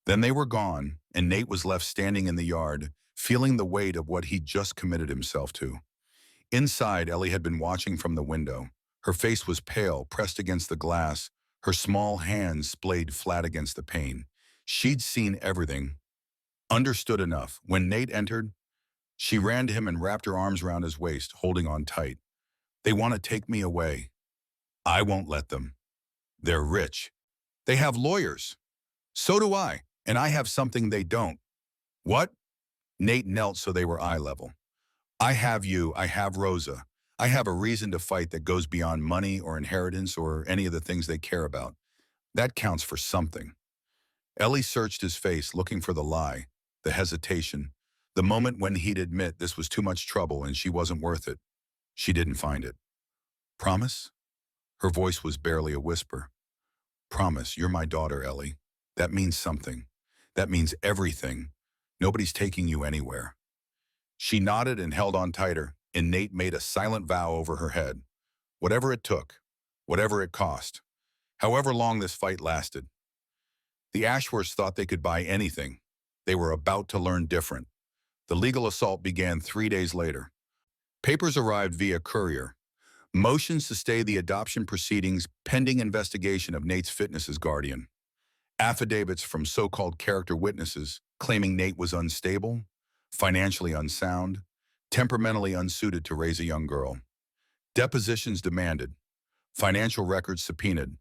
Then they were gone, and Nate was left standing in the yard, feeling the weight of what he'd just committed himself to. Inside, Ellie had been watching from the window. Her face was pale, pressed against the glass, her small hands splayed flat against the pane. She'd seen everything, understood enough. When Nate entered, she ran to him and wrapped her arms around his waist, holding on tight. They want to take me away. I won't let them. They're rich. They have lawyers. So do I, and I have something they don't. What? Nate knelt so they were eye level. I have you, I have Rosa. I have a reason to fight that goes beyond money or inheritance or any of the things they care about. That counts for something. Ellie searched his face, looking for the lie, the hesitation, the moment when he'd admit this was too much trouble and she wasn't worth it. She didn't find it. Promise? Her voice was barely a whisper. Promise, you're my daughter, Ellie. That means something. That means everything. Nobody's taking you anywhere. She nodded and held on tighter, and Nate made a silent vow over her head. Whatever it took, whatever it cost, however long this fight lasted. The Ashworths thought they could buy anything. They were about to learn different. The legal assault began 3 days later. Papers arrived via courier. Motions to stay the adoption proceedings pending investigation of Nate's fitness as guardian. Affidavits from so-called character witnesses claiming Nate was unstable, financially unsound, temperamentally unsuited to raise a young girl. Depositions demanded. Financial records subpoenaed.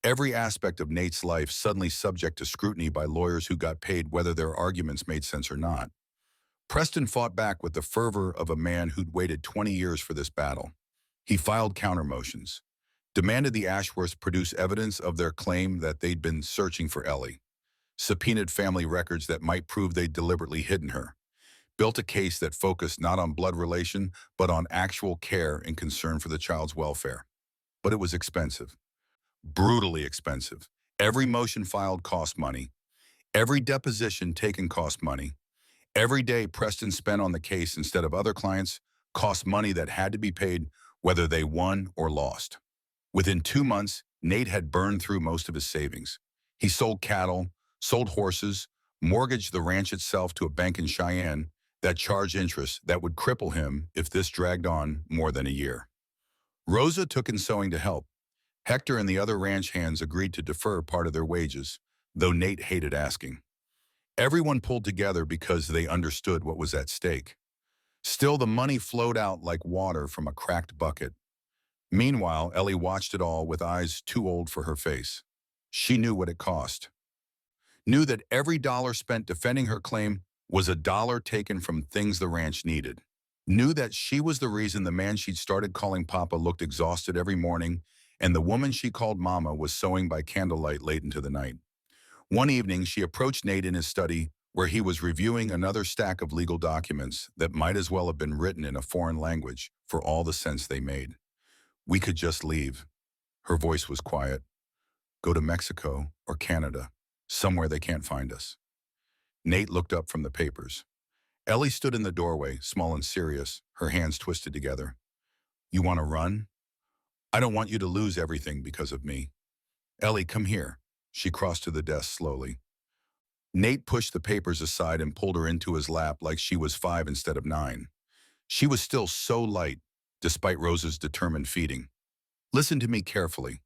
Every aspect of Nate's life suddenly subject to scrutiny by lawyers who got paid whether their arguments made sense or not. Preston fought back with the fervor of a man who'd waited 20 years for this battle. He filed counter-motions, demanded the Ashworths produce evidence of their claim that they'd been searching for Ellie, subpoenaed family records that might prove they'd deliberately hidden her, built a case that focused not on blood relation, but on actual care and concern for the child's welfare. But it was expensive, brutally expensive. Every motion filed cost money. Every deposition taken cost money. Every day Preston spent on the case instead of other clients cost money that had to be paid whether they won or lost. Within 2 months, Nate had burned through most of his savings. He sold cattle, sold horses, mortgaged the ranch itself to a bank in Cheyenne that charged interest that would cripple him if this dragged on more than a year. Rosa took in sewing to help. Hector and the other ranch hands agreed to defer part of their wages, though Nate hated asking. Everyone pulled together because they understood what was at stake. Still, the money flowed out like water from a cracked bucket. Meanwhile, Ellie watched it all with eyes too old for her face. She knew what it cost. Knew that every dollar spent defending her claim was a dollar taken from things the ranch needed. Knew that she was the reason the man she'd started calling Papa looked exhausted every morning, and the woman she called Mama was sewing by candlelight late into the night. One evening, she approached Nate in his study, where he was reviewing another stack of legal documents that might as well have been written in a foreign language for all the sense they made. "We could just leave." Her voice was quiet. "Go to Mexico or Canada, somewhere they can't find us." Nate looked up from the papers. Ellie stood in the doorway, small and serious, her hands twisted together. "You want to run? I don't want you to lose everything because of me." "Ellie, come here." She crossed to the desk slowly. Nate pushed the papers aside and pulled her into his lap like she was 5 instead of 9. She was still so light, despite Rosa's determined feeding. "Listen to me carefully.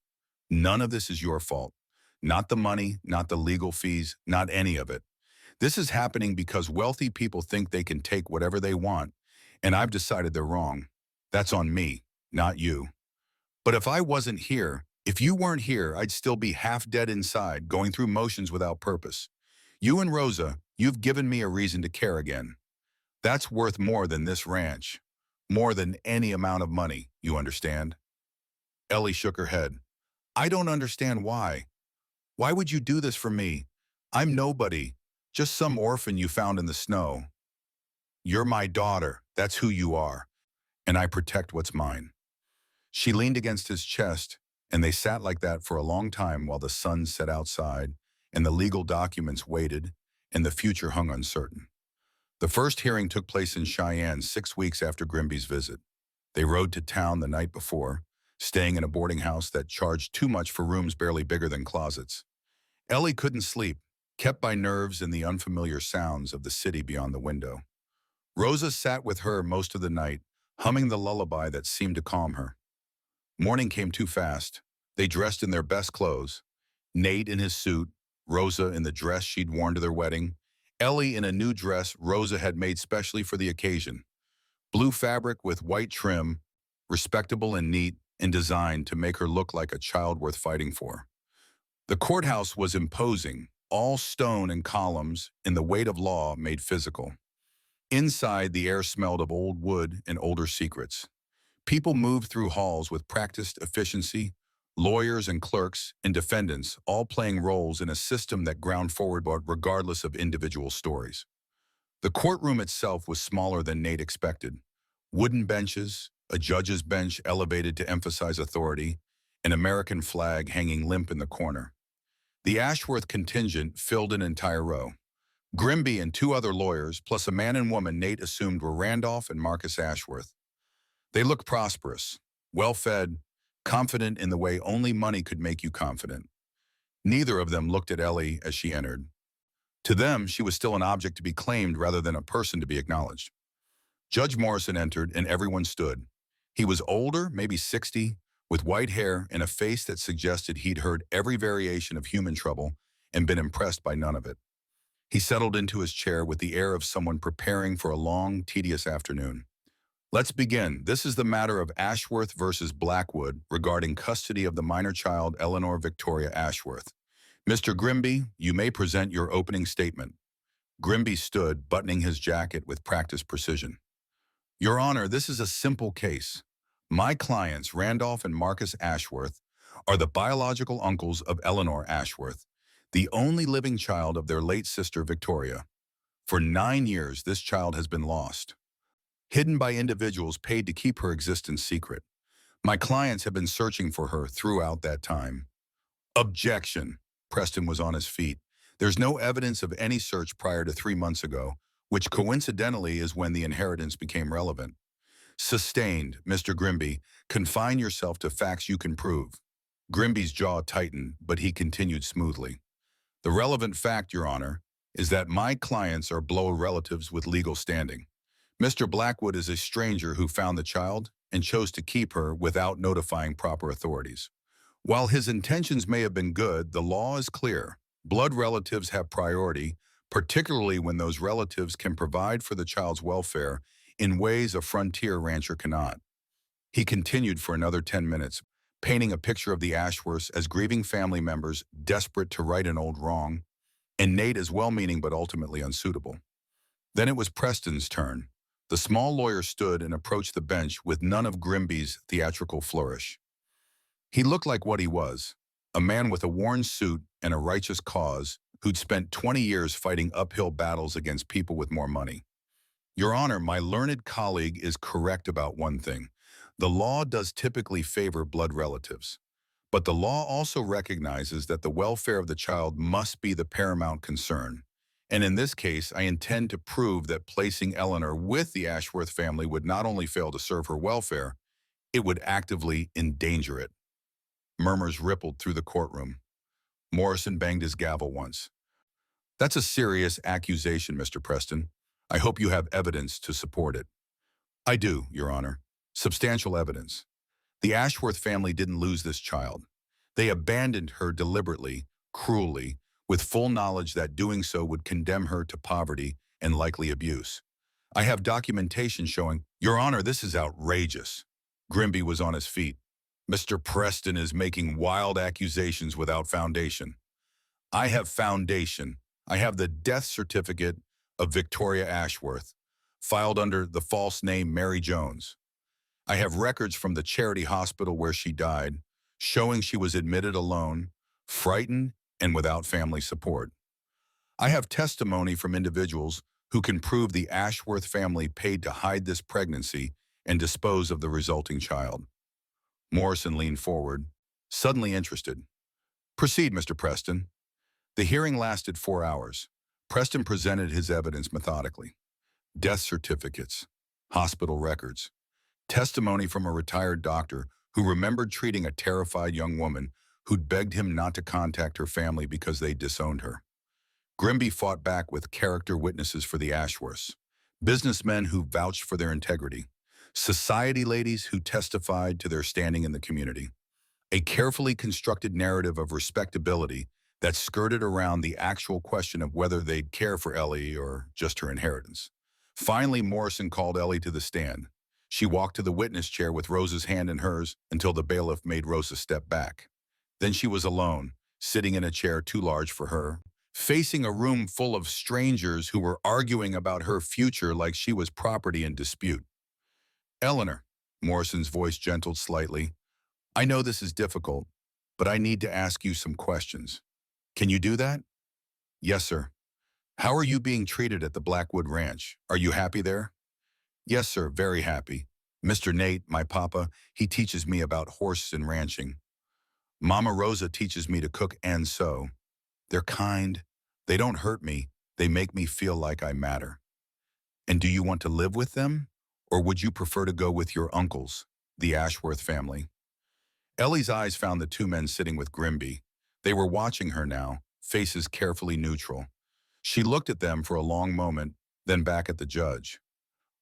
None of this is your fault. Not the money, not the legal fees, not any of it. This is happening because wealthy people think they can take whatever they want, and I've decided they're wrong. That's on me, not you. But if I wasn't here, if you weren't here, I'd still be half dead inside, going through motions without purpose. You and Rosa, you've given me a reason to care again. That's worth more than this ranch. More than any amount of money, you understand?" Ellie shook her head. "I don't understand why. Why would you do this for me? I'm nobody, just some orphan you found in the snow. You're my daughter, that's who you are, and I protect what's mine." She leaned against his chest, and they sat like that for a long time while the sun set outside, and the legal documents waited, and the future hung uncertain. The first hearing took place in Cheyenne 6 weeks after Grimby's visit. They rode to town the night before, staying in a boarding house that charged too much for rooms barely bigger than closets. Ellie couldn't sleep, kept by nerves and the unfamiliar sounds of the city beyond the window. Rosa sat with her most of the night, humming the lullaby that seemed to calm her. Morning came too fast. They dressed in their best clothes. Nate in his suit, Rosa in the dress she'd worn to their wedding, Ellie in a new dress Rosa had made specially for the occasion. Blue fabric with white trim, respectable and neat, and designed to make her look like a child worth fighting for. The courthouse was imposing, all stone and columns, and the weight of law made physical. Inside, the air smelled of old wood and older secrets. People moved through halls with practiced efficiency, lawyers and clerks and defendants all playing roles in a system that ground forward regardless of individual stories. The courtroom itself was smaller than Nate expected. Wooden benches, a judge's bench elevated to emphasize authority, an American flag hanging limp in the corner. The Ashworth contingent filled an entire row. Grimby and 2 other lawyers, plus a man and woman Nate assumed were Randolph and Marcus Ashworth. They looked prosperous, well-fed, confident in the way only money could make you confident. Neither of them looked at Ellie as she entered. To them, she was still an object to be claimed rather than a person to be acknowledged. Judge Morrison entered and everyone stood. He was older, maybe 60, with white hair and a face that suggested he'd heard every variation of human trouble and been impressed by none of it. He settled into his chair with the air of someone preparing for a long, tedious afternoon. Let's begin. This is the matter of Ashworth versus Blackwood regarding custody of the minor child Eleanor Victoria Ashworth. Mr. Grimby, you may present your opening statement. Grimby stood, buttoning his jacket with practiced precision. Your Honor, this is a simple case. My clients, Randolph and Marcus Ashworth, are the biological uncles of Eleanor Ashworth, the only living child of their late sister Victoria. For 9 years, this child has been lost, hidden by individuals paid to keep her existence secret. My clients have been searching for her throughout that time. Objection. Preston was on his feet. There's no evidence of any search prior to 3 months ago, which coincidentally is when the inheritance became relevant. Sustained, Mr. Grimby. Confine yourself to facts you can prove. Grimby's jaw tightened, but he continued smoothly. The relevant fact, Your Honor, is that my clients are blood relatives with legal standing. Mr. Blackwood is a stranger who found the child and chose to keep her without notifying proper authorities. While his intentions may have been good, the law is clear. Blood relatives have priority, particularly when those relatives can provide for the child's welfare in ways a frontier rancher cannot. He continued for another 10 minutes, painting a picture of the Ashworths as grieving family members desperate to right an old wrong, and Nate as well-meaning but ultimately unsuitable. Then it was Preston's turn. The small lawyer stood and approached the bench with none of Grimby's theatrical flourish. He looked like what he was, a man with a worn suit and a righteous cause who'd spent 20 years fighting uphill battles against people with more money. Your Honor, my learned colleague is correct about one thing. The law does typically favor blood relatives, but the law also recognizes that the welfare of the child must be the paramount concern. And in this case, I intend to prove that placing Eleanor with the Ashworth family would not only fail to serve her welfare, it would actively endanger it. Murmurs rippled through the courtroom. Morrison banged his gavel once. That's a serious accusation, Mr. Preston. I hope you have evidence to support it. I do, Your Honor. Substantial evidence. The Ashworth family didn't lose this child. They abandoned her deliberately, cruelly, with full knowledge that doing so would condemn her to poverty and likely abuse. I have documentation showing, Your Honor, this is outrageous. Grimby was on his feet. Mr. Preston is making wild accusations without foundation. I have foundation. I have the death certificate of Victoria Ashworth, filed under the false name Mary Jones. I have records from the charity hospital where she died, showing she was admitted alone, frightened, and without family support. I have testimony from individuals who can prove the Ashworth family paid to hide this pregnancy and dispose of the resulting child. Morrison leaned forward, suddenly interested. Proceed, Mr. Preston. The hearing lasted 4 hours. Preston presented his evidence methodically. Death certificates, hospital records, testimony from a retired doctor who remembered treating a terrified young woman who'd begged him not to contact her family because they disowned her. Grimby fought back with character witnesses for the Ashworths, businessmen who vouched for their integrity, society ladies who testified to their standing in the community. A carefully constructed narrative of respectability that skirted around the actual question of whether they'd care for Ellie or just her inheritance. Finally, Morrison called Ellie to the stand. She walked to the witness chair with Rosa's hand in hers until the bailiff made Rosa step back. Then she was alone, sitting in a chair too large for her, facing a room full of strangers who were arguing about her future like she was property in dispute. Eleanor, Morrison's voice gentled slightly, I know this is difficult, but I need to ask you some questions. Can you do that? Yes, sir. How are you being treated at the Blackwood Ranch? Are you happy there? Yes, sir, very happy. Mr. Nate, my papa, he teaches me about horses and ranching. Mama Rosa teaches me to cook and sew. They're kind. They don't hurt me. They make me feel like I matter. And do you want to live with them? Or would you prefer to go with your uncles, the Ashworth family? Ellie's eyes found the two men sitting with Grimby. They were watching her now, faces carefully neutral. She looked at them for a long moment, then back at the judge.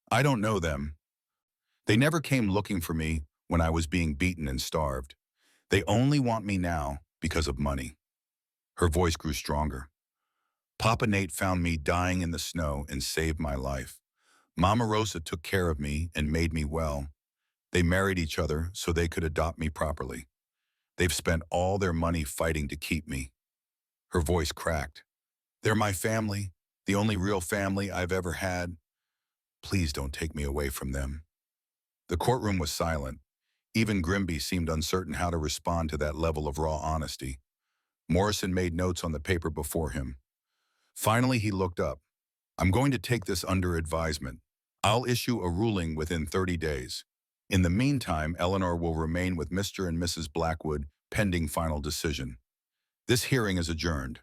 I don't know them. They never came looking for me when I was being beaten and starved. They only want me now because of money. Her voice grew stronger. Papa Nate found me dying in the snow and saved my life. Mama Rosa took care of me and made me well. They married each other so they could adopt me properly. They've spent all their money fighting to keep me. Her voice cracked. They're my family, the only real family I've ever had. Please don't take me away from them. The courtroom was silent. Even Grimby seemed uncertain how to respond to that level of raw honesty. Morrison made notes on the paper before him. Finally, he looked up. I'm going to take this under advisement. I'll issue a ruling within 30 days. In the meantime, Eleanor will remain with Mr. and Mrs. Blackwood pending final decision. This hearing is adjourned.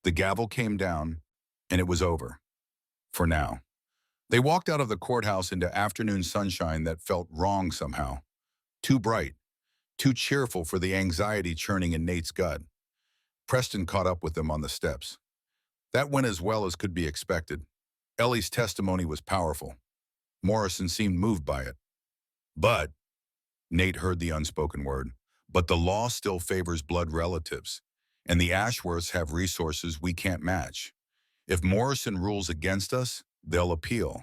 The gavel came down, and it was over. For now. They walked out of the courthouse into afternoon sunshine that felt wrong somehow. Too bright, too cheerful for the anxiety churning in Nate's gut. Preston caught up with them on the steps. That went as well as could be expected. Ellie's testimony was powerful. Morrison seemed moved by it. But, Nate heard the unspoken word, but the law still favors blood relatives, and the Ashworths have resources we can't match. If Morrison rules against us, they'll appeal.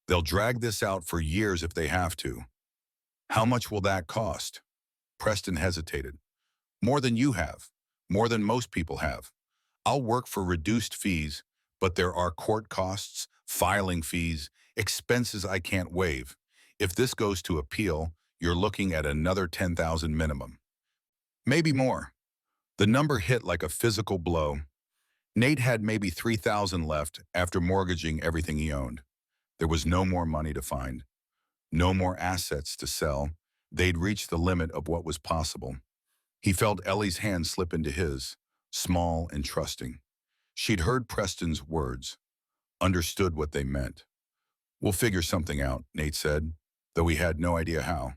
They'll drag this out for years if they have to. How much will that cost? Preston hesitated. More than you have. More than most people have. I'll work for reduced fees, but there are court costs, filing fees, expenses I can't waive. If this goes to appeal, you're looking at another 10,000 minimum. Maybe more. The number hit like a physical blow. Nate had maybe 3,000 left after mortgaging everything he owned. There was no more money to find. No more assets to sell. They'd reached the limit of what was possible. He felt Ellie's hand slip into his, small and trusting. She'd heard Preston's words, understood what they meant. We'll figure something out, Nate said, though he had no idea how.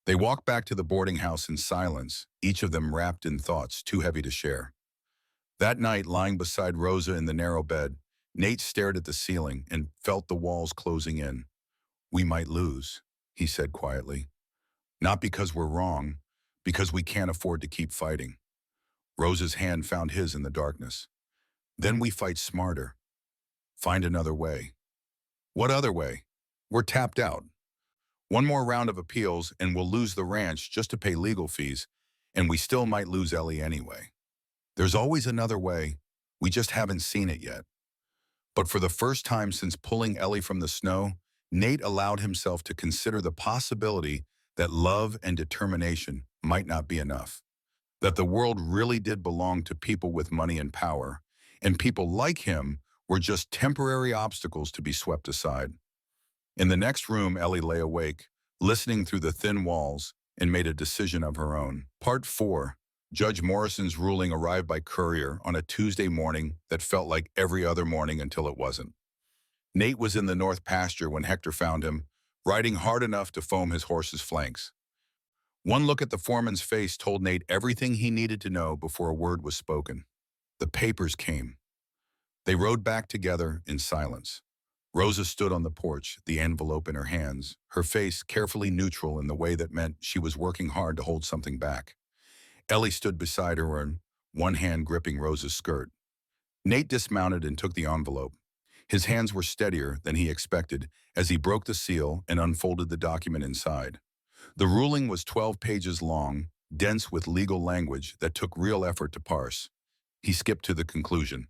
They walked back to the boarding house in silence, each of them wrapped in thoughts too heavy to share. That night, lying beside Rosa in the narrow bed, Nate stared at the ceiling and felt the walls closing in. We might lose, he said quietly. Not because we're wrong, because we can't afford to keep fighting. Rosa's hand found his in the darkness. Then we fight smarter. Find another way. What other way? We're tapped out. One more round of appeals and we'll lose the ranch just to pay legal fees, and we still might lose Ellie anyway. There's always another way. We just haven't seen it yet. But for the first time since pulling Ellie from the snow, Nate allowed himself to consider the possibility that love and determination might not be enough. That the world really did belong to people with money and power, and people like him were just temporary obstacles to be swept aside. In the next room, Ellie lay awake, listening through the thin walls, and made a decision of her own. Part 4. Judge Morrison's ruling arrived by courier on a Tuesday morning that felt like every other morning until it wasn't. Nate was in the north pasture when Hector found him, riding hard enough to foam his horse's flanks. One look at the foreman's face told Nate everything he needed to know before a word was spoken. The papers came. They rode back together in silence. Rosa stood on the porch, the envelope in her hands, her face carefully neutral in the way that meant she was working hard to hold something back. Ellie stood beside her, one hand gripping Rosa's skirt. Nate dismounted and took the envelope. His hands were steadier than he expected as he broke the seal and unfolded the document inside. The ruling was 12 pages long, dense with legal language that took real effort to parse. He skipped to the conclusion.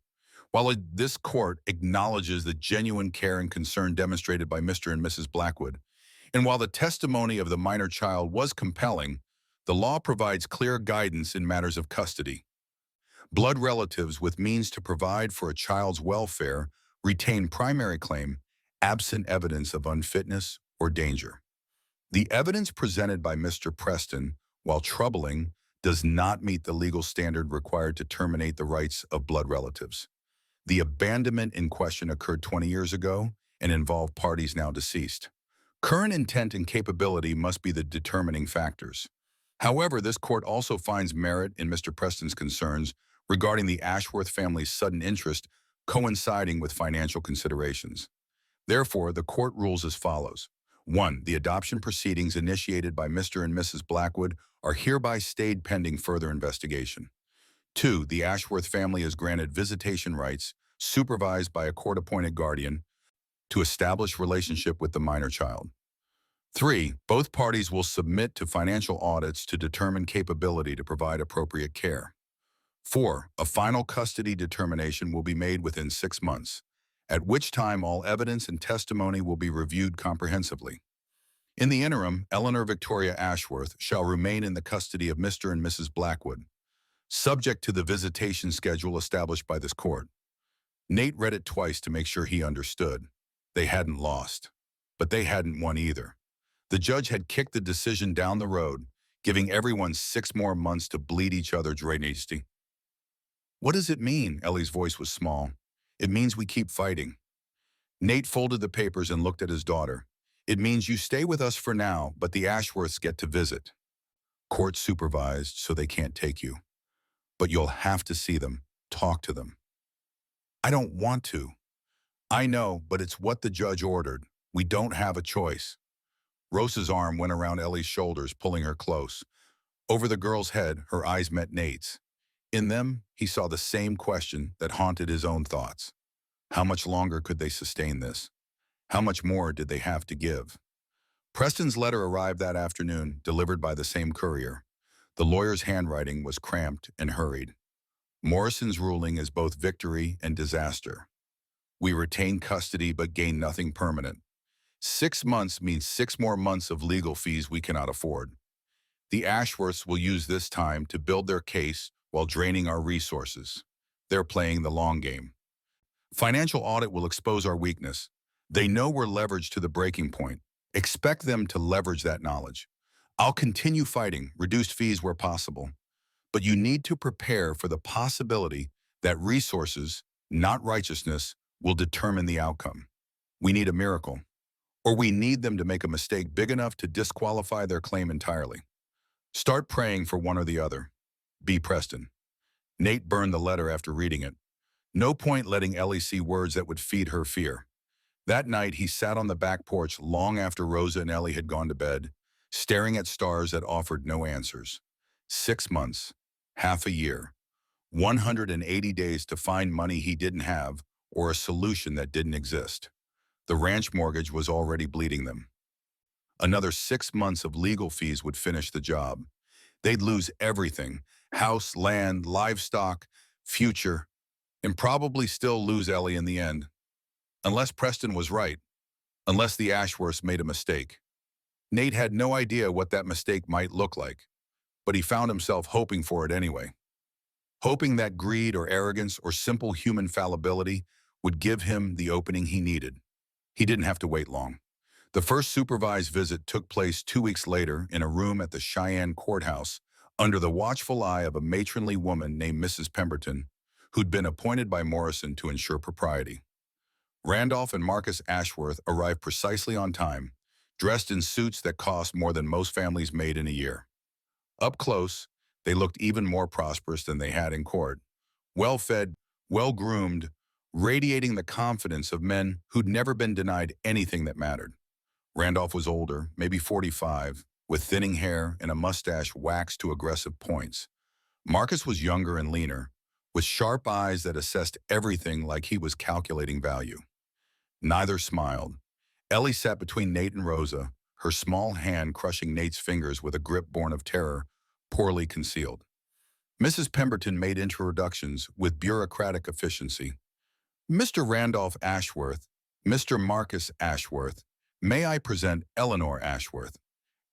While this court acknowledges the genuine care and concern demonstrated by Mr. and Mrs. Blackwood, and while the testimony of the minor child was compelling, the law provides clear guidance in matters of custody. Blood relatives with means to provide for a child's welfare retain primary claim, absent evidence of unfitness or danger. The evidence presented by Mr. Preston, while troubling, does not meet the legal standard required to terminate the rights of blood relatives. The abandonment in question occurred 20 years ago and involved parties now deceased. Current intent and capability must be the determining factors. However, this court also finds merit in Mr. Preston's concerns regarding the Ashworth family's sudden interest coinciding with financial considerations. Therefore, the court rules as follows. 1. The adoption proceedings initiated by Mr. and Mrs. Blackwood are hereby stayed pending further investigation. 2. The Ashworth family is granted visitation rights, supervised by a court-appointed guardian, to establish relationship with the minor child. 3. Both parties will submit to financial audits to determine capability to provide appropriate care. 4. A final custody determination will be made within 6 months, at which time all evidence and testimony will be reviewed comprehensively. In the interim, Eleanor Victoria Ashworth shall remain in the custody of Mr. and Mrs. Blackwood, subject to the visitation schedule established by this court. Nate read it twice to make sure he understood. They hadn't lost, but they hadn't won either. The judge had kicked the decision down the road, giving everyone 6 more months to bleed each other drainage. What does it mean? Ellie's voice was small. It means we keep fighting. Nate folded the papers and looked at his daughter. It means you stay with us for now, but the Ashworths get to visit. Court supervised, so they can't take you. But you'll have to see them, talk to them. I don't want to. I know, but it's what the judge ordered. We don't have a choice. Rosa's arm went around Ellie's shoulders, pulling her close. Over the girl's head, her eyes met Nate's. In them, he saw the same question that haunted his own thoughts. How much longer could they sustain this? How much more did they have to give? Preston's letter arrived that afternoon, delivered by the same courier. The lawyer's handwriting was cramped and hurried. Morrison's ruling is both victory and disaster. We retain custody but gain nothing permanent. 6 months means 6 more months of legal fees we cannot afford. The Ashworths will use this time to build their case while draining our resources. They're playing the long game. Financial audit will expose our weakness. They know we're leveraged to the breaking point. Expect them to leverage that knowledge. I'll continue fighting, reduced fees where possible. But you need to prepare for the possibility that resources, not righteousness, will determine the outcome. We need a miracle. Or we need them to make a mistake big enough to disqualify their claim entirely. Start praying for one or the other. B. Preston. Nate burned the letter after reading it. No point letting Ellie see words that would feed her fear. That night, he sat on the back porch long after Rosa and Ellie had gone to bed, staring at stars that offered no answers. 6 months, half a year, 180 days to find money he didn't have or a solution that didn't exist. The ranch mortgage was already bleeding them. Another 6 months of legal fees would finish the job. They'd lose everything: house, land, livestock, future, and probably still lose Ellie in the end. Unless Preston was right, unless the Ashworths made a mistake. Nate had no idea what that mistake might look like, but he found himself hoping for it anyway. Hoping that greed or arrogance or simple human fallibility would give him the opening he needed. He didn't have to wait long. The first supervised visit took place 2 weeks later in a room at the Cheyenne courthouse under the watchful eye of a matronly woman named Mrs. Pemberton, who'd been appointed by Morrison to ensure propriety. Randolph and Marcus Ashworth arrived precisely on time, dressed in suits that cost more than most families made in a year. Up close, they looked even more prosperous than they had in court. Well-fed, well-groomed, radiating the confidence of men who'd never been denied anything that mattered. Randolph was older, maybe 45, with thinning hair and a mustache waxed to aggressive points. Marcus was younger and leaner, with sharp eyes that assessed everything like he was calculating value. Neither smiled. Ellie sat between Nate and Rosa, her small hand crushing Nate's fingers with a grip born of terror, poorly concealed. Mrs. Pemberton made introductions with bureaucratic efficiency. Mr. Randolph Ashworth, Mr. Marcus Ashworth, may I present Eleanor Ashworth?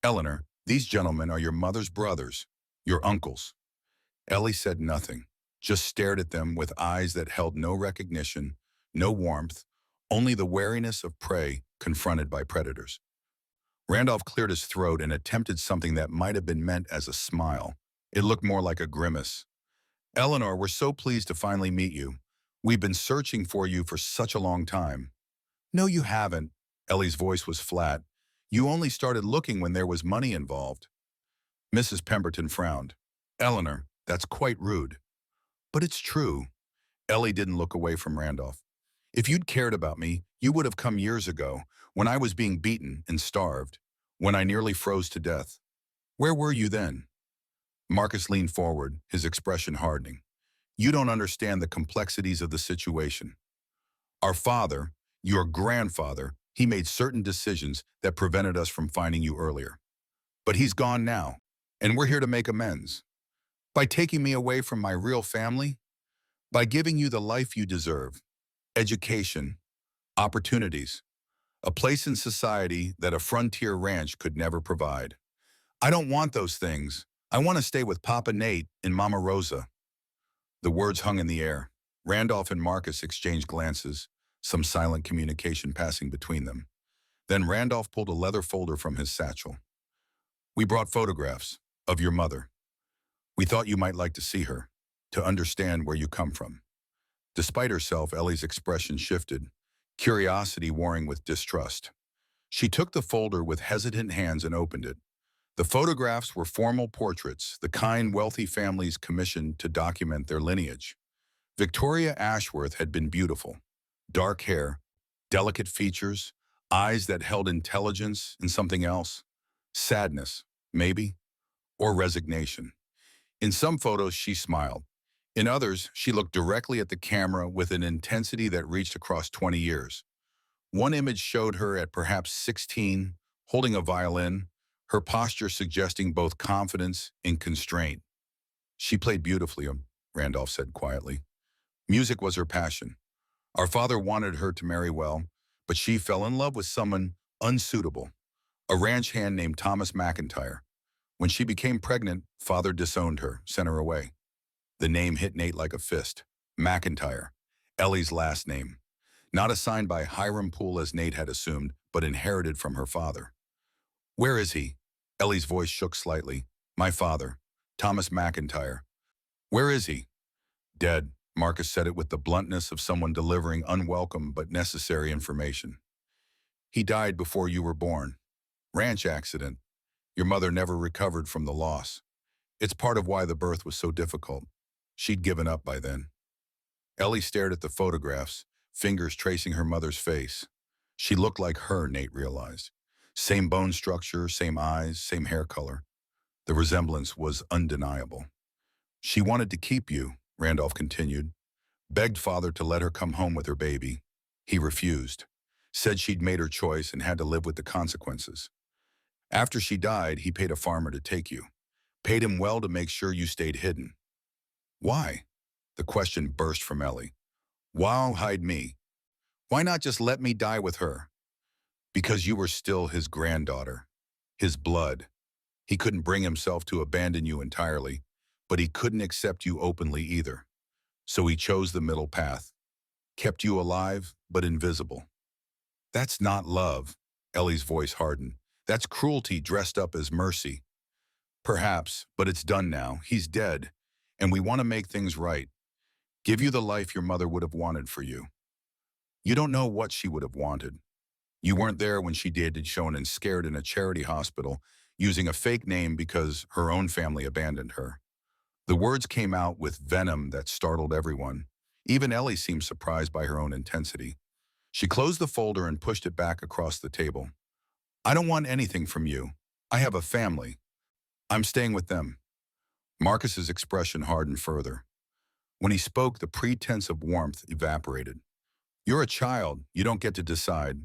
Eleanor, these gentlemen are your mother's brothers, your uncles. Ellie said nothing, just stared at them with eyes that held no recognition, no warmth, only the wariness of prey confronted by predators. Randolph cleared his throat and attempted something that might have been meant as a smile. It looked more like a grimace. Eleanor, we're so pleased to finally meet you. We've been searching for you for such a long time. No, you haven't. Ellie's voice was flat. You only started looking when there was money involved. Mrs. Pemberton frowned. Eleanor, that's quite rude. But it's true. Ellie didn't look away from Randolph. If you'd cared about me, you would have come years ago, when I was being beaten and starved, when I nearly froze to death. Where were you then? Marcus leaned forward, his expression hardening. You don't understand the complexities of the situation. Our father, your grandfather, he made certain decisions that prevented us from finding you earlier. But he's gone now, and we're here to make amends. By taking me away from my real family, by giving you the life you deserve, education, opportunities, a place in society that a frontier ranch could never provide. I don't want those things. I want to stay with Papa Nate and Mama Rosa. The words hung in the air. Randolph and Marcus exchanged glances, some silent communication passing between them. Then Randolph pulled a leather folder from his satchel. We brought photographs of your mother. We thought you might like to see her, to understand where you come from. Despite herself, Ellie's expression shifted, curiosity warring with distrust. She took the folder with hesitant hands and opened it. The photographs were formal portraits, the kind wealthy families commissioned to document their lineage. Victoria Ashworth had been beautiful. Dark hair, delicate features, eyes that held intelligence and something else. Sadness, maybe, or resignation. In some photos, she smiled. In others, she looked directly at the camera with an intensity that reached across 20 years. One image showed her at perhaps 16, holding a violin, her posture suggesting both confidence and constraint. She played beautifully, Randolph said quietly. Music was her passion. Our father wanted her to marry well, but she fell in love with someone unsuitable, a ranch hand named Thomas McIntyre. When she became pregnant, father disowned her, sent her away. The name hit Nate like a fist. McIntyre, Ellie's last name. Not assigned by Hiram Poole as Nate had assumed, but inherited from her father. Where is he? Ellie's voice shook slightly. My father, Thomas McIntyre. Where is he? Dead. Marcus said it with the bluntness of someone delivering unwelcome but necessary information. He died before you were born. Ranch accident. Your mother never recovered from the loss. It's part of why the birth was so difficult. She'd given up by then. Ellie stared at the photographs, fingers tracing her mother's face. She looked like her, Nate realized. Same bone structure, same eyes, same hair color. The resemblance was undeniable. She wanted to keep you, Randolph continued. Begged father to let her come home with her baby. He refused. Said she'd made her choice and had to live with the consequences. After she died, he paid a farmer to take you. Paid him well to make sure you stayed hidden. Why? The question burst from Ellie. Why hide me? Why not just let me die with her? Because you were still his granddaughter, his blood. He couldn't bring himself to abandon you entirely, but he couldn't accept you openly either. So he chose the middle path. Kept you alive, but invisible. That's not love, Ellie's voice hardened. That's cruelty dressed up as mercy. Perhaps, but it's done now. He's dead, and we want to make things right. Give you the life your mother would have wanted for you. You don't know what she would have wanted. You weren't there when she did, shown and scared in a charity hospital, using a fake name because her own family abandoned her. The words came out with venom that startled everyone. Even Ellie seemed surprised by her own intensity. She closed the folder and pushed it back across the table. I don't want anything from you. I have a family. I'm staying with them. Marcus's expression hardened further. When he spoke, the pretense of warmth evaporated. You're a child. You don't get to decide.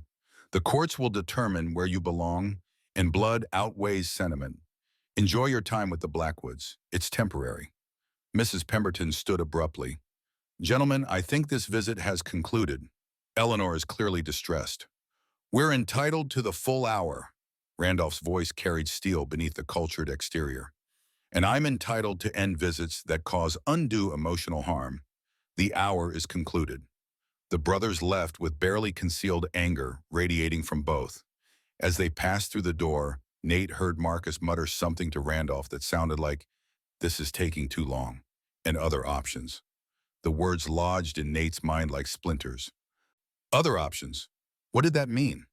The courts will determine where you belong, and blood outweighs sentiment. Enjoy your time with the Blackwoods. It's temporary. Mrs. Pemberton stood abruptly. Gentlemen, I think this visit has concluded. Eleanor is clearly distressed. We're entitled to the full hour. Randolph's voice carried steel beneath the cultured exterior. And I'm entitled to end visits that cause undue emotional harm. The hour is concluded. The brothers left with barely concealed anger radiating from both. As they passed through the door, Nate heard Marcus mutter something to Randolph that sounded like, "This is taking too long," and other options. The words lodged in Nate's mind like splinters. Other options? What did that mean?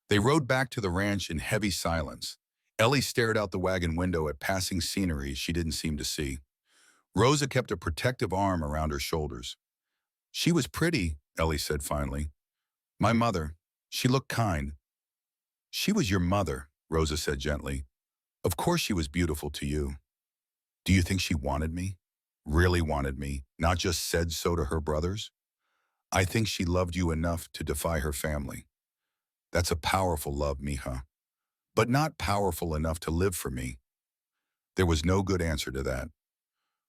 They rode back to the ranch in heavy silence. Ellie stared out the wagon window at passing scenery she didn't seem to see. Rosa kept a protective arm around her shoulders. She was pretty, Ellie said finally. My mother. She looked kind. She was your mother, Rosa said gently. Of course she was beautiful to you. Do you think she wanted me? Really wanted me, not just said so to her brothers? I think she loved you enough to defy her family. That's a powerful love, mija, but not powerful enough to live for me. There was no good answer to that.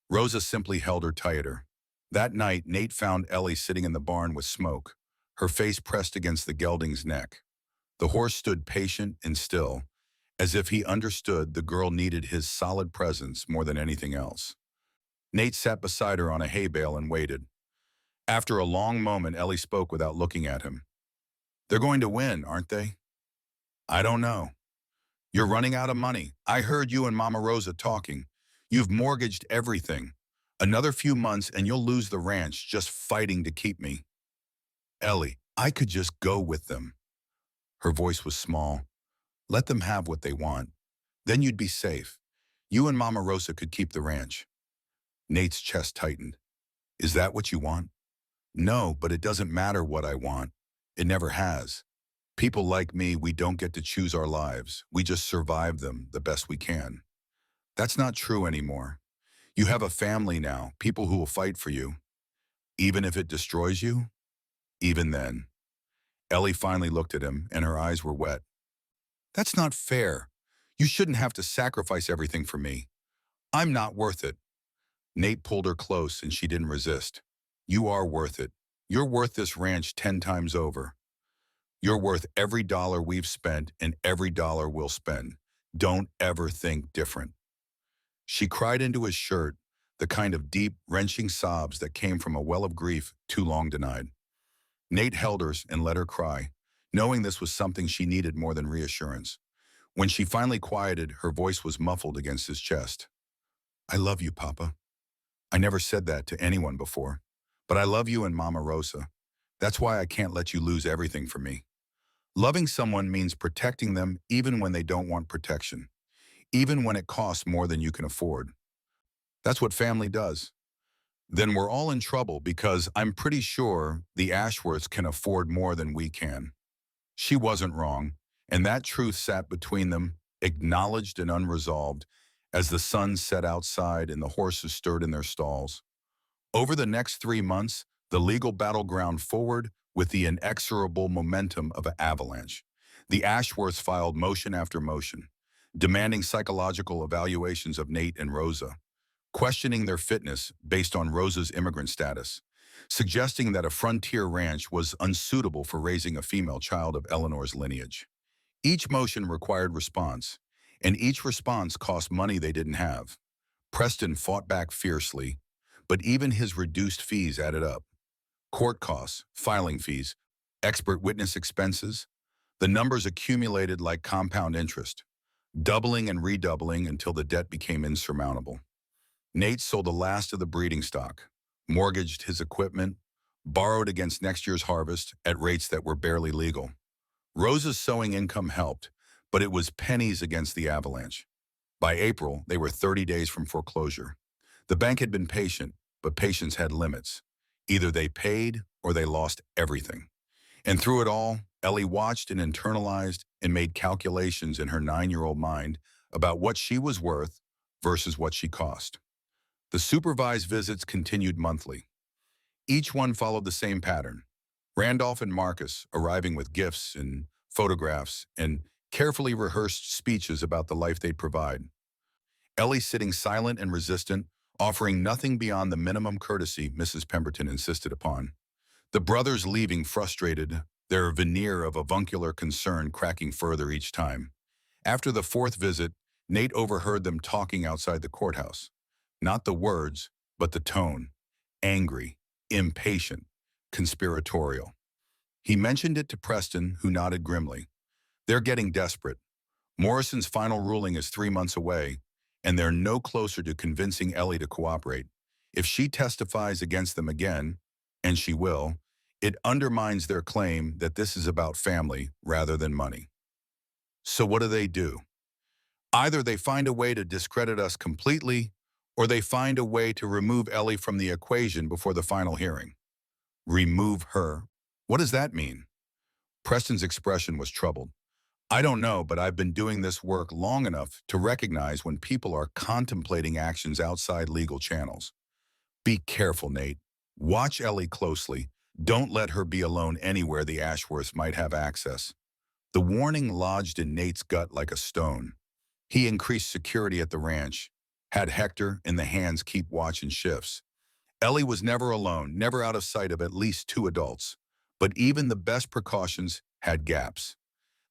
Rosa simply held her tighter. That night, Nate found Ellie sitting in the barn with Smoke, her face pressed against the gelding's neck. The horse stood patient and still, as if he understood the girl needed his solid presence more than anything else. Nate sat beside her on a hay bale and waited. After a long moment, Ellie spoke without looking at him. They're going to win, aren't they? I don't know. You're running out of money. I heard you and Mama Rosa talking. You've mortgaged everything. Another few months and you'll lose the ranch just fighting to keep me. Ellie, I could just go with them. Her voice was small. Let them have what they want. Then you'd be safe. You and Mama Rosa could keep the ranch. Nate's chest tightened. Is that what you want? No, but it doesn't matter what I want. It never has. People like me, we don't get to choose our lives. We just survive them the best we can. That's not true anymore. You have a family now, people who will fight for you. Even if it destroys you? Even then. Ellie finally looked at him, and her eyes were wet. That's not fair. You shouldn't have to sacrifice everything for me. I'm not worth it. Nate pulled her close, and she didn't resist. You are worth it. You're worth this ranch 10 times over. You're worth every dollar we've spent and every dollar we'll spend. Don't ever think different. She cried into his shirt, the kind of deep, wrenching sobs that came from a well of grief too long denied. Nate held her and let her cry, knowing this was something she needed more than reassurance. When she finally quieted, her voice was muffled against his chest. I love you, Papa. I never said that to anyone before, but I love you and Mama Rosa. That's why I can't let you lose everything for me. Loving someone means protecting them even when they don't want protection, even when it costs more than you can afford. That's what family does. Then we're all in trouble because I'm pretty sure the Ashworths can afford more than we can. She wasn't wrong, and that truth sat between them, acknowledged and unresolved, as the sun set outside and the horses stirred in their stalls. Over the next 3 months, the legal battleground forward with the inexorable momentum of an avalanche. The Ashworths filed motion after motion, demanding psychological evaluations of Nate and Rosa, questioning their fitness based on Rosa's immigrant status, suggesting that a frontier ranch was unsuitable for raising a female child of Eleanor's lineage. Each motion required response, and each response cost money they didn't have. Preston fought back fiercely, but even his reduced fees added up. Court costs, filing fees, expert witness expenses, the numbers accumulated like compound interest, doubling and redoubling until the debt became insurmountable. Nate sold the last of the breeding stock, mortgaged his equipment, borrowed against next year's harvest at rates that were barely legal. Rosa's sewing income helped, but it was pennies against the avalanche. By April, they were 30 days from foreclosure. The bank had been patient, but patience had limits. Either they paid or they lost everything. And through it all, Ellie watched and internalized and made calculations in her 9-year-old mind about what she was worth versus what she cost. The supervised visits continued monthly. Each one followed the same pattern. Randolph and Marcus arriving with gifts and photographs and carefully rehearsed speeches about the life they'd provide. Ellie sitting silent and resistant, offering nothing beyond the minimum courtesy Mrs. Pemberton insisted upon. The brothers leaving frustrated, their veneer of avuncular concern cracking further each time. After the 4th visit, Nate overheard them talking outside the courthouse. Not the words, but the tone. Angry, impatient, conspiratorial. He mentioned it to Preston, who nodded grimly. They're getting desperate. Morrison's final ruling is 3 months away, and they're no closer to convincing Ellie to cooperate. If she testifies against them again, and she will, it undermines their claim that this is about family rather than money. So what do? Either they find a way to discredit us completely, or they find a way to remove Ellie from the equation before the final hearing. Remove her? What does that mean? Preston's expression was troubled. I don't know, but I've been doing this work long enough to recognize when people are contemplating actions outside legal channels. Be careful, Nate. Watch Ellie closely. Don't let her be alone anywhere the Ashworths might have access. The warning lodged in Nate's gut like a stone. He increased security at the ranch, had Hector in the hands keep watch and shifts. Ellie was never alone, never out of sight of at least two adults. But even the best precautions had gaps.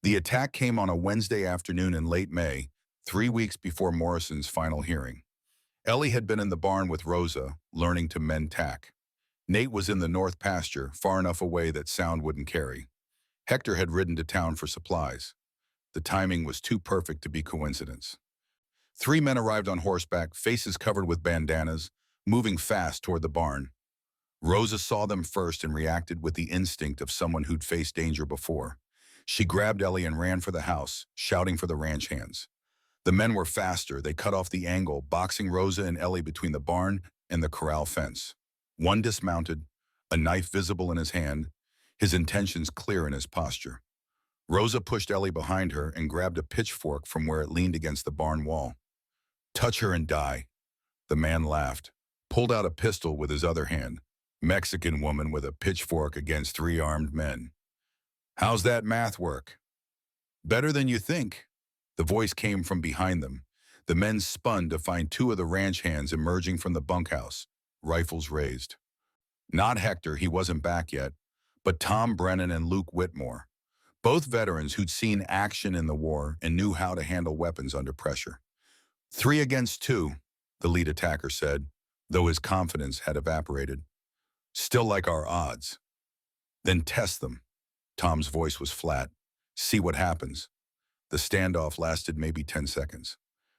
The attack came on a Wednesday afternoon in late May, 3 weeks before Morrison's final hearing. Ellie had been in the barn with Rosa, learning to mend tack. Nate was in the north pasture, far enough away that sound wouldn't carry. Hector had ridden to town for supplies. The timing was too perfect to be coincidence. 3 men arrived on horseback, faces covered with bandanas, moving fast toward the barn. Rosa saw them first and reacted with the instinct of someone who'd faced danger before. She grabbed Ellie and ran for the house, shouting for the ranch hands. The men were faster. They cut off the angle, boxing Rosa and Ellie between the barn and the corral fence. One dismounted, a knife visible in his hand, his intentions clear in his posture. Rosa pushed Ellie behind her and grabbed a pitchfork from where it leaned against the barn wall. Touch her and die. The man laughed, pulled out a pistol with his other hand. Mexican woman with a pitchfork against 3 armed men. How's that math work? Better than you think. The voice came from behind them. The men spun to find 2 of the ranch hands emerging from the bunkhouse, rifles raised. Not Hector, he wasn't back yet, but Tom Brennan and Luke Whitmore, both veterans who'd seen action in the war and knew how to handle weapons under pressure. 3 against 2, the lead attacker said, though his confidence had evaporated. Still like our odds. Then test them. Tom's voice was flat. See what happens. The standoff lasted maybe 10 seconds.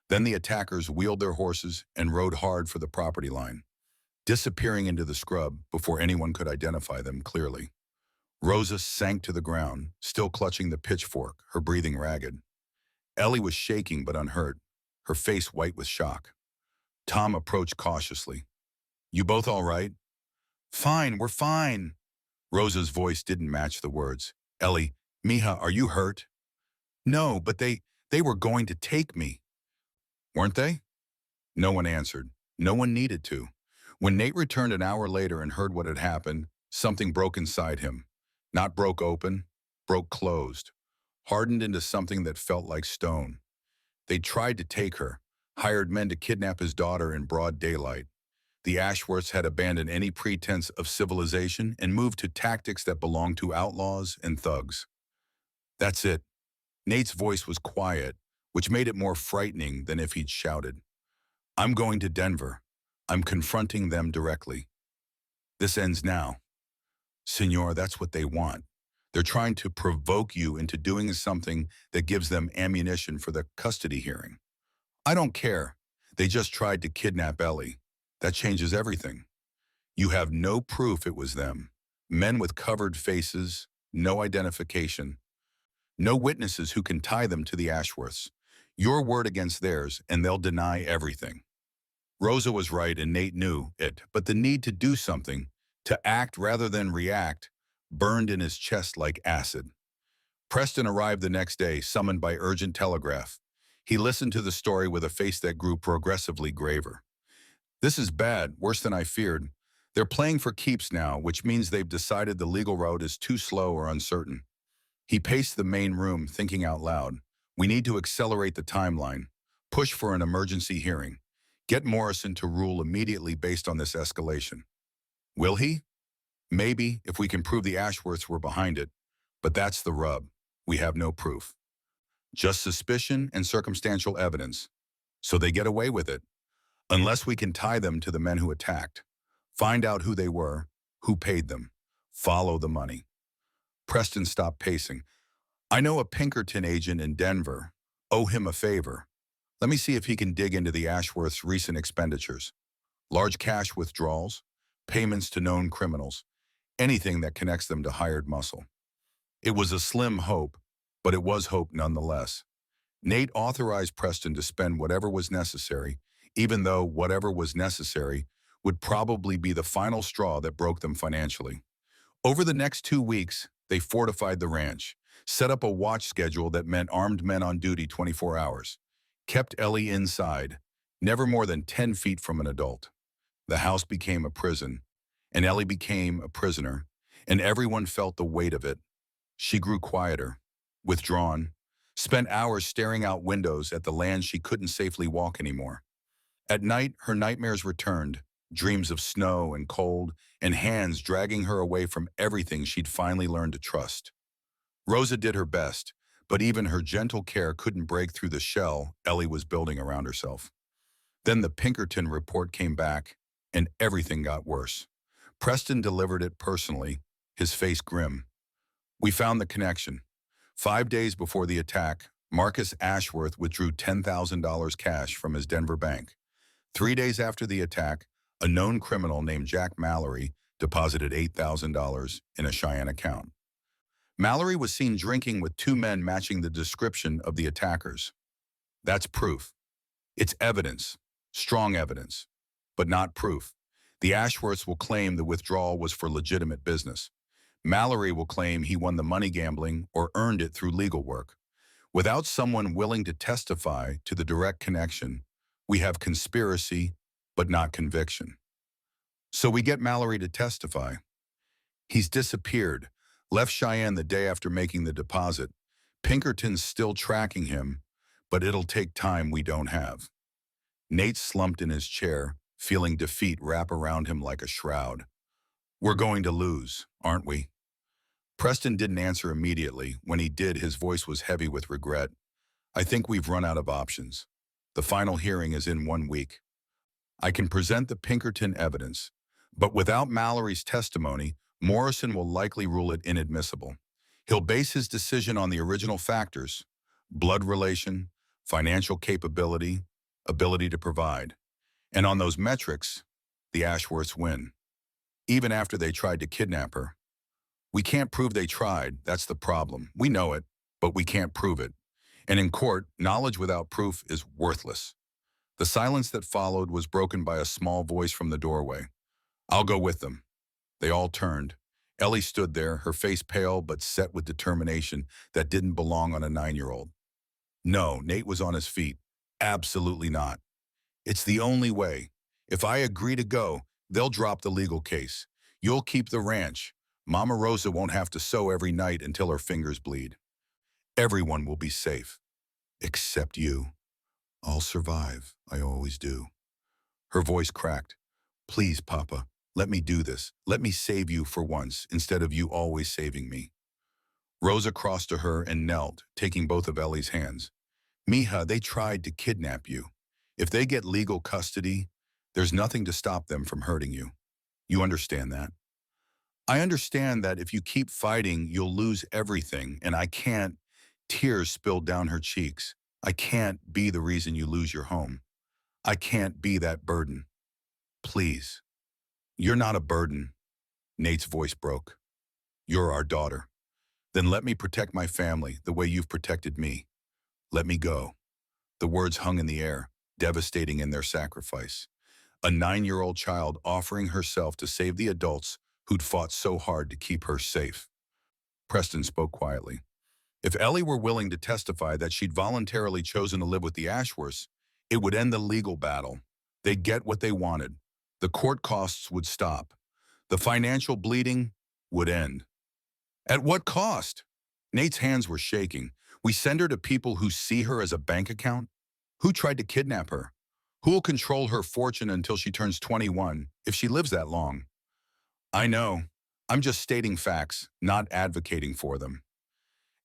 Then the attackers wheeled their horses and rode hard for the property line, disappearing into the scrub before anyone could identify them clearly. Rosa sank to the ground, still clutching the pitchfork, her breathing ragged. Ellie was shaking but unhurt, her face white with shock. Tom approached cautiously. You both all right? Fine, we're fine. Rosa's voice didn't match the words. Ellie, Mija, are you hurt? No, but they were going to take me. Weren't they? No one answered. No one needed to. When Nate returned an hour later and heard what had happened, something broke inside him. Not broke open, broke closed, hardened into something that felt like stone. They tried to take her, hired men to kidnap his daughter in broad daylight. The Ashworths had abandoned any pretense of civilization and moved to tactics that belonged to outlaws and thugs. That's it. Nate's voice was quiet, which made it more frightening than if he'd shouted. I'm going to Denver. I'm confronting them directly. This ends now. Senor, that's what they want. They're trying to provoke you into doing something that gives them ammunition for the custody hearing. I don't care. They just tried to kidnap Ellie. That changes everything. You have no proof it was them. Men with covered faces, no identification, no witnesses who can tie them to the Ashworths. Your word against theirs, and they'll deny everything. Rosa was right, and Nate knew it, but the need to do something, to act rather than react, burned in his chest like acid. Preston arrived the next day, summoned by urgent telegraph. He listened to the story with a face that grew progressively graver. This is bad, worse than I feared. They're playing for keeps now, which means they've decided the legal road is too slow or uncertain. He paced the main room, thinking out loud. We need to accelerate the timeline, push for an emergency hearing, get Morrison to rule immediately based on this escalation. Will he? Maybe, if we can prove the Ashworths were behind it. But that's the rub. We have no proof. Just suspicion and circumstantial evidence. So they get away with it. Unless we can tie them to the men who attacked. Find out who they were, who paid them. Follow the money. Preston stopped pacing. I know a Pinkerton agent in Denver. Owe him a favor. Let me see if he can dig into the Ashworths' recent expenditures. Large cash withdrawals, payments to known criminals, anything that connects them to hired muscle. It was a slim hope, but it was hope nonetheless. Nate authorized Preston to spend whatever was necessary, even though whatever was necessary would probably be the final straw that broke them financially. Over the next 2 weeks, they fortified the ranch, set up a watch schedule that meant armed men on duty 24 hours, kept Ellie inside, never more than 10 feet from an adult. The house became a prison, and Ellie became a prisoner, and everyone felt the weight of it. She grew quieter, withdrawn, spent hours staring out windows at the land she couldn't safely walk anymore. At night, her nightmares returned, dreams of snow and cold, and hands dragging her away from everything she'd finally learned to trust. Rosa did her best, but even her gentle care couldn't break through the shell Ellie was building around herself. Then the Pinkerton report came back, and everything got worse. Preston delivered it personally, his face grim. We found the connection. 5 days before the attack, Marcus Ashworth withdrew $10,000 cash from his Denver bank. 3 days after the attack, a known criminal named Jack Mallory deposited $8,000 in a Cheyenne account. Mallory was seen drinking with two men matching the description of the attackers. That's proof. It's evidence, strong evidence, but not proof. The Ashworths will claim the withdrawal was for legitimate business. Mallory will claim he won the money gambling or earned it through legal work. Without someone willing to testify to the direct connection, we have conspiracy, but not conviction. So we get Mallory to testify. He's disappeared, left Cheyenne the day after making the deposit. Pinkerton's still tracking him, but it'll take time we don't have. Nate slumped in his chair, feeling defeat wrap around him like a shroud. We're going to lose, aren't we? Preston didn't answer immediately. When he did, his voice was heavy with regret. I think we've run out of options. The final hearing is in 1 week. I can present the Pinkerton evidence, but without Mallory's testimony, Morrison will likely rule it inadmissible. He'll base his decision on the original factors: blood relation, financial capability, ability to provide. And on those metrics, the Ashworths win, even after they tried to kidnap her. We can't prove they tried, that's the problem. We know it, but we can't prove it. And in court, knowledge without proof is worthless. The silence that followed was broken by a small voice from the doorway. I'll go with them. They all turned. Ellie stood there, her face pale but set with determination that didn't belong on a 9-year-old. No, Nate was on his feet. Absolutely not. It's the only way. If I agree to go, they'll drop the legal case. You'll keep the ranch. Mama Rosa won't have to sew every night until her fingers bleed. Everyone will be safe. Except you. I'll survive. I always do. Her voice cracked. Please, Papa, let me do this. Let me save you for once, instead of you always saving me. Rosa crossed to her and knelt, taking both of Ellie's hands. Mija, they tried to kidnap you. If they get legal custody, there's nothing to stop them from hurting you. You understand that? I understand that if you keep fighting, you'll lose everything, and I can't. Tears spilled down her cheeks. I can't be the reason you lose your home. I can't be that burden. Please. You're not a burden. Nate's voice broke. You're our daughter. Then let me protect my family the way you've protected me. Let me go. The words hung in the air, devastating in their sacrifice. A 9-year-old child offering herself to save the adults who'd fought so hard to keep her safe. Preston spoke quietly. If Ellie were willing to testify that she'd voluntarily chosen to live with the Ashworths, it would end the legal battle. They'd get what they wanted. The court costs would stop. The financial bleeding would end. At what cost? Nate's hands were shaking. We send her to people who see her as a bank account? Who tried to kidnap her? Who will control her fortune until she turns 21, if she lives that long? I know. I'm just stating facts, not advocating for them.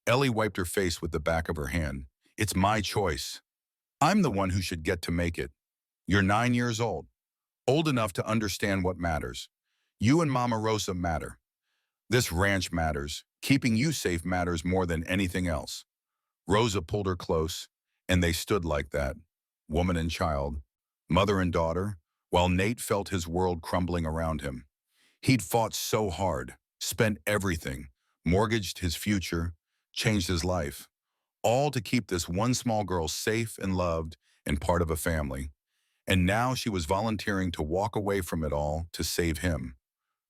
Ellie wiped her face with the back of her hand. It's my choice. I'm the one who should get to make it. You're 9 years old enough to understand what matters. You and Mama Rosa matter. This ranch matters. Keeping you safe matters more than anything else. Rosa pulled her close, and they stood like that, woman and child, mother and daughter, while Nate felt his world crumbling around him. He'd fought so hard, spent everything, mortgaged his future, changed his life, all to keep this one small girl safe and loved and part of a family. And now she was volunteering to walk away from it all to save him.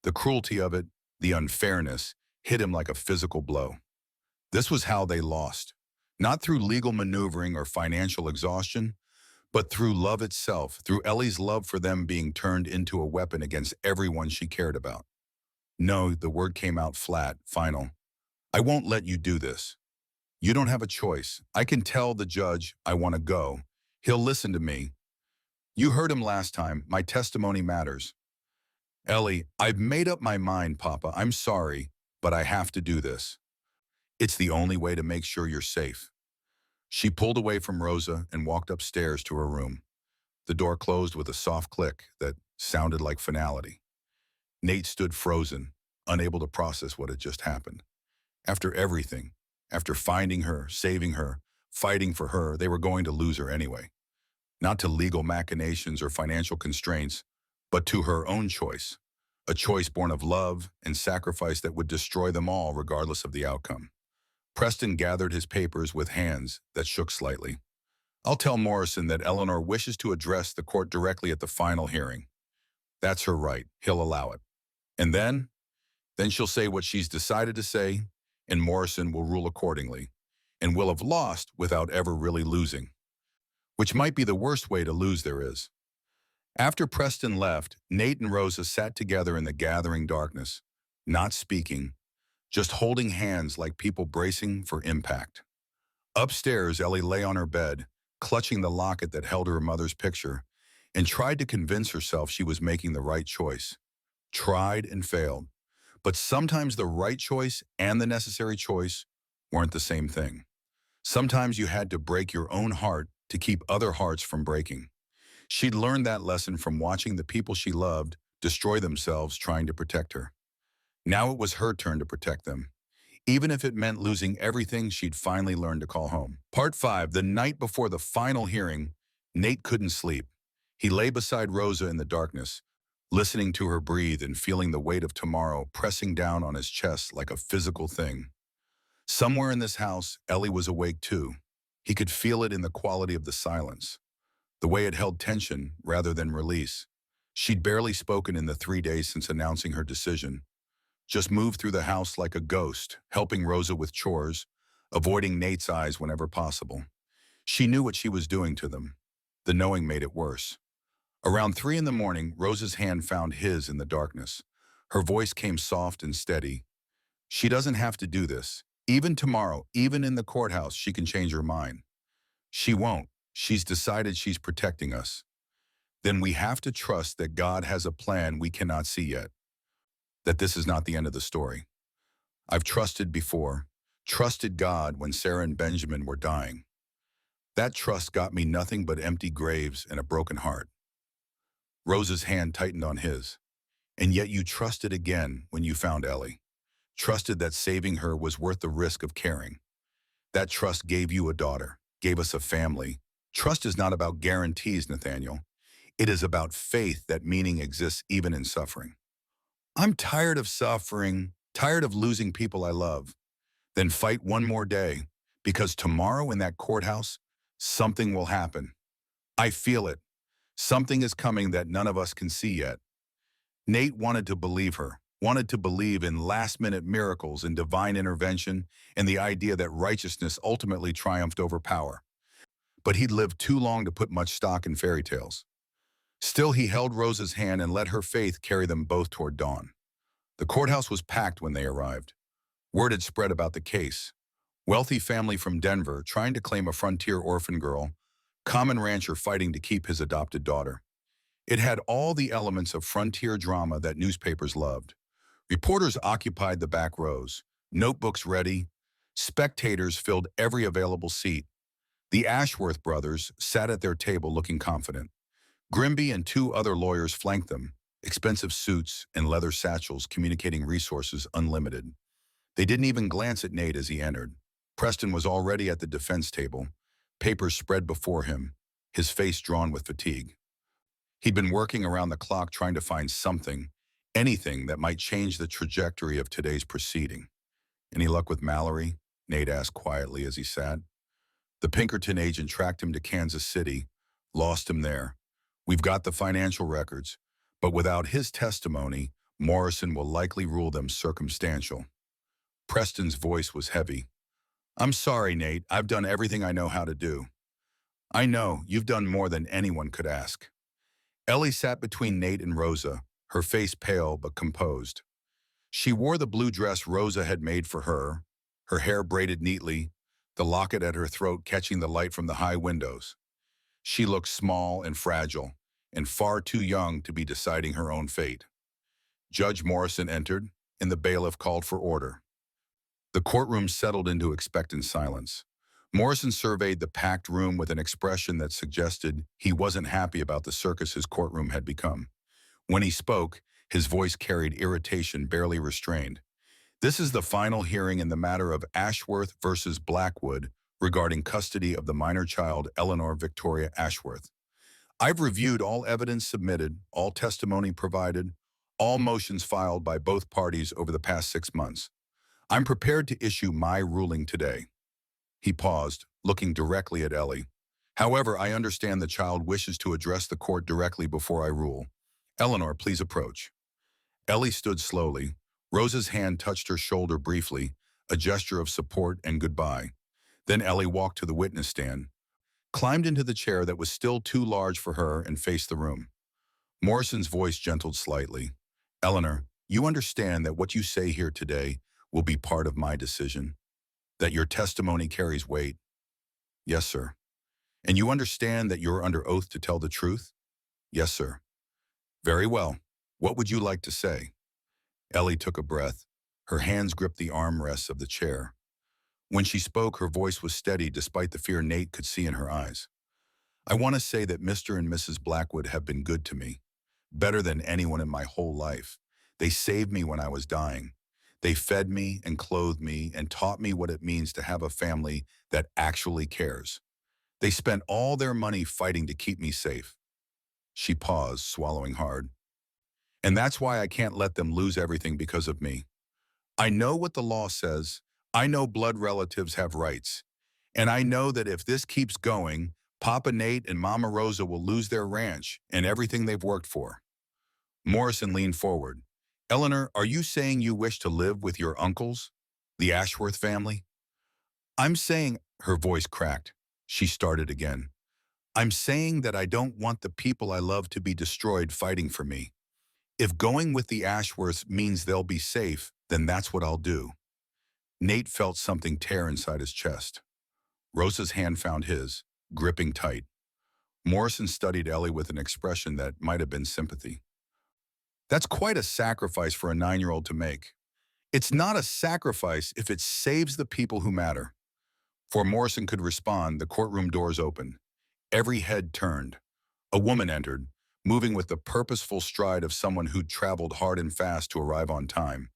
The cruelty of it The unfairness hit him like a physical blow. This was how they lost. Not through legal maneuvering or financial exhaustion, but through love itself, through Ellie's love for them being turned into a weapon against everyone she cared about. No, the word came out flat, final. I won't let you do this. You don't have a choice. I can tell the judge I want to go. He'll listen to me. You heard him last time. My testimony matters. Ellie, I've made up my mind, Papa. I'm sorry, but I have to do this. It's the only way to make sure you're safe. She pulled away from Rosa and walked upstairs to her room. The door closed with a soft click that sounded like finality. Nate stood frozen, unable to process what had just happened. After everything, after finding her, saving her, fighting for her, they were going to lose her anyway. Not to legal machinations or financial constraints, but to her own choice. A choice born of love and sacrifice that would destroy them all regardless of the outcome. Preston gathered his papers with hands that shook slightly. I'll tell Morrison that Eleanor wishes to address the court directly at the final hearing. That's her right. He'll allow it. And then she'll say what she's decided to say, and Morrison will rule accordingly, and will have lost without ever really losing, which might be the worst way to lose there is. After Preston left, Nate and Rosa sat together in the gathering darkness, not speaking, just holding hands like people bracing for impact. Upstairs, Ellie lay on her bed, clutching the locket that held her mother's picture, and tried to convince herself she was making the right choice. Tried and failed. But sometimes the right choice and the necessary choice weren't the same thing. Sometimes you had to break your own heart to keep other hearts from breaking. She'd learned that lesson from watching the people she loved destroy themselves trying to protect her. Now it was her turn to protect them, even if it meant losing everything she'd finally learned to call home. Part 5, the night before the final hearing, Nate couldn't sleep. He lay beside Rosa in the darkness, listening to her breathe and feeling the weight of tomorrow pressing down on his chest like a physical thing. Somewhere in this house, Ellie was awake too. He could feel it in the quality of the silence, the way it held tension rather than release. She'd barely spoken in the 3 days since announcing her decision. Just moved through the house like a ghost, helping Rosa with chores, avoiding Nate's eyes whenever possible. She knew what she was doing to them. The knowing made it worse. Around 3 in the morning, Rosa's hand found his in the darkness. Her voice came soft and steady. She doesn't have to do this. Even tomorrow, even in the courthouse, she can change her mind. She won't. She's decided she's protecting us. Then we have to trust that God has a plan we cannot see yet. That this is not the end of the story. I've trusted before, trusted God when Sarah and Benjamin were dying. That trust got me nothing but empty graves and a broken heart. Rosa's hand tightened on his. And yet you trusted again when you found Ellie. Trusted that saving her was worth the risk of caring. That trust gave you a daughter, gave us a family. Trust is not about guarantees, Nathaniel. It is about faith that meaning exists even in suffering. I'm tired of suffering, tired of losing people I love. Then fight one more day, because tomorrow in that courthouse, something will happen. I feel it. Something is coming that none of us can see yet. Nate wanted to believe her, wanted to believe in last-minute miracles and divine intervention and the idea that righteousness ultimately triumphed over power. But he'd lived too long to put much stock in fairy tales. Still, he held Rosa's hand and let her faith carry them both toward dawn. The courthouse was packed when they arrived. Word had spread about the case. Wealthy family from Denver trying to claim a frontier orphan girl, common rancher fighting to keep his adopted daughter. It had all the elements of frontier drama that newspapers loved. Reporters occupied the back rows, notebooks ready. Spectators filled every available seat. The Ashworth brothers sat at their table looking confident. Grimby and 2 other lawyers flanked them, expensive suits and leather satchels communicating resources unlimited. They didn't even glance at Nate as he entered. Preston was already at the defense table, papers spread before him, his face drawn with fatigue. He'd been working around the clock trying to find something, anything that might change the trajectory of today's proceeding. Any luck with Mallory? Nate asked quietly as he sat. The Pinkerton agent tracked him to Kansas City, lost him there. We've got the financial records, but without his testimony, Morrison will likely rule them circumstantial. Preston's voice was heavy. I'm sorry, Nate. I've done everything I know how to do. I know, you've done more than anyone could ask. Ellie sat between Nate and Rosa, her face pale but composed. She wore the blue dress Rosa had made for her hair braided neatly, the locket at her throat catching the light from the high windows. She looked small and fragile, and far too young to be deciding her own fate. Judge Morrison entered, and the bailiff called for order. The courtroom settled into expectant silence. Morrison surveyed the packed room with an expression that suggested he wasn't happy about the circus his courtroom had become. When he spoke, his voice carried irritation barely restrained. This is the final hearing in the matter of Ashworth versus Blackwood regarding custody of the minor child Eleanor Victoria Ashworth. I've reviewed all evidence submitted, all testimony provided, all motions filed by both parties over the past 6 months. I'm prepared to issue my ruling today. He paused, looking directly at Ellie. However, I understand the child wishes to address the court directly before I rule. Eleanor, please approach. Ellie stood slowly. Rosa's hand touched her shoulder briefly, a gesture of support and goodbye. Then Ellie walked to the witness stand, climbed into the chair that was still too large for her, and faced the room. Morrison's voice gentled slightly. Eleanor, you understand that what you say here today will be part of my decision? That your testimony carries weight? Yes, sir. And you understand that you're under oath to tell the truth? Yes, sir. Very well. What would you like to say? Ellie took a breath. Her hands gripped the armrests of the chair. When she spoke, her voice was steady despite the fear Nate could see in her eyes. I want to say that Mr. and Mrs. Blackwood have been good to me, better than anyone in my whole life. They saved me when I was dying. They fed me and clothed me and taught me what it means to have a family that actually cares. They spent all their money fighting to keep me safe. She paused, swallowing hard. And that's why I can't let them lose everything because of me. I know what the law says. I know blood relatives have rights. And I know that if this keeps going, Papa Nate and Mama Rosa will lose their ranch and everything they've worked for. Morrison leaned forward. Eleanor, are you saying you wish to live with your uncles, the Ashworth family? I'm saying, her voice cracked. She started again. I'm saying that I don't want the people I love to be destroyed fighting for me. If going with the Ashworths means they'll be safe, then that's what I'll do. Nate felt something tear inside his chest. Rosa's hand found his, gripping tight. Morrison studied Ellie with an expression that might have been sympathy. That's quite a sacrifice for a 9-year-old to make. It's not a sacrifice if it saves the people who matter. Before Morrison could respond, the courtroom doors opened. Every head turned. A woman entered, moving with the purposeful stride of someone who'd traveled hard and fast to arrive on time.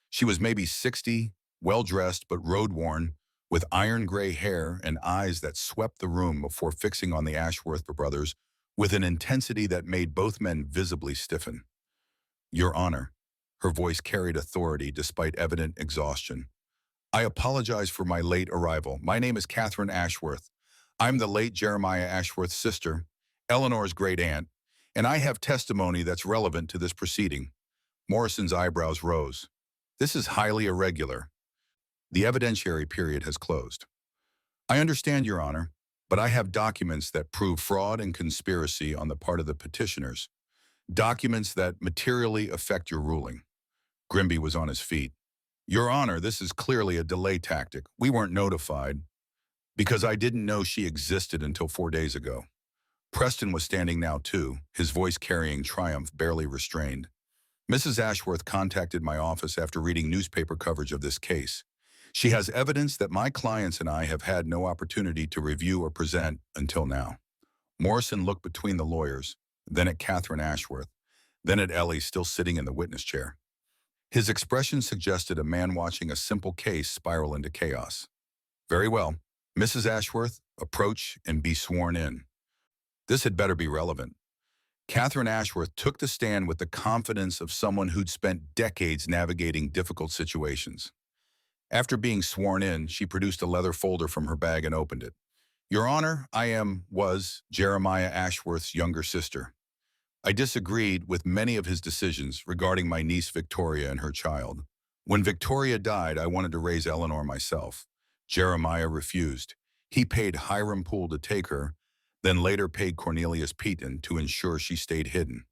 She was maybe 60, well-dressed but road-worn, with iron-gray hair and eyes that swept the room before fixing on the Ashworth brothers with an intensity that made both men visibly stiffen. Your Honor, her voice carried authority despite evident exhaustion. I apologize for my late arrival. My name is Catherine Ashworth. I'm the late Jeremiah Ashworth's sister, Eleanor's great-aunt, and I have testimony that's relevant to this proceeding. Morrison's eyebrows rose. This is highly irregular. The evidentiary period has closed. I understand, Your Honor, but I have documents that prove fraud and conspiracy on the part of the petitioners. Documents that materially affect your ruling. Grimby was on his feet. Your Honor, this is clearly a delay tactic. We weren't notified because I didn't know she existed until 4 days ago. Preston was standing now too, his voice carrying triumph barely restrained. Mrs. Ashworth contacted my office after reading newspaper coverage of this case. She has evidence that my clients and I have had no opportunity to review or present until now. Morrison looked between the lawyers, then at Catherine Ashworth, then at Ellie still sitting in the witness chair. His expression suggested a man watching a simple case spiral into chaos. Very well. Mrs. Ashworth, approach and be sworn in. This had better be relevant. Catherine Ashworth took the stand with the confidence of someone who'd spent decades navigating difficult situations. After being sworn in, she produced a leather folder from her bag and opened it. Your Honor, was Jeremiah Ashworth's younger sister. I disagreed with many of his decisions regarding my niece Victoria and her child. When Victoria died, I wanted to raise Eleanor myself. Jeremiah refused. He paid Hiram Poole to take her, then later paid Cornelius Peaton to ensure she stayed hidden.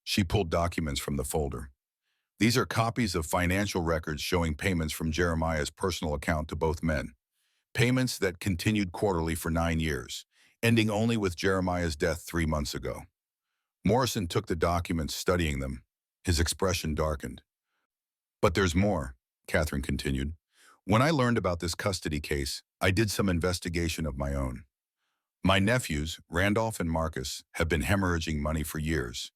She pulled documents from the folder. These are copies of financial records showing payments from Jeremiah's personal account to both men. Payments that continued quarterly for 9 years, ending only with Jeremiah's death 3 months ago. Morrison took the documents, studying them. His expression darkened. But there's more, Catherine continued. When I learned about this custody case, I did some investigation of my own. My nephews, Randolph and Marcus, have been hemorrhaging money for years.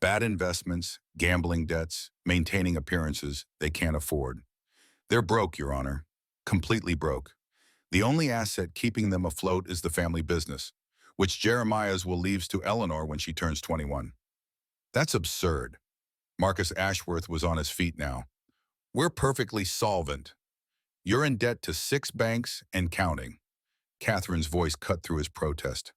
Bad investments, gambling debts, maintaining appearances they can't afford. They're broke, Your Honor. Completely broke. The only asset keeping them afloat is the family business, which Jeremiah's will leave to Eleanor when she turns 21. That's absurd. Marcus Ashworth was on his feet now. We're perfectly solvent. You're in debt to 6 banks and counting. Catherine's voice cut through his protest.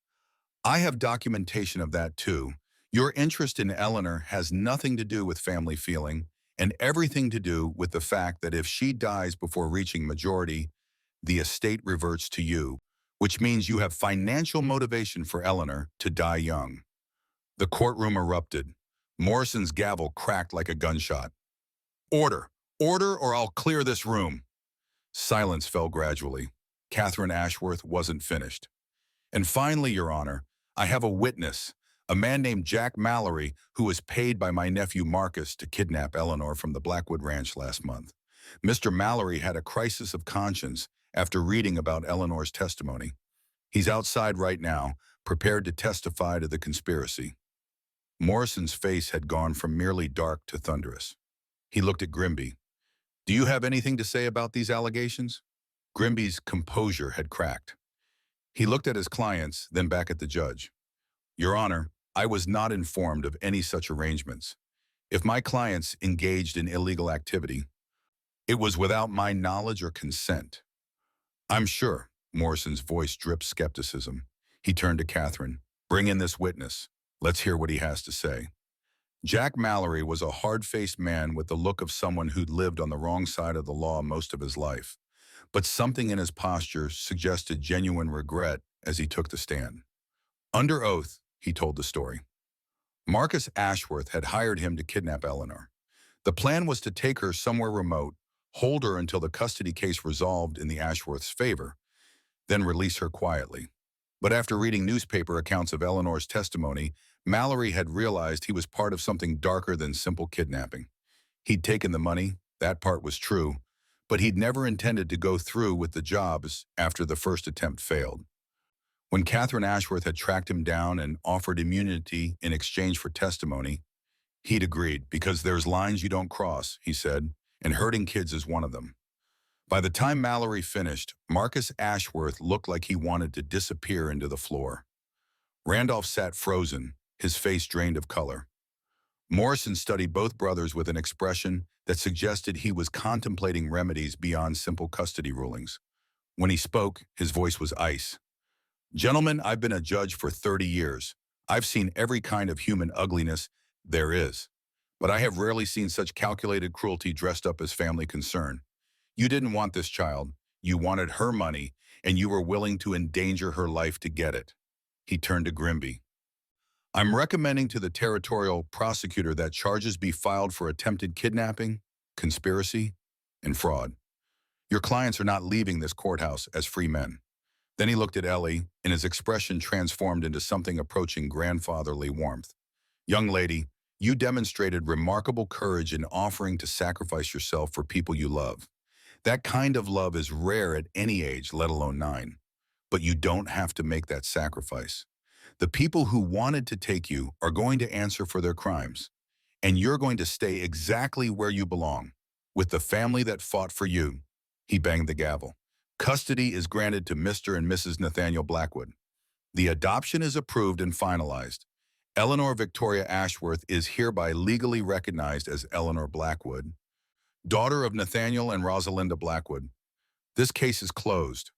I have documentation of that too. Your interest in Eleanor has nothing to do with family feeling and everything to do with the fact that if she dies before reaching majority, the estate reverts to you, which means you have financial motivation for Eleanor to die young. The courtroom erupted. Morrison's gavel cracked like a gunshot. Order! Order, or I'll clear this room. Silence fell gradually. Catherine Ashworth wasn't finished. And finally, Your Honor, I have a witness, a man named Jack Mallory, who was paid by my nephew Marcus to kidnap Eleanor from the Blackwood Ranch last month. Mr. Mallory had a crisis of conscience after reading about Eleanor's testimony. He's outside right now, prepared to testify to the conspiracy. Morrison's face had gone from merely dark to thunderous. He looked at Grimby. Do you have anything to say about these allegations? Grimby's composure had cracked. He looked at his clients, then back at the judge. Your Honor, I was not informed of any such arrangements. If my clients engaged in illegal activity, it was without my knowledge or consent. I'm sure. Morrison's voice dripped skepticism. He turned to Catherine. Bring in this witness. Let's hear what he has to say. Jack Mallory was a hard-faced man with the look of someone who'd lived on the wrong side of the law most of his life. But something in his posture suggested genuine regret as he took the stand. Under oath, he told the story. Marcus Ashworth had hired him to kidnap Eleanor. The plan was to take her somewhere remote, hold her until the custody case resolved in the Ashworths' favor, then release her quietly. But after reading newspaper accounts of Eleanor's testimony, Mallory had realized he was part of something darker than simple kidnapping. He'd taken the money, that part was true, but he'd never intended to go through with the jobs after the first attempt failed. When Catherine Ashworth had tracked him down and offered immunity in exchange for testimony, he'd agreed, because there's lines you don't cross, he said, and hurting kids is one of them. By the time Mallory finished, Marcus Ashworth looked like he wanted to disappear into the floor. Randolph sat frozen, his face drained of color. Morrison studied both brothers with an expression that suggested he was contemplating remedies beyond simple custody rulings. When he spoke, his voice was ice. Gentlemen, I've been a judge for 30 years. I've seen every kind of human ugliness there is, but I have rarely seen such calculated cruelty dressed up as family concern. You didn't want this child, you wanted her money, and you were willing to endanger her life to get it. He turned to Grimby. I'm recommending to the territorial prosecutor that charges be filed for attempted kidnapping, conspiracy, and fraud. Your clients are not leaving this courthouse as free men. Then he looked at Ellie, and his expression transformed into something approaching grandfatherly warmth. Young lady, you demonstrated remarkable courage in offering to sacrifice yourself for people you love. That kind of love is rare at any age, let alone 9. But you don't have to make that sacrifice. The people who wanted to take you are going to answer for their crimes, and you're going to stay exactly where you belong, with the family that fought for you. He banged the gavel. Custody is granted to Mr. and Mrs. Nathaniel Blackwood. The adoption is approved and finalized. Eleanor Victoria Ashworth is hereby legally recognized as Eleanor Blackwood, daughter of Nathaniel and Rosalinda Blackwood. This case is closed.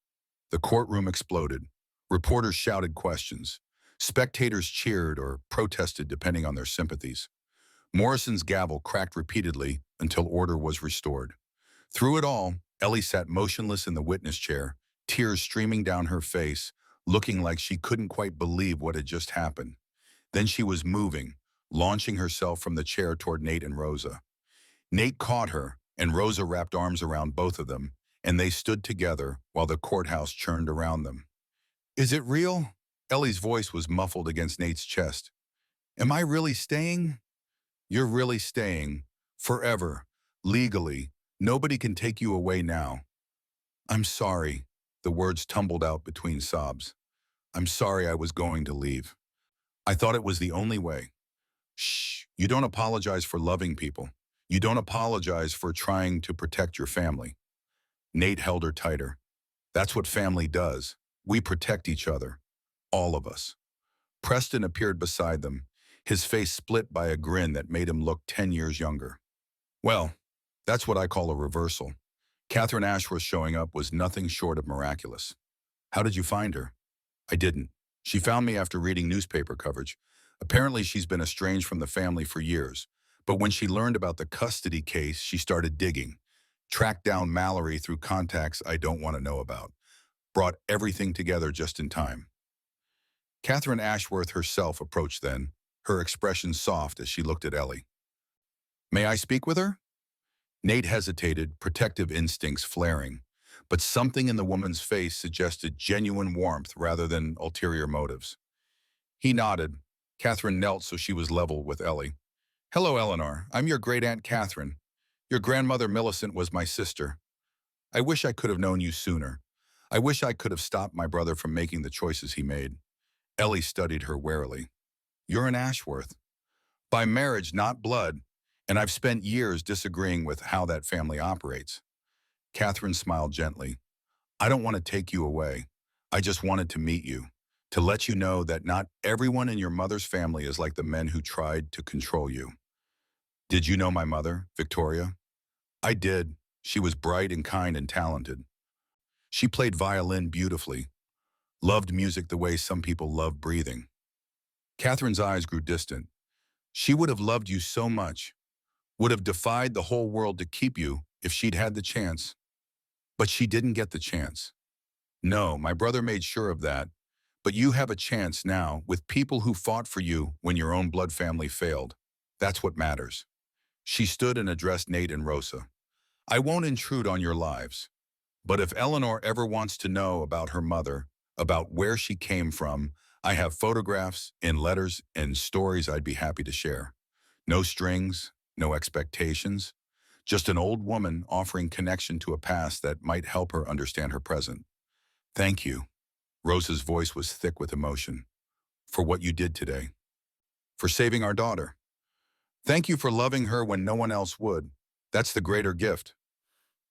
The courtroom exploded. Reporters shouted questions. Spectators cheered or protested depending on their sympathies. Morrison's gavel cracked repeatedly until order was restored. Through it all, Ellie sat motionless in the witness chair, tears streaming down her face, looking like she couldn't quite believe what had just happened. Then she was moving, launching herself from the chair toward Nate and Rosa. Nate caught her, and Rosa wrapped arms around both of them, and they stood together while the courthouse churned around them. Is it real? Ellie's voice was muffled against Nate's chest. Am I really staying? You're really staying. Forever. Legally. Nobody can take you away now. I'm sorry. The words tumbled out between sobs. I'm sorry I was going to leave. I thought it was the only way. Shh. You don't apologize for loving people. You don't apologize for trying to protect your family. Nate held her tighter. That's what family does. We protect each other. All of us. Preston appeared beside them, his face split by a grin that made him look 10 years younger. Well, that's what I call a reversal. Catherine Ashworth showing up was nothing short of miraculous. How did you find her? I didn't. She found me after reading newspaper coverage. Apparently she's been estranged from the family for years. But when she learned about the custody case, she started digging. Tracked down Mallory through contacts I don't want to know about. Brought everything together just in time. Catherine Ashworth herself approached then, her expression soft as she looked at Ellie. May I speak with her? Nate hesitated, protective instincts flaring, but something in the woman's face suggested genuine warmth rather than ulterior motives. He nodded. Catherine knelt so she was level with Ellie. Hello, Eleanor. I'm your great-aunt Catherine. Your grandmother Millicent was my sister. I wish I could have known you sooner. I wish I could have stopped my brother from making the choices he made. Ellie studied her warily. You're an Ashworth. By marriage, not blood, and I've spent years disagreeing with how that family operates. Catherine smiled gently. I don't want to take you away. I just wanted to meet you, to let you know that not everyone in your mother's family is like the men who tried to control you. Did you know my mother, Victoria? I did. She was bright and kind and talented. She played violin beautifully, loved music the way some people love breathing. Catherine's eyes grew distant. She would have loved you so much, would have defied the whole world to keep you if she'd had the chance. But she didn't get the chance. No, my brother made sure of that. But you have a chance now with people who fought for you when your own blood family failed. That's what matters. She stood and addressed Nate and Rosa. I won't intrude on your lives. But if Eleanor ever wants to know about her mother, about where she came from, I have photographs and letters and stories I'd be happy to share. No strings, no expectations, just an old woman offering connection to a past that might help her understand her present. Thank you. Rosa's voice was thick with emotion. For what you did today. For saving our daughter. Thank you for loving her when no one else would. That's the greater gift.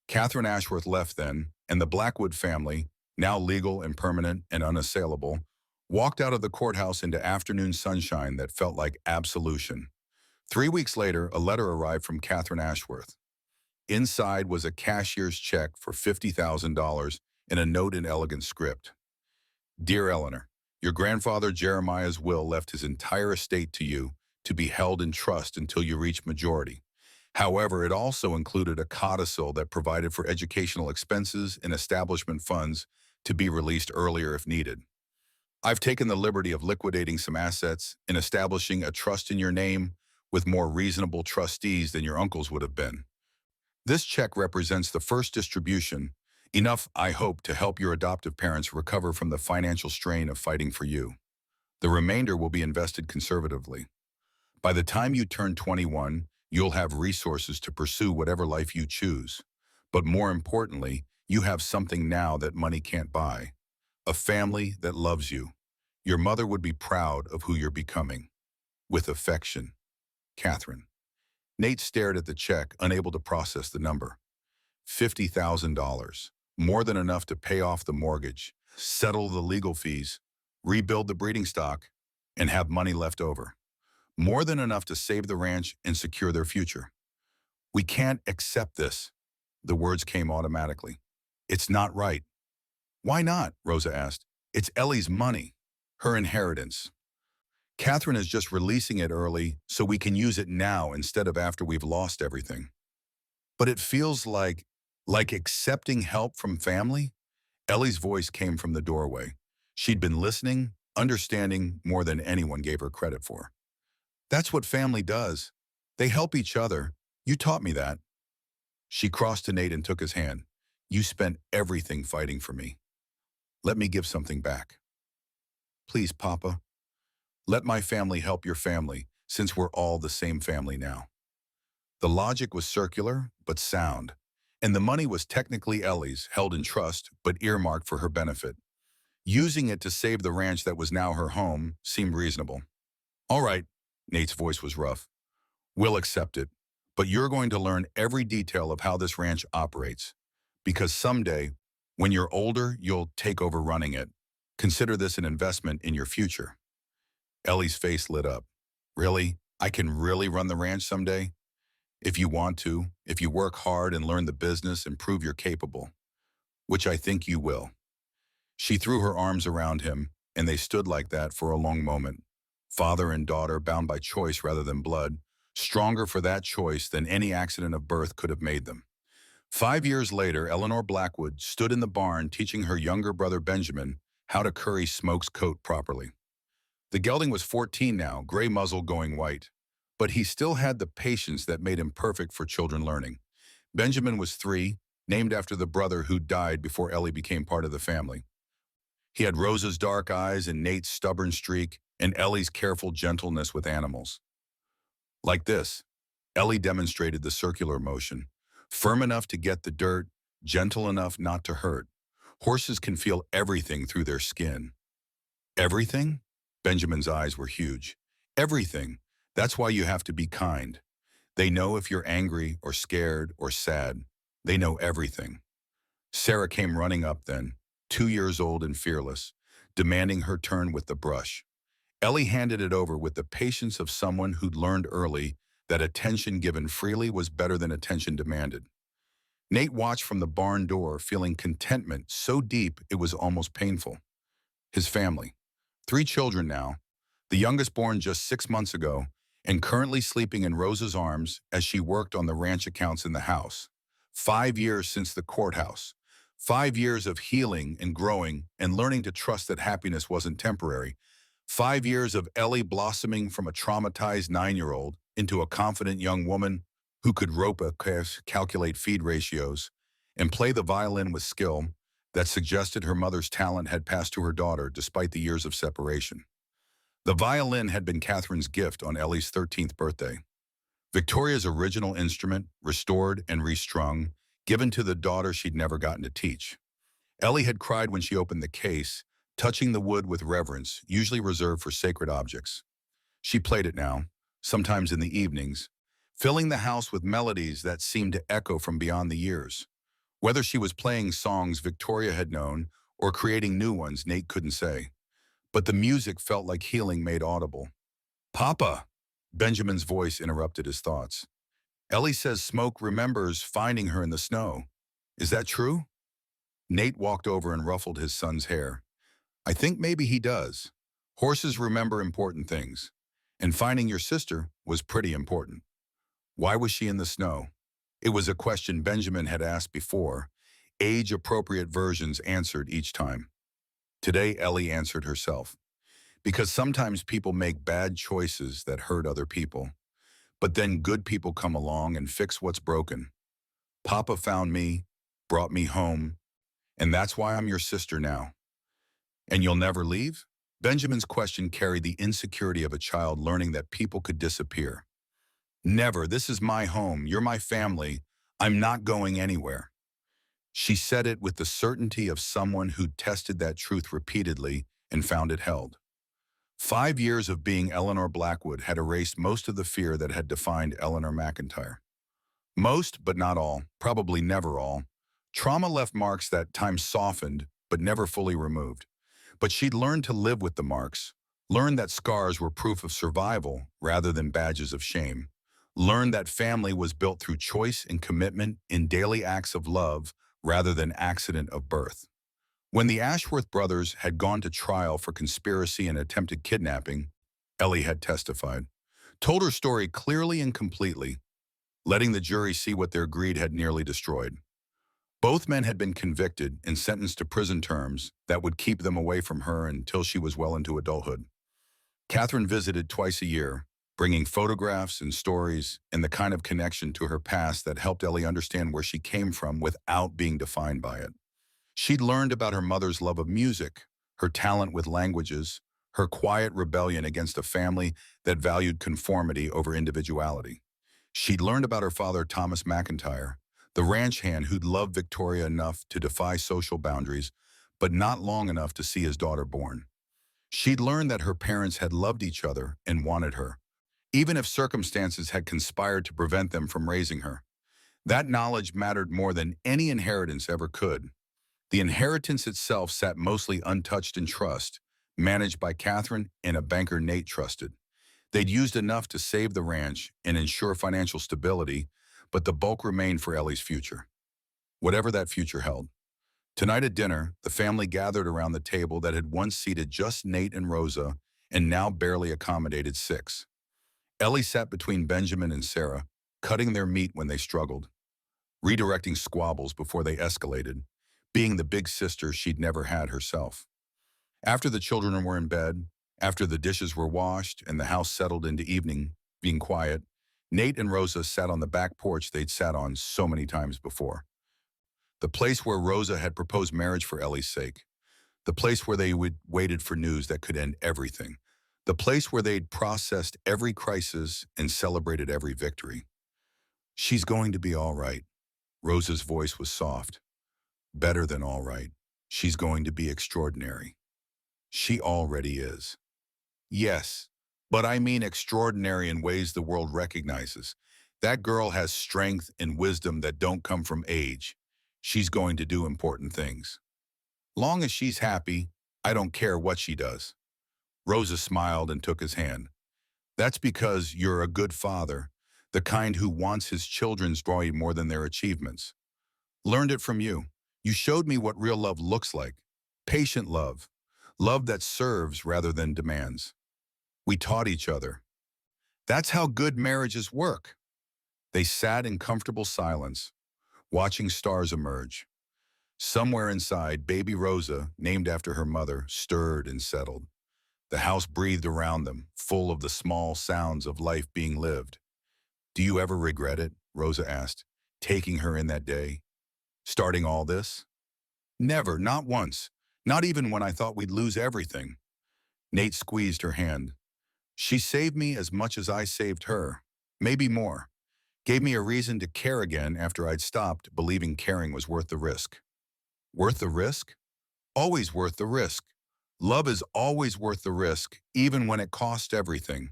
Catherine Ashworth left then, and the Blackwood family, now legal and permanent and unassailable, walked out of the courthouse into afternoon sunshine that felt like absolution. 3 weeks later, a letter arrived from Catherine Ashworth. Inside was a cashier's check for $50,000 and a note in elegant script. Dear Eleanor, your grandfather Jeremiah's will left his entire estate to you to be held in trust until you reach majority. However, it also included a codicil that provided for educational expenses and establishment funds to be released earlier if needed. I've taken the liberty of liquidating some assets and establishing a trust in your name with more reasonable trustees than your uncles would have been. This check represents the first distribution, enough, I hope, to help your adoptive parents recover from the financial strain of fighting for you. The remainder will be invested conservatively. By the time you turn 21, you'll have resources to pursue whatever life you choose. But more importantly, you have something now that money can't buy. A family that loves you. Your mother would be proud of who you're becoming. With affection, Catherine. Nate stared at the check, unable to process the number. $50,000. More than enough to pay off the mortgage, settle the legal fees, rebuild the breeding stock, and have money left over. More than enough to save the ranch and secure their future. We can't accept this. The words came automatically. It's not right. Why not? Rosa asked. It's Ellie's money, her inheritance. Catherine is just releasing it early so we can use it now instead of after we've lost everything. But it feels like accepting help from family? Ellie's voice came from the doorway. She'd been listening, understanding more than anyone gave her credit for. That's what family does. They help each other. You taught me that. She crossed to Nate and took his hand. You spent everything fighting for me. Let me give something back. Please, Papa. Let my family help your family, since we're all the same family now. The logic was circular, but sound. And the money was technically Ellie's, held in trust, but earmarked for her benefit. Using it to save the ranch that was now her home seemed reasonable. All right, Nate's voice was rough. We'll accept it, but you're going to learn every detail of how this ranch operates. Because someday, when you're older, you'll take over running it. Consider this an investment in your future. Ellie's face lit up. Really? I can really run the ranch someday? If you want to, if you work hard and learn the business and prove you're capable, which I think you will. She threw her arms around him, and they stood like that for a long moment. Father and daughter bound by choice rather than blood, stronger for that choice than any accident of birth could have made them. 5 years later, Eleanor Blackwood stood in the barn teaching her younger brother Benjamin how to curry Smoke's coat properly. The gelding was 14 now, gray muzzle going white. But he still had the patience that made him perfect for children learning. Benjamin was 3, named after the brother who died before Ellie became part of the family. He had Rosa's dark eyes and Nate's stubborn streak and Ellie's careful gentleness with animals. Like this, Ellie demonstrated the circular motion, firm enough to get the dirt, gentle enough not to hurt. Horses can feel everything through their skin. Everything? Benjamin's eyes were huge. Everything. That's why you have to be kind. They know if you're angry or scared or sad. They know everything. Sarah came running up then, 2 years old and fearless, demanding her turn with the brush. Ellie handed it over with the patience of someone who'd learned early that attention given freely was better than attention demanded. Nate watched from the barn door, feeling contentment so deep it was almost painful. His family. 3 children now, the youngest born just 6 months ago, and currently sleeping in Rosa's arms as she worked on the ranch accounts in the house. 5 years since the courthouse. 5 years of healing and growing and learning to trust that happiness wasn't temporary. 5 years of Ellie blossoming from a traumatized 9-year-old into a confident young woman who could rope a calf, calculate feed ratios, and play the violin with skill that suggested her mother's talent had passed to her daughter despite the years of separation. The violin had been Catherine's gift on Ellie's 13th birthday. Victoria's original instrument, restored and restrung, given to the daughter she'd never gotten to teach. Ellie had cried when she opened the case, touching the wood with reverence, usually reserved for sacred objects. She played it now, sometimes in the evenings, filling the house with melodies that seemed to echo from beyond the years. Whether she was playing songs Victoria had known or creating new ones Nate couldn't say. But the music felt like healing made audible. Papa! Benjamin's voice interrupted his thoughts. Ellie says Smoke remembers finding her in the snow. Is that true? Nate walked over and ruffled his son's hair. I think maybe he does. Horses remember important things. And finding your sister was pretty important. Why was she in the snow? It was a question Benjamin had asked before. Age-appropriate versions answered each time. Today, Ellie answered herself. Because sometimes people make bad choices that hurt other people. But then good people come along and fix what's broken. Papa found me, brought me home, and that's why I'm your sister now. And you'll never leave? Benjamin's question carried the insecurity of a child learning that people could disappear. Never. This is my home. You're my family. I'm not going anywhere. She said it with the certainty of someone who'd tested that truth repeatedly and found it held. 5 years of being Eleanor Blackwood had erased most of the fear that had defined Eleanor McIntyre. Most, but not all, probably never all. Trauma left marks that time softened, but never fully removed. But she'd learned to live with the marks, learned that scars were proof of survival rather than badges of shame, learned that family was built through choice and commitment in daily acts of love rather than accident of birth. When the Ashworth brothers had gone to trial for conspiracy and attempted kidnapping, Ellie had testified, told her story clearly and completely, letting the jury see what their greed had nearly destroyed. Both men had been convicted and sentenced to prison terms that would keep them away from her until she was well into adulthood. Catherine visited twice a year, bringing photographs and stories and the kind of connection to her past that helped Ellie understand where she came from without being defined by it. She'd learned about her mother's love of music, her talent with languages, her quiet rebellion against a family that valued conformity over individuality. She'd learned about her father, Thomas McIntyre, the ranch hand who'd loved Victoria enough to defy social boundaries, but not long enough to see his daughter born. She'd learned that her parents had loved each other and wanted her, even if circumstances had conspired to prevent them from raising her. That knowledge mattered more than any inheritance ever could. The inheritance itself sat mostly untouched in trust, managed by Catherine and a banker Nate trusted. They'd used enough to save the ranch and ensure financial stability, but the bulk remained for Ellie's future, whatever that future held. Tonight at dinner, the family gathered around the table that had once seated just Nate and Rosa and now barely accommodated six. Ellie sat between Benjamin and Sarah, cutting their meat when they struggled, redirecting squabbles before they escalated, being the big sister she'd never had herself. After the children were in bed, after the dishes were washed and the house settled into evening, being quiet, Nate and Rosa sat on the back porch they'd sat on so many times before. The place where Rosa had proposed marriage for Ellie's sake. The place where they would waited for news that could end everything. The place where they'd processed every crisis and celebrated every victory. She's going to be all right. Rosa's voice was soft. Better than all right. She's going to be extraordinary. She already is. Yes, but I mean extraordinary in ways the world recognizes. That girl has strength and wisdom that don't come from age. She's going to do important things. Long as she's happy, I don't care what she does. Rosa smiled and took his hand. That's because you're a good father, the kind who wants his children's joy more than their achievements. Learned it from you. You showed me what real love looks like. Patient love. Love that serves rather than demands. We taught each other. That's how good marriages work. They sat in comfortable silence, watching stars emerge. Somewhere inside, baby Rosa, named after her mother, stirred and settled. The house breathed around them, full of the small sounds of life being lived. Do you ever regret it? Rosa asked, taking her in that day. Starting all this? Never, not once. Not even when I thought we'd lose everything. Nate squeezed her hand. She saved me as much as I saved her. Maybe more. Gave me a reason to care again after I'd stopped believing caring was worth the risk. Worth the risk? Always worth the risk. Love is always worth the risk, even when it costs everything.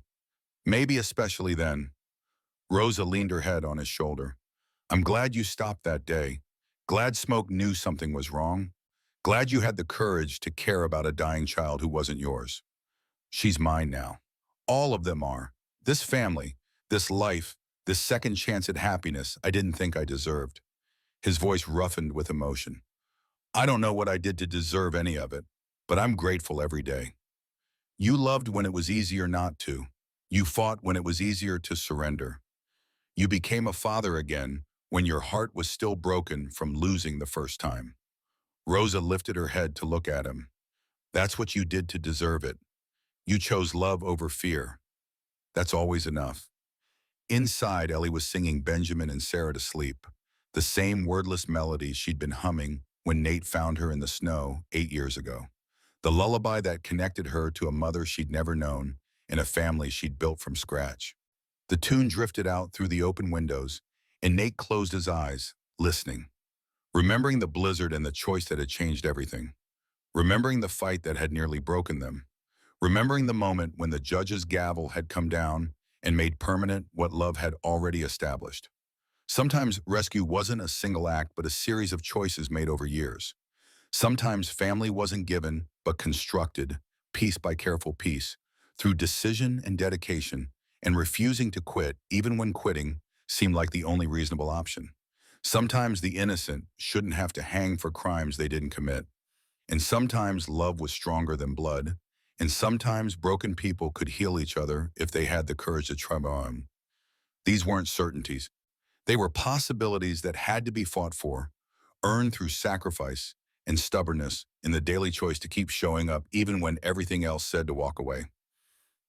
Maybe especially then. Rosa leaned her head on his shoulder. I'm glad you stopped that day. Glad Smoke knew something was wrong. Glad you had the courage to care about a dying child who wasn't yours. She's mine now. All of them are. This family, this life, this second chance at happiness I didn't think I deserved. His voice roughened with emotion. I don't know what I did to deserve any of it, but I'm grateful every day. You loved when it was easier not to. You fought when it was easier to surrender. You became a father again when your heart was still broken from losing the first time. Rosa lifted her head to look at him. That's what you did to deserve it. You chose love over fear. That's always enough. Inside, Ellie was singing Benjamin and Sarah to sleep, the same wordless melody she'd been humming when Nate found her in the snow 8 years ago. The lullaby that connected her to a mother she'd never known and a family she'd built from scratch. The tune drifted out through the open windows, and Nate closed his eyes, listening, remembering the blizzard and the choice that had changed everything, remembering the fight that had nearly broken them, remembering the moment when the judge's gavel had come down and made permanent what love had already established. Sometimes rescue wasn't a single act, but a series of choices made over years. Sometimes family wasn't given, but constructed, piece by careful piece, through decision and dedication, and refusing to quit, even when quitting seemed like the only reasonable option. Sometimes the innocent shouldn't have to hang for crimes they didn't commit. And sometimes love was stronger than blood, And sometimes broken people could heal each other if they had the courage to try on. These weren't certainties. They were possibilities that had to be fought for, earned through sacrifice and stubbornness in the daily choice to keep showing up even when everything else said to walk away.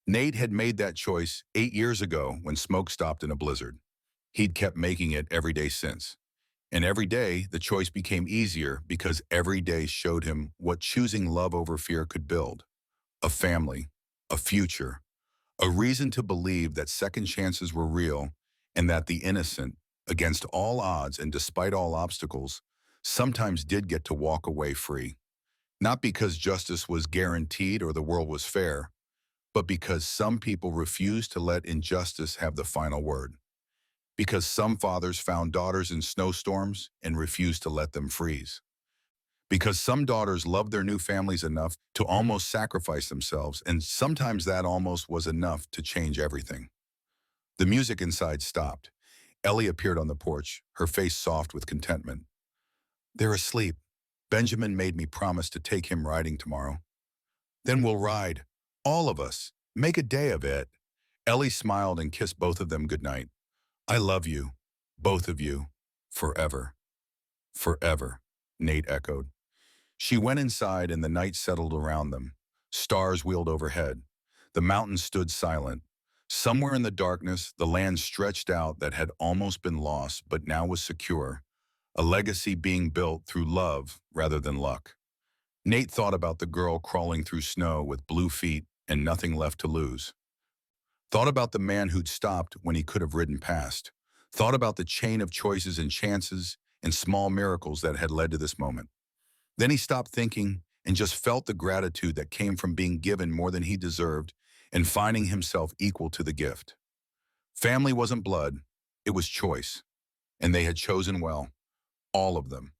Nate had made that choice 8 years ago when smoke stopped in a blizzard. He'd kept making it every day since. And every day, the choice became easier because every day showed him what choosing love over fear could build. A family, a future, a reason to believe that second chances were real and that the innocent, against all odds and despite all obstacles, sometimes did get to walk away free. Not because justice was guaranteed or the world was fair, but because some people refused to let injustice have the final word. Because some fathers found daughters in snowstorms and refused to let them freeze. Because some daughters loved their new families enough to almost sacrifice themselves, and sometimes that almost was enough to change everything. The music inside stopped. Ellie appeared on the porch, her face soft with contentment. "They're asleep. Benjamin made me promise to take him riding tomorrow. Then we'll ride. All of us. Make a day of it." Ellie smiled and kissed both of them goodnight. "I love you. Both of you. Forever." "Forever," Nate echoed. She went inside and the night settled around them. Stars wheeled overhead. The mountains stood silent. Somewhere in the darkness, the land stretched out that had almost been lost but now was secure, a legacy being built through love rather than luck. Nate thought about the girl crawling through snow with blue feet and nothing left to lose. Thought about the man who'd stopped when he could have ridden past. Thought about the chain of choices and chances and small miracles that had led to this moment. Then he stopped thinking and just felt the gratitude that came from being given more than he deserved and finding himself equal to the gift. Family wasn't blood, it was choice. And they had chosen well, all of them.